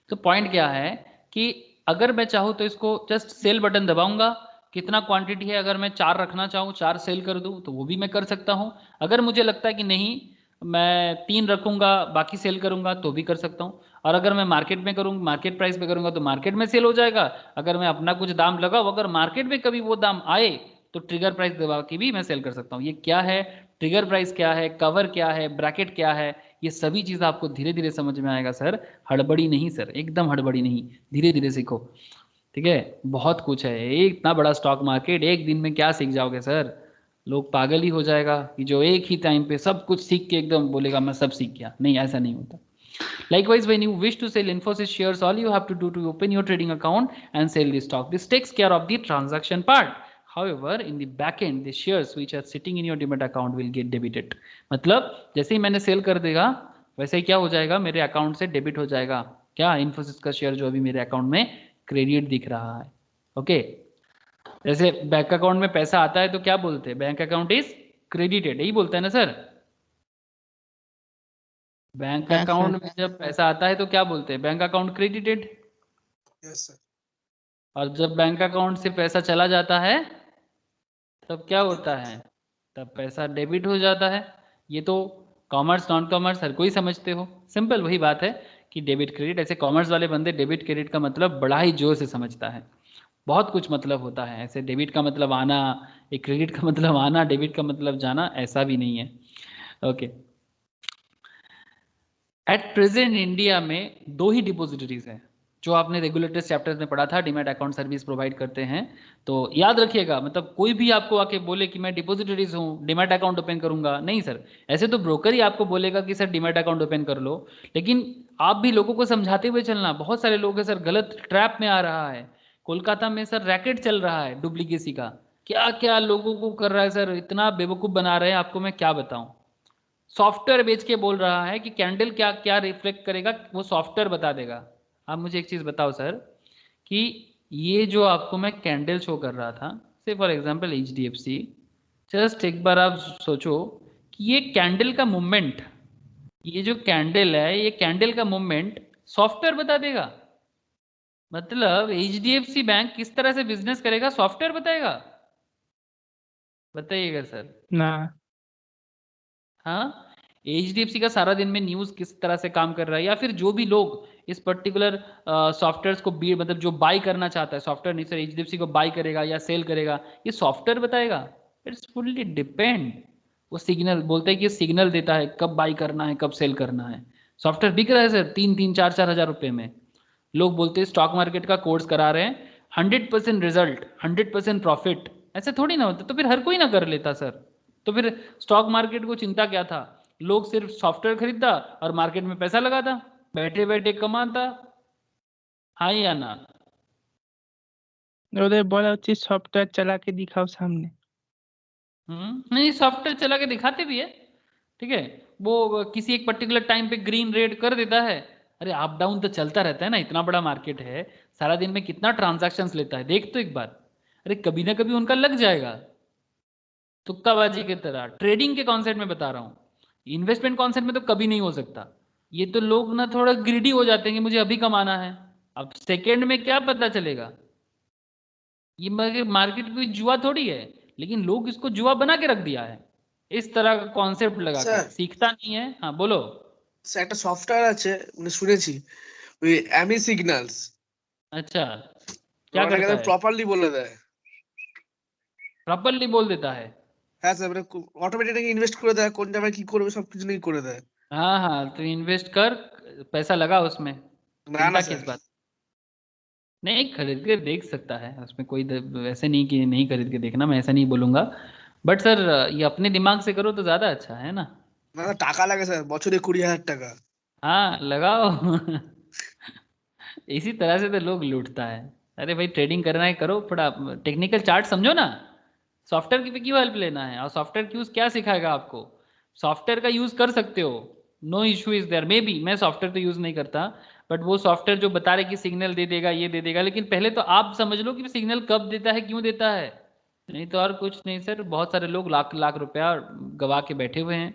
तो पॉइंट क्या है कि अगर मैं चाहूँ तो इसको जस्ट सेल बटन दबाऊंगा, कितना क्वांटिटी है, अगर मैं 4 रखना चाहूँ 4 सेल कर दूँ तो वो भी मैं कर सकता हूँ। अगर मुझे लगता है कि नहीं मैं 3 रखूंगा बाकी सेल करूंगा तो भी कर सकता हूँ। और अगर मैं मार्केट में करूँगा, मार्केट प्राइस पे करूंगा तो मार्केट में सेल हो जाएगा। अगर मैं अपना कुछ दाम लगाऊँ, अगर मार्केट में कभी वो दाम आए तो ट्रिगर प्राइस दबा के भी मैं सेल कर सकता हूँ। ये क्या है, ट्रिगर प्राइस क्या है, कवर क्या है, ब्रैकेट क्या है, ये सभी चीज़ आपको धीरे धीरे समझ में आएगा सर, हड़बड़ी नहीं सर, एकदम हड़बड़ी नहीं, धीरे धीरे सीखो, ठीक है। बहुत कुछ है, एक इतना बड़ा स्टॉक मार्केट, एक दिन में क्या सीख जाओगे सर, लोग पागल ही हो जाएगा कि जो एक ही टाइम पे सब कुछ सीख के एकदम बोलेगा मैं सब सीख गया। नहीं, ऐसा नहीं होता। Likewise, when you wish to sell Infosys shares, all you have to do to open your trading account and sell the stock. This takes care of the transaction part. However, in the back end, the shares which are sitting in your demat account will get debited. मतलब जैसे ही मैंने cell कर देगा वैसे ही क्या हो जाएगा, मेरे अकाउंट से डेबिट हो जाएगा। क्या? इन्फोसिस का शेयर जो अभी मेरे अकाउंट में क्रेडिट दिख रहा है। ओके, जैसे बैंक अकाउंट में पैसा आता है तो क्या बोलते हैं, बैंक अकाउंट इज क्रेडिटेड, यही बोलता है ना सर। बैंक अकाउंट में जब पैसा आता है तो क्या बोलते हैं, bank account credited. Yes, sir. और जब बैंक अकाउंट से पैसा चला जाता है तब क्या होता है, तब पैसा डेबिट हो जाता है। ये तो कॉमर्स नॉन कॉमर्स हर कोई समझते हो, सिंपल वही बात है कि डेबिट क्रेडिट। ऐसे कॉमर्स वाले बंदे डेबिट क्रेडिट का मतलब बड़ा ही जोर से समझता है, बहुत कुछ मतलब होता है। ऐसे डेबिट का मतलब आना, एक क्रेडिट का मतलब आना, डेबिट का मतलब जाना, ऐसा भी नहीं है। ओके, एट प्रेजेंट इंडिया में 2 ही डिपॉजिटरीज हैं जो आपने रेगुलेटर्स चैप्टर्स में पढ़ा था, डीमैट अकाउंट सर्विस प्रोवाइड करते हैं। तो याद रखिएगा, मतलब कोई भी आपको आके बोले कि मैं डिपॉजिटरीज हूँ, डीमैट अकाउंट ओपन करूंगा, नहीं सर। ऐसे तो ब्रोकर ही आपको बोलेगा कि सर डीमैट अकाउंट ओपन कर लो, लेकिन आप भी लोगों को समझाते हुए चलना। बहुत सारे लोग हैं सर गलत ट्रैप में आ रहा है। कोलकाता में सर रैकेट चल रहा है डुप्लीकेसी का, क्या क्या लोगों को कर रहा है सर, इतना बेवकूफ़ बना रहे हैं, आपको मैं क्या बताऊं। सॉफ्टवेयर बेच के बोल रहा है कि कैंडल क्या क्या रिफ्लेक्ट करेगा, वो सॉफ्टवेयर बता देगा। आप मुझे एक चीज़ बताओ सर, कि ये जो आपको मैं कैंडल शो कर रहा था, से फॉर एग्जांपल HDFC, जस्ट एक बार आप सोचो कि ये कैंडल का मूवमेंट, ये जो कैंडल है, ये कैंडल का मूवमेंट सॉफ्टवेयर बता देगा। मतलब HDFC बैंक किस तरह से बिजनेस करेगा, सॉफ्टवेयर बताएगा? बताइएगा सर। ना। हाँ, HDFC का सारा दिन में न्यूज़ किस तरह से काम कर रहा है, या फिर जो भी लोग इस पर्टिकुलर सॉफ्टवेयर को बी मतलब जो बाई करना चाहता है, सॉफ्टवेयर नहीं सर, HDFC को बाई करेगा या सेल करेगा, ये सॉफ्टवेयर बताएगा। It's fully depend. वो सिग्नल बोलते हैं कि सिग्नल देता है कब बाई करना है, कब सेल करना है। सॉफ्टवेयर बिक रहा है सर 3-3, 4-4 हज़ार रुपये में। लोग बोलते हैं स्टॉक मार्केट का कोर्स करा रहे हैं, 100% रिजल्ट, 100% प्रॉफिट। ऐसे थोड़ी ना होता, तो फिर हर कोई ना कर लेता सर। तो फिर स्टॉक मार्केट को चिंता क्या था, लोग सिर्फ सॉफ्टवेयर खरीदता और मार्केट में पैसा लगाता, बैठे बैठे कमाता। हाँ या ना? ওদের বলা উচিত সফটওয়্যার চালাকে দিখাও সামনে। नहीं, सॉफ्टवेयर चला के दिखाते भी है, ठीक है। वो किसी एक पर्टिकुलर टाइम पे ग्रीन रेड कर देता है। अरे अप डाउन तो चलता रहता है ना, इतना बड़ा मार्केट है, सारा दिन में कितना ट्रांजैक्शंस लेता है, देख तो एक बार। अरे कभी ना कभी उनका लग जाएगा, तुक्काबाजी की तरह। ट्रेडिंग के कॉन्सेप्ट में बता रहा हूँ, इन्वेस्टमेंट कॉन्सेप्ट में तो कभी नहीं हो सकता। ये तो लोग ना थोड़ा ग्रीडी हो जाते हैं कि मुझे अभी कमाना है, अब सेकेंड में क्या पता चलेगा। ये मार्केट कोई जुआ थोड़ी है, लेकिन लोग इसको जुआ बना के रख दिया है, इस तरह का कॉन्सेप्ट लगा के। স্যার सीखता नहीं है। हाँ बोलो। স্যার একটা সফটওয়্যার আছে মানে শুনেছি ওই অ্যামি সিগন্যালস अच्छा, क्या ওটাকে करता है? প্রপারলি বলে দেয়। प्रॉपरली बोल देता है। হ্যাঁ স্যার মানে অটোমেটিক ইনভেস্ট করে দেয়, কোন জায়গায় কি করবে সবকিছু নিয়ে করে দেয়। हाँ हाँ, तो इन्वेस्ट कर, पैसा लगा उसमें, না না चिंता স্যার, किस बात। नहीं, खरीद के देख सकता है, उसमें कोई वैसे नहीं कि नहीं खरीद के देखना, मैं ऐसा नहीं बोलूँगा। बट सर ये अपने दिमाग से करो तो ज़्यादा अच्छा है ना। না না টাকা লাগে স্যার, বছরে 20,000 টাকা। हाँ लगाओ। इसी तरह से तो लोग लूटता है। अरे भाई ट्रेडिंग करना है करो, थोड़ा टेक्निकल चार्ट समझो ना। सॉफ्टवेयर की पे क्यों हेल्प लेना है, और सॉफ्टवेयर की यूज़ क्या सिखाएगा आपको। सॉफ्टवेयर का यूज़ कर सकते हो, no issue is there. Maybe मैं सॉफ्टवेयर तो यूज़ नहीं करता, बट वो सॉफ्टवेयर जो बता रहे कि सिग्नल दे देगा, ये दे देगा, लेकिन पहले तो आप समझ लो कि सिग्नल कब देता है, क्यों देता है। नहीं तो और कुछ नहीं सर, बहुत सारे लोग लाख लाख रुपया गवा के बैठे हुए हैं।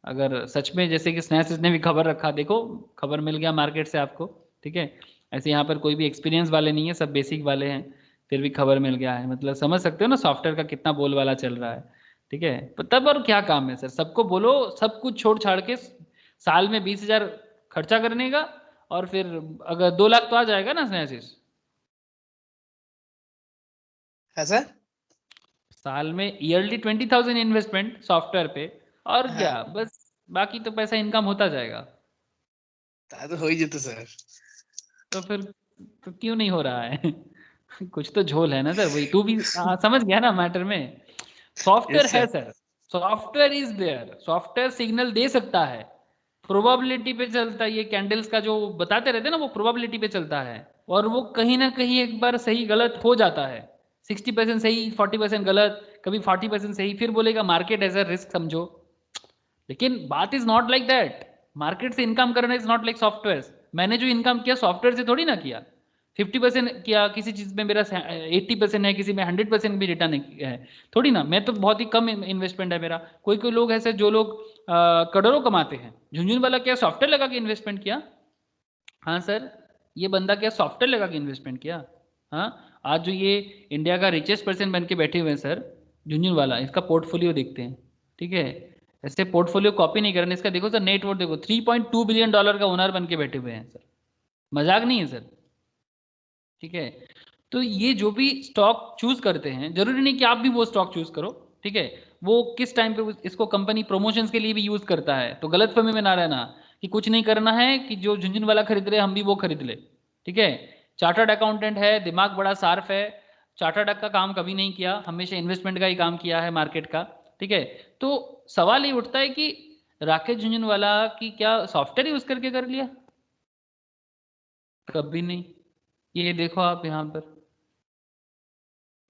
अगर सच में जैसे कि स्नैच ने भी खबर रखा, देखो खबर मिल गया मार्केट से आपको, ठीक है। ऐसे यहाँ पर कोई भी एक्सपीरियंस वाले नहीं है, सब बेसिक वाले हैं, फिर भी खबर मिल गया है। मतलब समझ सकते हो ना सॉफ्टवेयर का कितना बोलबाला चल रहा है, ठीक है। तब और क्या काम है सर, सबको बोलो सब कुछ छोड़ छाड़ के साल में 20,000 खर्चा करने का, और फिर अगर 2 लाख तो आ जाएगा ना स्नैचिस। হ্যাঁ স্যার। साल में ईयरली 20,000 इन्वेस्टमेंट सॉफ्टवेयर पे, और हाँ। क्या बस, बाकी तो पैसा इनकम होता जाएगा। তাহলে তো হয়ে যেত স্যার। तो फिर तो क्यों नहीं हो रहा है? कुछ तो झोल है ना सर, वही तू भी समझ गया ना मैटर में। सॉफ्टवेयर यस है sir. Sir, software is there, software signal दे सकता है, प्रोबेबिलिटी पे चलता है। ये कैंडल्स का जो बताते रहते हैं ना, वो प्रोबेबिलिटी पे चलता है, और वो कहीं ना कहीं एक बार सही गलत हो जाता है। 60% सही, 40% गलत, कभी 40% सही, फिर बोलेगा मार्केट एज अ रिस्क समझो। लेकिन बात is not like that. Market से इनकम करना इज नॉट लाइक सॉफ्टवेयर। मैंने जो इनकम किया सॉफ्टवेयर से थोड़ी ना किया। 50% किया किसी चीज़ में, मेरा 80% है, किसी में 100% भी रिटर्न है थोड़ी ना। मैं तो बहुत ही कम इन्वेस्टमेंट है मेरा। कोई कोई लोग ऐसे जो लोग करोड़ों कमाते हैं। झुंझुन वाला क्या सॉफ्टवेयर लगा के इन्वेस्टमेंट किया? हाँ सर, ये बंदा क्या सॉफ्टवेयर लगा के इन्वेस्टमेंट किया? हाँ, आज जो ये इंडिया का रिचेस्ट पर्सन बन के बैठे हुए हैं सर, झुंझुन वाला, इसका पोर्टफोलियो देखते हैं, ठीक है, ऐसे पोर्टफोलियो कॉपी नहीं करना। इसका देखो सर नेटवर्थ देखो, $3.2 बिलियन का ओनर बन के बैठे हुए हैं सर, मजाक नहीं है सर। ठीक है, तो ये जो भी स्टॉक चूज करते हैं, जरूरी नहीं कि आप भी वो स्टॉक चूज करो। ठीक है, वो किस टाइम पे इसको कंपनी प्रमोशंस के लिए भी यूज करता है, तो गलत फहमी में ना रहना कि कुछ नहीं करना है कि जो झुंझुनवाला खरीद रहे हम भी वो खरीद ले। ठीक है, चार्टर्ड अकाउंटेंट है, दिमाग बड़ा शार्प है, चार्टर्ड का काम कभी नहीं किया, हमेशा इन्वेस्टमेंट का ही काम किया है मार्केट का। ठीक है, तो सवाल ये उठता है कि राकेश झुंझुनवाला की क्या सॉफ्टवेयर यूज करके कर लिया? कभी नहीं। ये देखो आप यहाँ पर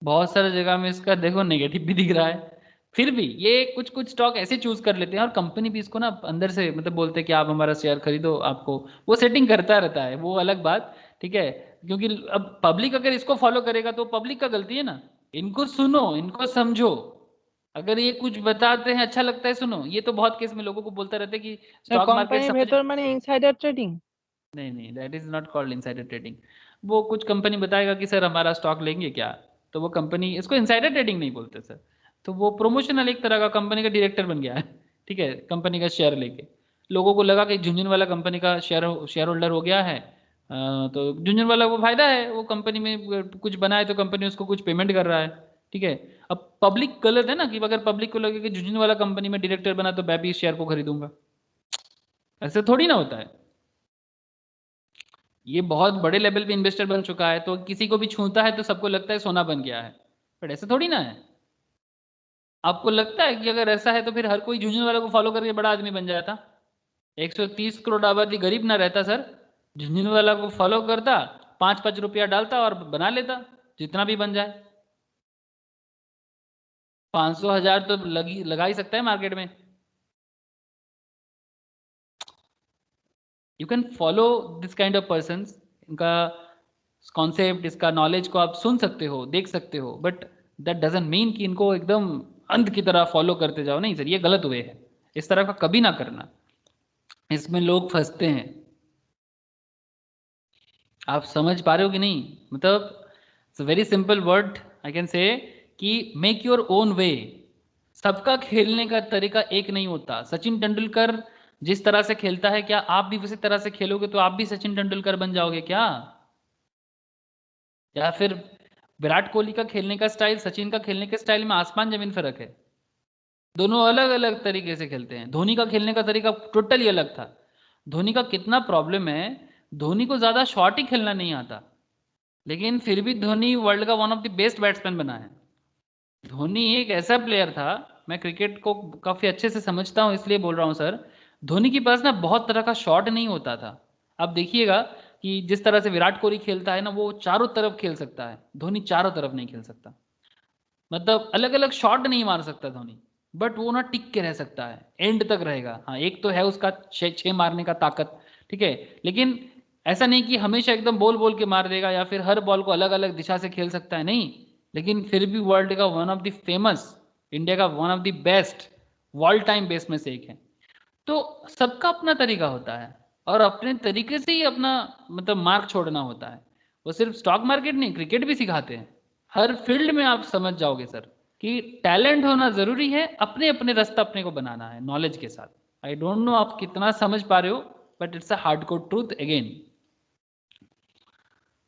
बहुत सारे जगह में इसका देखो नेगेटिव भी दिख रहा है, फिर भी ये कुछ कुछ स्टॉक ऐसे चूज कर लेते हैं और कंपनी भी इसको ना अंदर से मतलब बोलते हैं कि आप हमारा शेयर खरीदो, आपको वो सेटिंग करता रहता है, वो अलग बात। ठीक है, क्योंकि अब पब्लिक अगर इसको फॉलो करेगा तो पब्लिक का गलती है ना। इनको सुनो, इनको समझो, अगर ये कुछ बताते हैं अच्छा लगता है सुनो। ये तो बहुत केस में लोगों को बोलता रहता है कि स्टॉक मार्केट কোম্পানির ভেতর মানে ইনসাইডার ট্রেডিং? नहीं, that is not called insider trading. वो कुछ कंपनी बताएगा कि सर हमारा स्टॉक लेंगे क्या, तो वो कंपनी, इसको इनसाइडर ट्रेडिंग नहीं बोलते सर, तो वो प्रमोशनल एक तरह का कंपनी का डायरेक्टर बन गया है। ठीक है, कंपनी का शेयर लेके लोगों को लगा कि झुंझुनवाला कंपनी का शेयर होल्डर हो गया है, तो झुंझुनवाला को फायदा है, वो कंपनी में कुछ बनाए तो कंपनी उसको कुछ पेमेंट कर रहा है। ठीक है, अब पब्लिक गलत है ना कि अगर पब्लिक को लगे कि झुंझुनवाला कंपनी में डायरेक्टर बना तो मैं भी इस शेयर को खरीदूंगा, ऐसे थोड़ी ना होता है। ये बहुत बड़े लेवल पे इन्वेस्टर बन चुका है, तो किसी को भी छूता है तो सबको लगता है सोना बन गया है, बट ऐसा थोड़ी ना है। आपको लगता है कि अगर ऐसा है तो फिर हर कोई झुंझुनवाला को फॉलो करके बड़ा आदमी बन जाता? 130 करोड़ आबादी गरीब ना रहता सर, झुंझुनवाला को फॉलो करता, 5-5 रुपया डालता और बना लेता, जितना भी बन जाए। 500,000 तो लगा ही सकता है मार्केट में। You can follow this kind of person, इनका कॉन्सेप्ट, इसका नॉलेज को आप सुन सकते हो, देख सकते हो, बट दैट डजंट मीन कि इनको एकदम अंध की तरह फॉलो करते जाओ। नहीं सर, ये गलत वे है, इस तरह का कभी ना करना, इसमें लोग फंसते हैं। आप समझ पा रहे हो कि नहीं? मतलब very simple word I can say कि मेक योर ओन वे। सबका खेलने का तरीका एक नहीं होता। सचिन तेंदुलकर जिस तरह से खेलता है, क्या आप भी उसी तरह से खेलोगे तो आप भी सचिन तेंदुलकर बन जाओगे क्या? या फिर विराट कोहली का खेलने का स्टाइल सचिन का खेलने के स्टाइल में आसमान जमीन फर्क है, दोनों अलग अलग तरीके से खेलते हैं। धोनी का खेलने का तरीका टोटली अलग था। धोनी का कितना प्रॉब्लम है, धोनी को ज्यादा शॉट ही खेलना नहीं आता, लेकिन फिर भी धोनी वर्ल्ड का one of the best batsman बना है। धोनी एक ऐसा प्लेयर था, मैं क्रिकेट को काफी अच्छे से समझता हूं इसलिए बोल रहा हूं सर, धोनी के पास ना बहुत तरह का शॉट नहीं होता था। अब देखिएगा कि जिस तरह से विराट कोहली खेलता है ना, वो चारों तरफ खेल सकता है, धोनी चारों तरफ नहीं खेल सकता। मतलब अलग अलग शॉट नहीं मार सकता धोनी, बट वो ना टिक के रह सकता है, एंड तक रहेगा। हाँ, एक तो है उसका छह मारने का ताकत, ठीक है, लेकिन ऐसा नहीं कि हमेशा एकदम बॉल बोल के मार देगा या फिर हर बॉल को अलग अलग दिशा से खेल सकता है, नहीं। लेकिन फिर भी वर्ल्ड का one of the famous, India का one of the best world time best में से एक है। तो सबका अपना तरीका होता है और अपने तरीके से ही अपना मतलब मार्क छोड़ना होता है। वो सिर्फ स्टॉक मार्केट नहीं, क्रिकेट भी सिखाते हैं। हर फील्ड में आप समझ जाओगे सर कि टैलेंट होना जरूरी है, अपने अपने रास्ता अपने को बनाना है नॉलेज के साथ। आई डोंट नो आप कितना समझ पा रहे हो, but it's a hardcore truth again.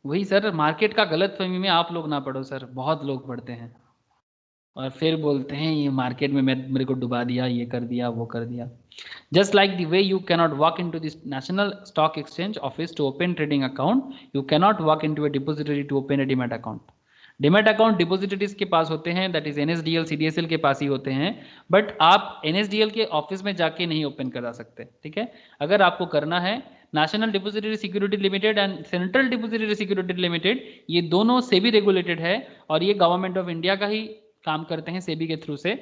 वही सर, मार्केट का गलत फहमी में आप लोग ना पढ़ो सर, बहुत लोग पढ़ते हैं और फिर बोलते हैं ये मार्केट में मेरे को डुबा दिया, ये कर दिया, वो कर दिया। Just like the way you cannot walk into this National Stock Exchange office to open trading account, you cannot walk into a depository to open a demat account. Demat account depositories के पास होते हैं, that is NSDL, CDSL के पास ही होते हैं, but आप NSDL के office में जाके नहीं ओपन करा सकते, ठीक है। अगर आपको करना है, national depository security limited and central depository security limited, ये दोनों सेबी रेगुलेटेड है और ये गवर्नमेंट ऑफ इंडिया का ही काम करते हैं सेबी के थ्रू से।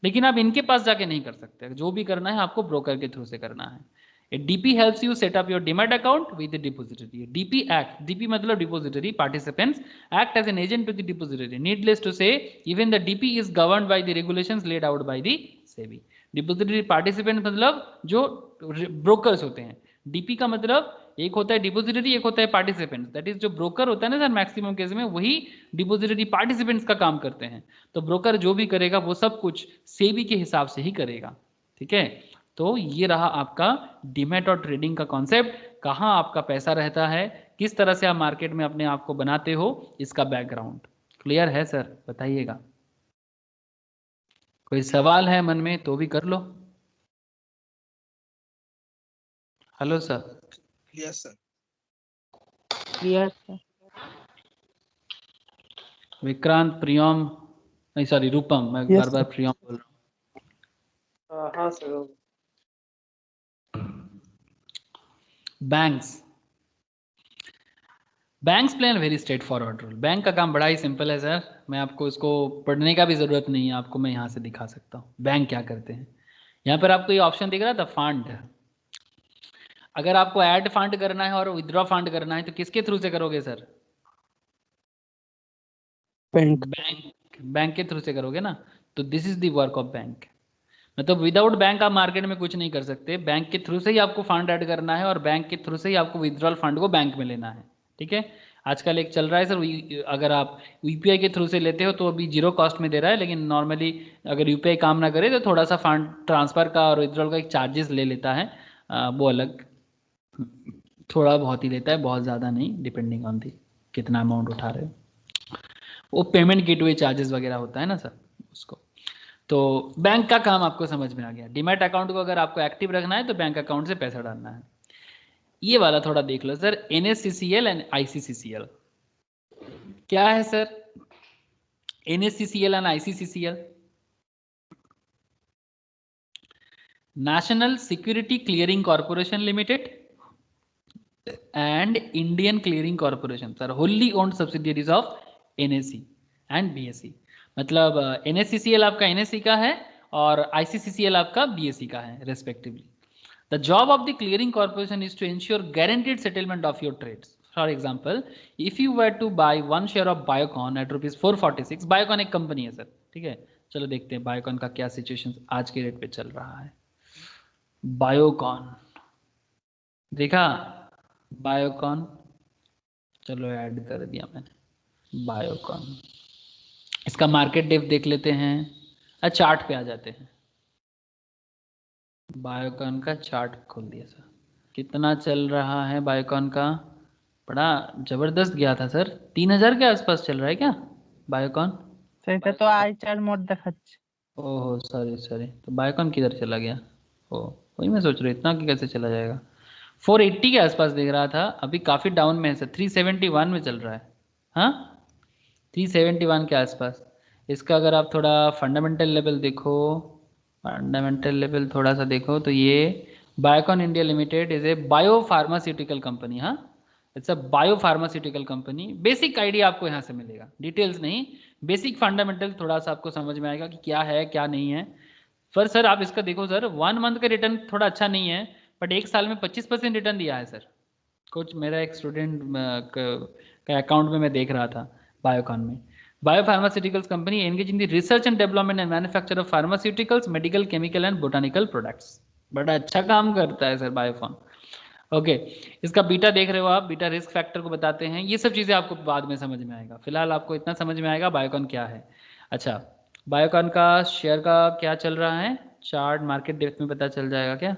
लेकिन आप इनके पास जाके नहीं कर सकते, जो भी करना है आपको ब्रोकर के थ्रू से करना है। DP helps you set up your demat account with the depository. DP act, DP मतलब depository participants act as an agent to the depository. Needless to say even the DP is governed by the regulations laid out by the SEBI. Depository participant मतलब जो brokers होते हैं, DP का मतलब एक होता है डिपोजिटरी, एक होता है पार्टिसिपेंट्स। दैट इज जो ब्रोकर होता है ना सर, मैक्सिमम केस में वही डिपोजिटरी पार्टिसिपेंट्स का काम करते हैं। तो ब्रोकर जो भी करेगा वो सब कुछ सेबी के हिसाब से ही करेगा, ठीक है। तो ये रहा आपका डीमैट और ट्रेडिंग का कॉन्सेप्ट, कहाँ आपका पैसा रहता है, किस तरह से आप मार्केट में अपने आप को बनाते हो, इसका बैकग्राउंड क्लियर है सर, बताइएगा। कोई सवाल है मन में तो भी कर लो। Hello sir. Yes sir. Clear sir. Vikrant, Priyam, नहीं सॉरी रूपम, मैं Yes, बार बार प्रियम बोल रहा हूँ। हाँ sir. Banks play an very straightforward role. Bank का काम बड़ा ही सिंपल है सर, मैं आपको इसको पढ़ने का भी जरूरत नहीं है, आपको मैं यहाँ से दिखा सकता हूँ बैंक क्या करते हैं। यहाँ पर आपको ये ऑप्शन दिख रहा था फंड, अगर आपको ऐड फंड करना है और विथड्रॉ फंड करना है तो किसके थ्रू से करोगे सर? बैंक के थ्रू से करोगे ना। तो this is the work of bank. मतलब विदाउट बैंक आप मार्केट में कुछ नहीं कर सकते, बैंक के थ्रू से ही आपको फंड ऐड करना है और बैंक के थ्रू से ही आपको विथड्रॉल फंड को बैंक में लेना है, ठीक है। आजकल एक चल रहा है सर, अगर आप यूपीआई के थ्रू से लेते हो तो अभी जीरो कॉस्ट में दे रहा है, लेकिन नॉर्मली अगर यूपीआई काम ना करे तो थोड़ा सा फंड ट्रांसफर का और विथड्रॉल का एक चार्जेस ले लेता है, वो अलग थोड़ा बहुत ही लेता है, बहुत ज़्यादा नहीं, डिपेंडिंग ऑन दी कितना अमाउंट उठा रहे हो। वो पेमेंट गेटवे चार्जेस वगैरह होता है ना सर उसको। तो बैंक का काम आपको समझ में आ गया। डीमैट अकाउंट को अगर आपको एक्टिव रखना है तो बैंक अकाउंट से पैसा डालना है। ये वाला थोड़ा देख लो सर, NSCCL एंड ICCCL क्या है sir? NSCCL and ICCCL national security clearing corporation limited and Indian clearing corporation sir, wholly owned subsidiaries of NSE and BSE। मतलब NSCCL आपका NSE का है और ICCCL आपका BSE का है respectively. The job of the clearing corporation is to ensure guaranteed settlement of your trades. For example, if you were to buy one share of Biocon at rupees 446, Biocon एक company है sir, ठीक है। चलो देखते हैं Biocon का क्या situation आज के रेट पे चल रहा है। Biocon देखा, Biocon चलो ऐड कर दिया मैंने Biocon। इसका मार्केट डेप्थ देख लेते हैं, चार्ट पे आ जाते हैं। बायोकॉन का चार्ट खोल दिया सर, कितना चल रहा है बायोकॉन का? बड़ा जबरदस्त गया था सर, 3000 के आसपास चल रहा है क्या बायोकॉन? সেটা তো আইচার মোড দেখাচ্ছে। ओहो सॉरी, तो बायोकॉन किधर चला गया? ओ वही मैं सोच रहा हूँ इतना कि कैसे चला जाएगा। 480 के आसपास देख रहा था, अभी काफ़ी डाउन में है सर, 371 में चल रहा है। हाँ 371 के आसपास। इसका अगर आप थोड़ा फंडामेंटल लेवल देखो, फंडामेंटल लेवल थोड़ा सा देखो तो ये Biocon India limited is a bio pharmaceutical company. हाँ it's a bio pharmaceutical company. Basic idea आपको यहाँ से मिलेगा, डिटेल्स नहीं, बेसिक फंडामेंटल थोड़ा सा आपको समझ में आएगा कि क्या है क्या नहीं है। पर सर आप इसका देखो सर, 1 मंथ का रिटर्न थोड़ा अच्छा नहीं है, बट एक साल में 25% रिटर्न दिया है सर। कुछ मेरा एक स्टूडेंट का अकाउंट में मैं देख रहा था बायोकॉन में। Biopharmaceuticals company engage in the research and development and manufacture of pharmaceuticals, medical, chemical and botanical products। बड़ा अच्छा काम करता है सर बायोकॉन। ओके इसका बीटा देख रहे हो आप, बीटा रिस्क फैक्टर को बताते हैं। ये सब चीज़ें आपको बाद में समझ में आएगा, फिलहाल आपको इतना समझ में आएगा बायोकॉन क्या है। अच्छा बायोकॉन का शेयर का क्या चल रहा है, चार्ट मार्केट डेप्थ में पता चल जाएगा क्या?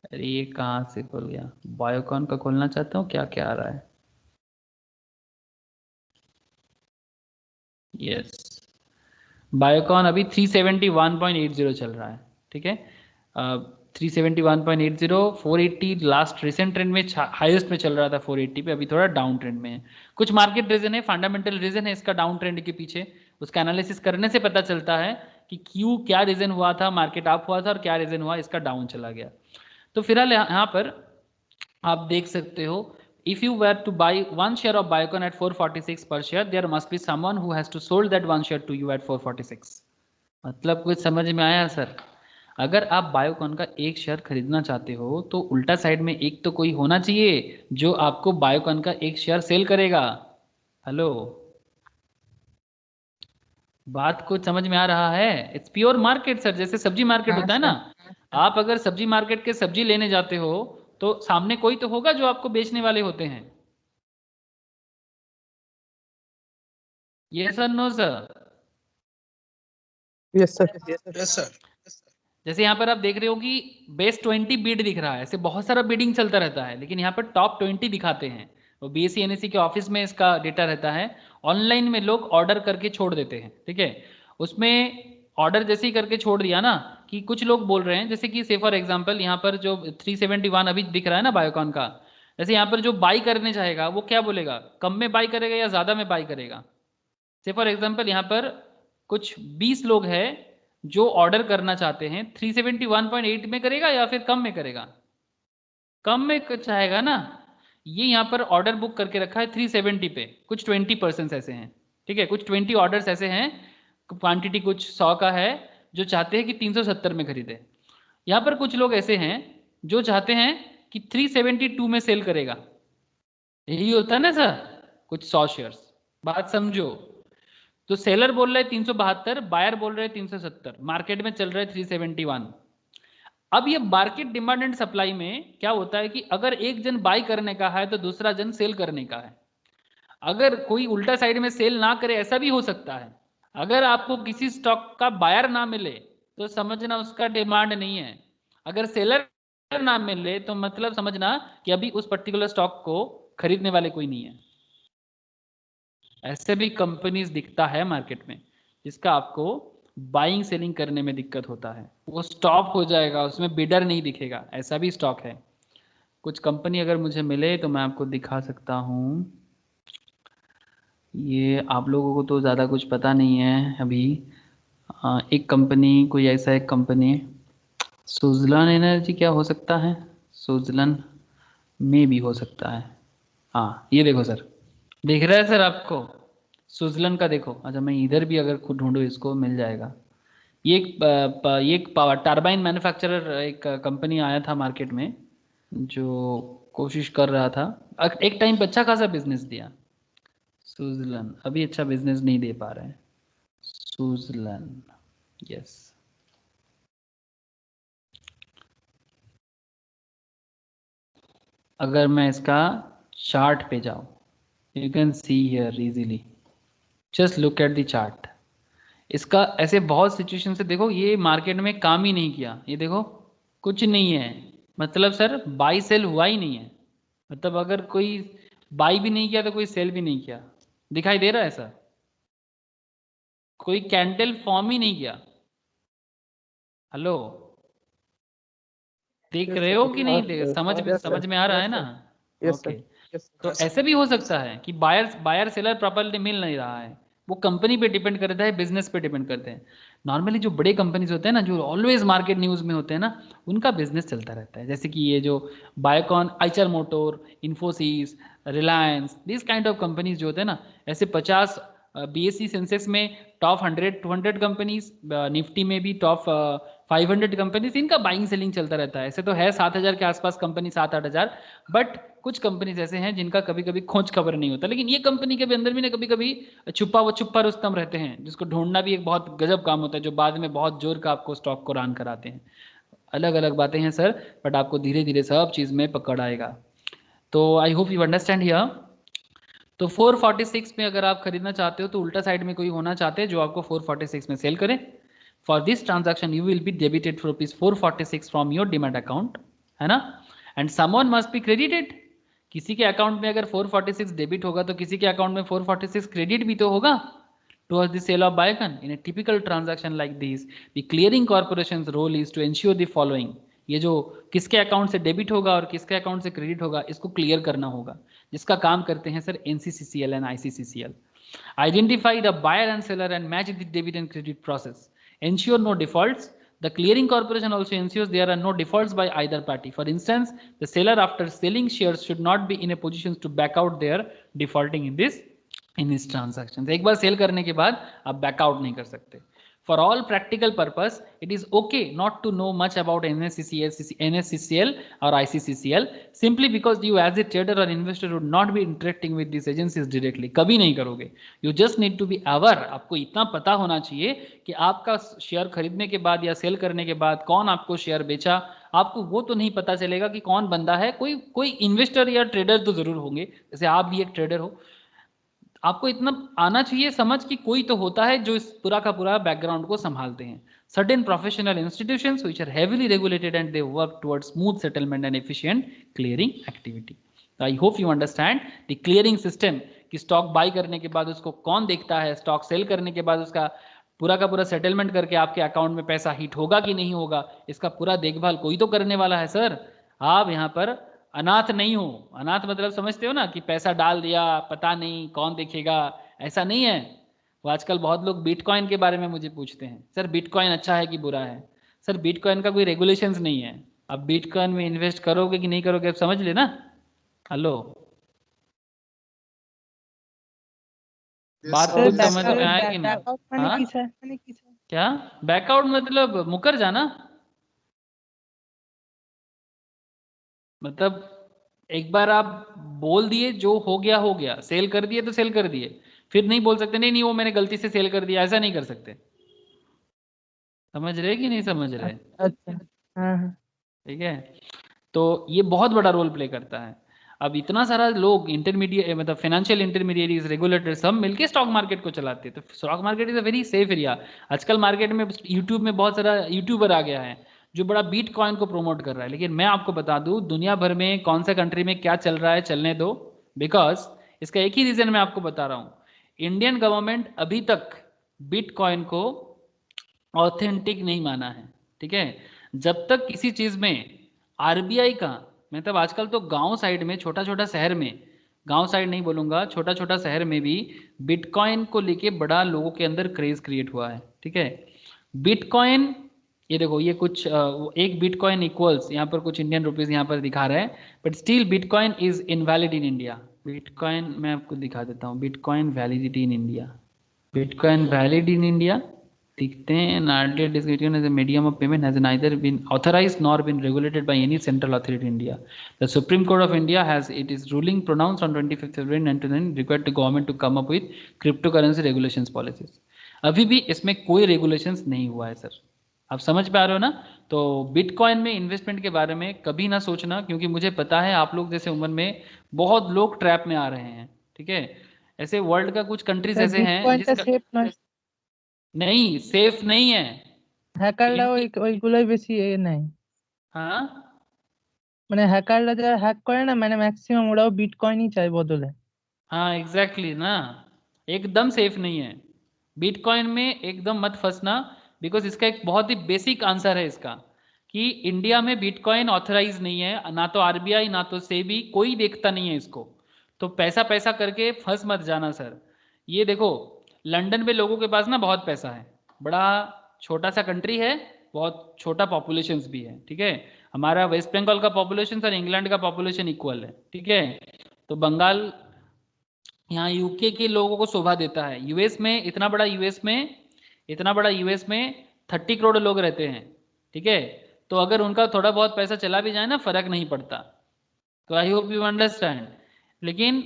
अरे ये कहाँ से खुल गया? बायोकॉन का खोलना चाहता हूँ, क्या क्या आ रहा है? यस बायोकॉन अभी 371.80 चल रहा है, ठीक है। 371.80, 480 लास्ट रिसेंट ट्रेंड में हाईएस्ट में चल रहा था 480 पे, अभी थोड़ा डाउन ट्रेंड में है। कुछ मार्केट रीजन है, फंडामेंटल रीजन है इसका डाउन ट्रेंड के पीछे, उसका एनालिसिस करने से पता चलता है कि क्यों, क्या रीजन हुआ था, मार्केट अप हुआ था और क्या रीजन हुआ इसका डाउन चला गया। तो फिलहाल यहाँ पर आप देख सकते हो, if you were to buy one share of Biocon at 446 per share, there must be someone who has to sold that one share to you at 446। मतलब कुछ समझ में आया सर? अगर आप बायोकॉन का एक शेयर खरीदना चाहते हो तो उल्टा साइड में एक तो कोई होना चाहिए जो आपको बायोकॉन का एक शेयर सेल करेगा। हेलो बात कुछ समझ में आ रहा है? इट्स प्योर मार्केट सर, जैसे सब्जी मार्केट होता है ना, आप अगर सब्जी मार्केट के सब्जी लेने जाते हो तो सामने कोई तो होगा जो आपको बेचने वाले होते हैं। ये sir no sir. Yes sir, yes sir. Yes sir. जैसे यहाँ पर आप देख रहे हो कि बेस 20 बिड दिख रहा है, ऐसे बहुत सारा बिडिंग चलता रहता है, लेकिन यहाँ पर टॉप 20 दिखाते हैं। वो बीएससी एनएससी के ऑफिस में इसका डेटा रहता है। ऑनलाइन में लोग ऑर्डर करके छोड़ देते हैं, ठीक है। उसमें ऑर्डर जैसे ही करके छोड़ दिया ना, कि कुछ लोग बोल रहे हैं, जैसे कि से फॉर एग्जाम्पल यहाँ पर जो 371 अभी दिख रहा है ना बायोकॉन का, जैसे यहाँ पर जो बाई करने चाहेगा वो क्या बोलेगा, कम में बाई करेगा या ज़्यादा में बाई करेगा। से फॉर एग्जाम्पल यहाँ पर कुछ 20 लोग हैं जो ऑर्डर करना चाहते हैं, 371.8 में करेगा या फिर कम में करेगा, कम में चाहेगा ना। ये यहाँ पर ऑर्डर बुक करके रखा है 370 पे, कुछ 20% ऐसे हैं, ठीक है, कुछ 20 ऑर्डर्स ऐसे हैं, क्वांटिटी कुछ 100 का है, जो चाहते हैं कि 370 में खरीदे। यहाँ पर कुछ लोग ऐसे हैं जो चाहते हैं कि 372 में सेल करेगा। यही होता है ना सर, कुछ 100 शेयर्स, बात समझो। तो सेलर बोल रहे 372, बायर बोल रहे 370, मार्केट में चल रहा है 371। अब ये मार्केट डिमांड एंड सप्लाई में क्या होता है कि अगर एक जन बाई करने का है तो दूसरा जन सेल करने का है। अगर कोई उल्टा साइड में सेल ना करे, ऐसा भी हो सकता है। अगर आपको किसी स्टॉक का बायर ना मिले तो समझना उसका डिमांड नहीं है, अगर सेलर ना मिले तो मतलब समझना कि अभी उस पर्टिकुलर स्टॉक को खरीदने वाले कोई नहीं है। ऐसे भी कंपनीज दिखता है मार्केट में जिसका आपको बाइंग सेलिंग करने में दिक्कत होता है, वो स्टॉप हो जाएगा, उसमें बिडर नहीं दिखेगा, ऐसा भी स्टॉक है। कुछ कंपनी अगर मुझे मिले तो मैं आपको दिखा सकता हूँ। ये आप लोगों को तो ज़्यादा कुछ पता नहीं है अभी। एक कंपनी, कोई ऐसा एक कंपनी, सुजलन एनर्जी क्या हो सकता है, सुजलन में भी हो सकता है। हाँ ये देखो सर, दिख रहा है सर आपको सुजलन का, देखो। अच्छा मैं इधर भी अगर खुद ढूंढूं इसको मिल जाएगा। ये एक पावर टरबाइन मैन्युफैक्चरर एक कंपनी आया था मार्केट में, जो कोशिश कर रहा था, एक टाइम पे अच्छा खासा बिजनेस दिया। सुजलन अभी अच्छा बिजनेस नहीं दे पा रहे हैं। सुजलन, यस। अगर मैं इसका चार्ट पे जाऊं, you can see here easily, just look at the chart. इसका ऐसे बहुत सिचुएशन से देखो, ये मार्केट में काम ही नहीं किया, ये देखो कुछ नहीं है, मतलब सर बाई सेल हुआ ही नहीं है। मतलब अगर कोई बाई भी नहीं किया तो कोई सेल भी नहीं किया, दिखाई दे रहा है सर, कोई कैंडल फॉर्म ही नहीं किया। हेलो, देख रहे हो कि नहीं, समझ में आ रहा है ना? ओके, तो ऐसे भी हो सकता है कि बायर सेलर प्रॉपर्ली मिल नहीं रहा है, वो कंपनी पे डिपेंड करता है, बिजनेस पे डिपेंड करते हैं। नॉर्मली जो बड़े कंपनीज होते हैं ना, जो ऑलवेज मार्केट न्यूज़ में होते हैं ना, उनका बिजनेस चलता रहता है। जैसे कि ये जो Biocon, Eicher motor, Infosys, Reliance, this kind of companies जो होते हैं ना, ऐसे 50 बीएससी सेंसेक्स में टॉप 100-200 कंपनीज, निफ्टी में भी टॉप 500 कंपनीज, इनका बाइंग सेलिंग चलता रहता है। ऐसे तो है 7000 के आसपास कंपनी, 7-8 हज़ार, बट कुछ कंपनीज ऐसे हैं जिनका कभी कभी खोज खबर नहीं होता। लेकिन ये कंपनी के भी अंदर भी ना कभी कभी छुपा रुस्तम रहते हैं, जिसको ढूंढना भी एक बहुत गजब काम होता है, जो बाद में बहुत जोर का आपको स्टॉक को रन कराते हैं। अलग अलग बातें हैं सर, बट आपको धीरे धीरे सब चीज़ में पकड़ आएगा। तो आई होप यू अंडरस्टैंड हियर। तो 446 में अगर आप खरीदना चाहते हो तो उल्टा साइड में कोई होना चाहते हैं जो आपको 446 में सेल करे। For this transaction you will be debited ₹446 from your demat account, है ना, and someone must be credited. किसी के अकाउंट में अगर 446 डेबिट होगा तो किसी के अकाउंट में 446 क्रेडिट भी तो होगा towards the sale of Biocon. In a typical transaction like this, the clearing corporation's role is to ensure the following. ये जो किसके अकाउंट से डेबिट होगा और किसके अकाउंट से क्रेडिट होगा, इसको क्लियर करना होगा, जिसका काम करते हैं sir NCCCL and ICCCL. Identify the buyer and seller and match the debit and credit process. Ensure no defaults. The clearing corporation also ensures there are no defaults by either party. For instance, the seller after selling shares should not be in a position to back out their defaulting in this transaction. एक बार cell करने के बाद आप backout नहीं कर सकते। For all practical purpose it is okay not to know much about NSCCL और ICCCL, simply because you as a trader और investor would not be interacting with this agencies directly, कभी नहीं करोगे। You just need to be aware, आपको इतना पता होना चाहिए कि आपका शेयर खरीदने के बाद या सेल करने के बाद कौन आपको शेयर बेचा, आपको वो तो नहीं पता चलेगा कि कौन बंदा है। कोई कोई इन्वेस्टर या ट्रेडर तो जरूर होंगे, जैसे आप भी एक ट्रेडर हो। आपको इतना आना चाहिए समझ कि कोई तो होता है जो इस पूरा का पूरा बैकग्राउंड को संभालते हैं। Certain professional institutions which are heavily regulated and they work towards smooth settlement and efficient clearing activity. I hope you understand the clearing system कि स्टॉक बाई करने के बाद उसको कौन देखता है, स्टॉक सेल करने के बाद उसका पूरा का पूरा सेटलमेंट करके आपके अकाउंट में पैसा हिट होगा कि नहीं होगा, इसका पूरा देखभाल कोई तो करने वाला है सर। आप यहाँ पर अनाथ नहीं हो। अनाथ मतलब समझते हो ना कि पैसा डाल दिया पता नहीं कौन देखेगा, ऐसा नहीं है। वो आजकल बहुत लोग बिटकॉइन के बारे में मुझे पूछते हैं, सर बिटकॉइन अच्छा है कि बुरा है। सर बिटकॉइन का कोई रेगुलेशंस नहीं है। अब बिटकॉइन में इन्वेस्ट करोगे कि नहीं करोगे, अब समझ लेना। हेलो, बात sir, कुछ yes, समझ sir. में आया कि नहीं? बैकआउट माने हाँ? की স্যার? মানে কি স্যার? क्या बैकआउट मतलब मुकर जाना, मतलब एक बार आप बोल दिए जो हो गया, सेल कर दिए तो सेल कर दिए, फिर नहीं बोल सकते नहीं नहीं वो मैंने गलती से सेल कर दिया, ऐसा नहीं कर सकते। समझ रहे कि नहीं समझ रहे? अच्छा हाँ हाँ ठीक है, तो ये बहुत बड़ा रोल प्ले करता है। अब इतना सारा लोग इंटरमीडिएट मतलब फाइनेंशियल इंटरमीडिएरीज रेगुलेटर सब मिलके स्टॉक मार्केट को चलाते हैं, तो stock market is a very safe area. आजकल मार्केट में यूट्यूब में बहुत सारा यूट्यूबर आ गया है जो बड़ा बिटकॉइन को प्रमोट कर रहा है, लेकिन मैं आपको बता दूं दुनिया भर में कौन सा कंट्री में क्या चल रहा है चलने दो, बिकॉज इसका एक ही रीजन मैं आपको बता रहा हूँ। इंडियन गवर्नमेंट अभी तक बिटकॉइन को ऑथेंटिक नहीं माना है। ठीक है, जब तक किसी चीज में आरबीआई का मतलब आजकल तो गांव साइड में छोटा छोटा शहर में, गांव साइड नहीं बोलूंगा, छोटा छोटा शहर में भी बिटकॉइन को लेके बड़ा लोगों के अंदर क्रेज क्रिएट हुआ है। ठीक है, बिटकॉइन ये देखो ये कुछ एक बिटकॉइन इक्वल्स यहाँ पर कुछ इंडियन रुपीज यहाँ पर दिखा रहा है, but still bitcoin is invalid in India. Bitcoin मैं आपको दिखा देता हूँ, bitcoin validity in India, bitcoin valid in India दिखते हैं। नार्डेड is given as a medium of payment has neither been authorized nor been regulated by any central authority in India. The Supreme Court of India has it is ruling pronounced on 25th February 1999 required the government to come up with cryptocurrency regulations policies. अभी भी इसमें कोई regulations नहीं हुआ है sir. आप समझ पा रहे हो ना? तो बिटकॉइन में इन्वेस्टमेंट के बारे में कभी ना सोचना, क्योंकि मुझे पता है आप लोग जैसे उम्र में बहुत लोग ट्रैप में आ रहे हैं। ठीक है, ऐसे वर्ल्ड का कुछ कंट्रीज স্যার ऐसे हैं বিটকয়েনটা जिसका সেফ নয়, नहीं सेफ नहीं है। হ্যাকাররা ওইগুলোই বেশি নেয়। हाँ মানে হ্যাকাররা যারা হ্যাক করে না মানে ম্যাক্সিমাম ওরাও বিটকয়েনই চায় বদলে। हाँ एग्जैक्टली ना, एकदम सेफ नहीं है। बिटकॉइन में एकदम मत फंसना, बिकॉज इसका एक बहुत ही बेसिक आंसर है इसका कि इंडिया में बिटकॉइन ऑथराइज नहीं है, ना तो आरबीआई ना तो सेबी, कोई देखता नहीं है इसको। तो पैसा पैसा करके फंस मत जाना सर। ये देखो लंदन में लोगों के पास ना बहुत पैसा है, बड़ा छोटा सा कंट्री है, बहुत छोटा पॉपुलेशन भी है। ठीक है, हमारा वेस्ट बंगाल का पॉपुलेशन और इंग्लैंड का पॉपुलेशन इक्वल है। ठीक है, तो बंगाल यहाँ यूके के लोगों को शोभा देता है। यूएस में इतना बड़ा यूएस में 30 करोड़ लोग रहते हैं। ठीक है, तो अगर उनका थोड़ा बहुत पैसा चला भी जाए ना फर्क नहीं पड़ता। तो आई होप यू अंडरस्टैंड। लेकिन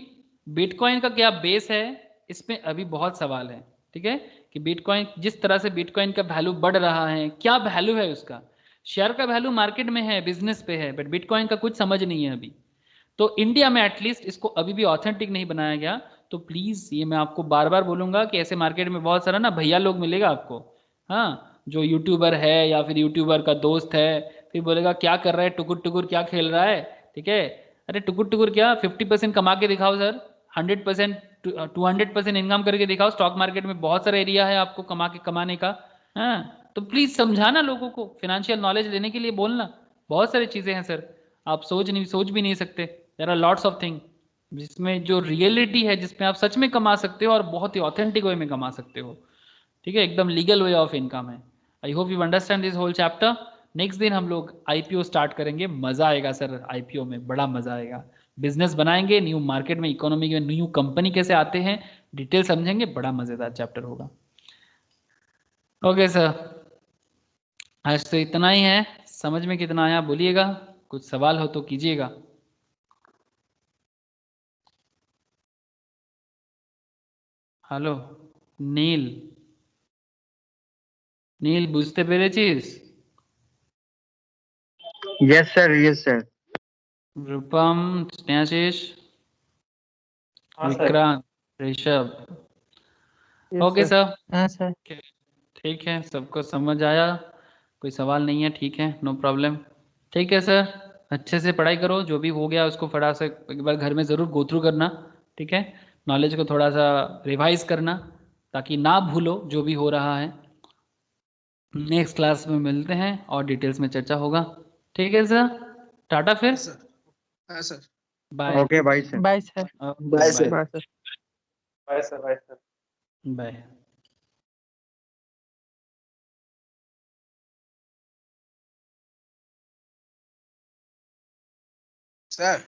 बिटकॉइन का क्या बेस है, इसमें अभी बहुत सवाल है। ठीक है, कि बिटकॉइन जिस तरह से बिटकॉइन का वैल्यू बढ़ रहा है, क्या वैल्यू है उसका, शेयर का वैल्यू मार्केट में है, बिजनेस पे है, बट बिटकॉइन का कुछ समझ नहीं है अभी। तो इंडिया में एटलीस्ट इसको अभी भी ऑथेंटिक नहीं बनाया गया। तो प्लीज ये मैं आपको बार बार बोलूंगा कि ऐसे मार्केट में बहुत सारा ना भैया लोग मिलेगा आपको, हाँ, जो यूट्यूबर है या फिर यूट्यूबर का दोस्त है, फिर बोलेगा क्या कर रहा है टुकुर टुकुर क्या खेल रहा है। ठीक है, अरे टुकुर टुकुर क्या, 50% कमा के दिखाओ सर, 100% 200% इनकम करके दिखाओ। स्टॉक मार्केट में बहुत सारा एरिया है आपको कमाने का। हाँ, तो प्लीज समझाना लोगों को, फाइनेंशियल नॉलेज लेने के लिए बोलना। बहुत सारी चीजें हैं सर, आप सोच भी नहीं सकते। There are lots of thing जिसमें जो रियलिटी है, जिसमें आप सच में कमा सकते हो और बहुत ही ऑथेंटिक वे में कमा सकते हो। ठीक है, एकदम लीगल वे ऑफ इनकम है। I hope you understand this whole chapter. Next दिन हम लोग आईपीओ स्टार्ट करेंगे, मजा आएगा सर, आईपीओ में बड़ा मजा आएगा। बिजनेस बनाएंगे, न्यू मार्केट में, इकोनॉमी में न्यू कंपनी कैसे आते हैं, डिटेल समझेंगे, बड़ा मजेदार चैप्टर होगा। ओके सर, आज तो इतना ही है। समझ में कितना आया बोलिएगा, कुछ सवाल हो तो कीजिएगा। हेलो নীল, নীল বুঝতে পেরেছিস? Yes, sir. Yes, sir. Rupam, Snehashish, Vikrant, Rishabh. Yes, okay sir. Sir, हाँ सर। ठीक है, सबको समझ आया, कोई सवाल नहीं है, ठीक है, नो प्रॉब्लम। ठीक है सर, अच्छे से पढ़ाई करो, जो भी हो गया उसको फटा से एक बार घर में ज़रूर गो थ्रू करना, ठीक है, नॉलेज को थोड़ा सा रिवाइज करना ताकि ना भूलो जो भी हो रहा है। नेक्स्ट क्लास में मिलते हैं और डिटेल्स में चर्चा होगा, ठीक है सर, टाटा फिर, सर हाँ sir bye. Okay, bye, sir. Bye sir. Bye sir. Bye, sir. Bye. Sir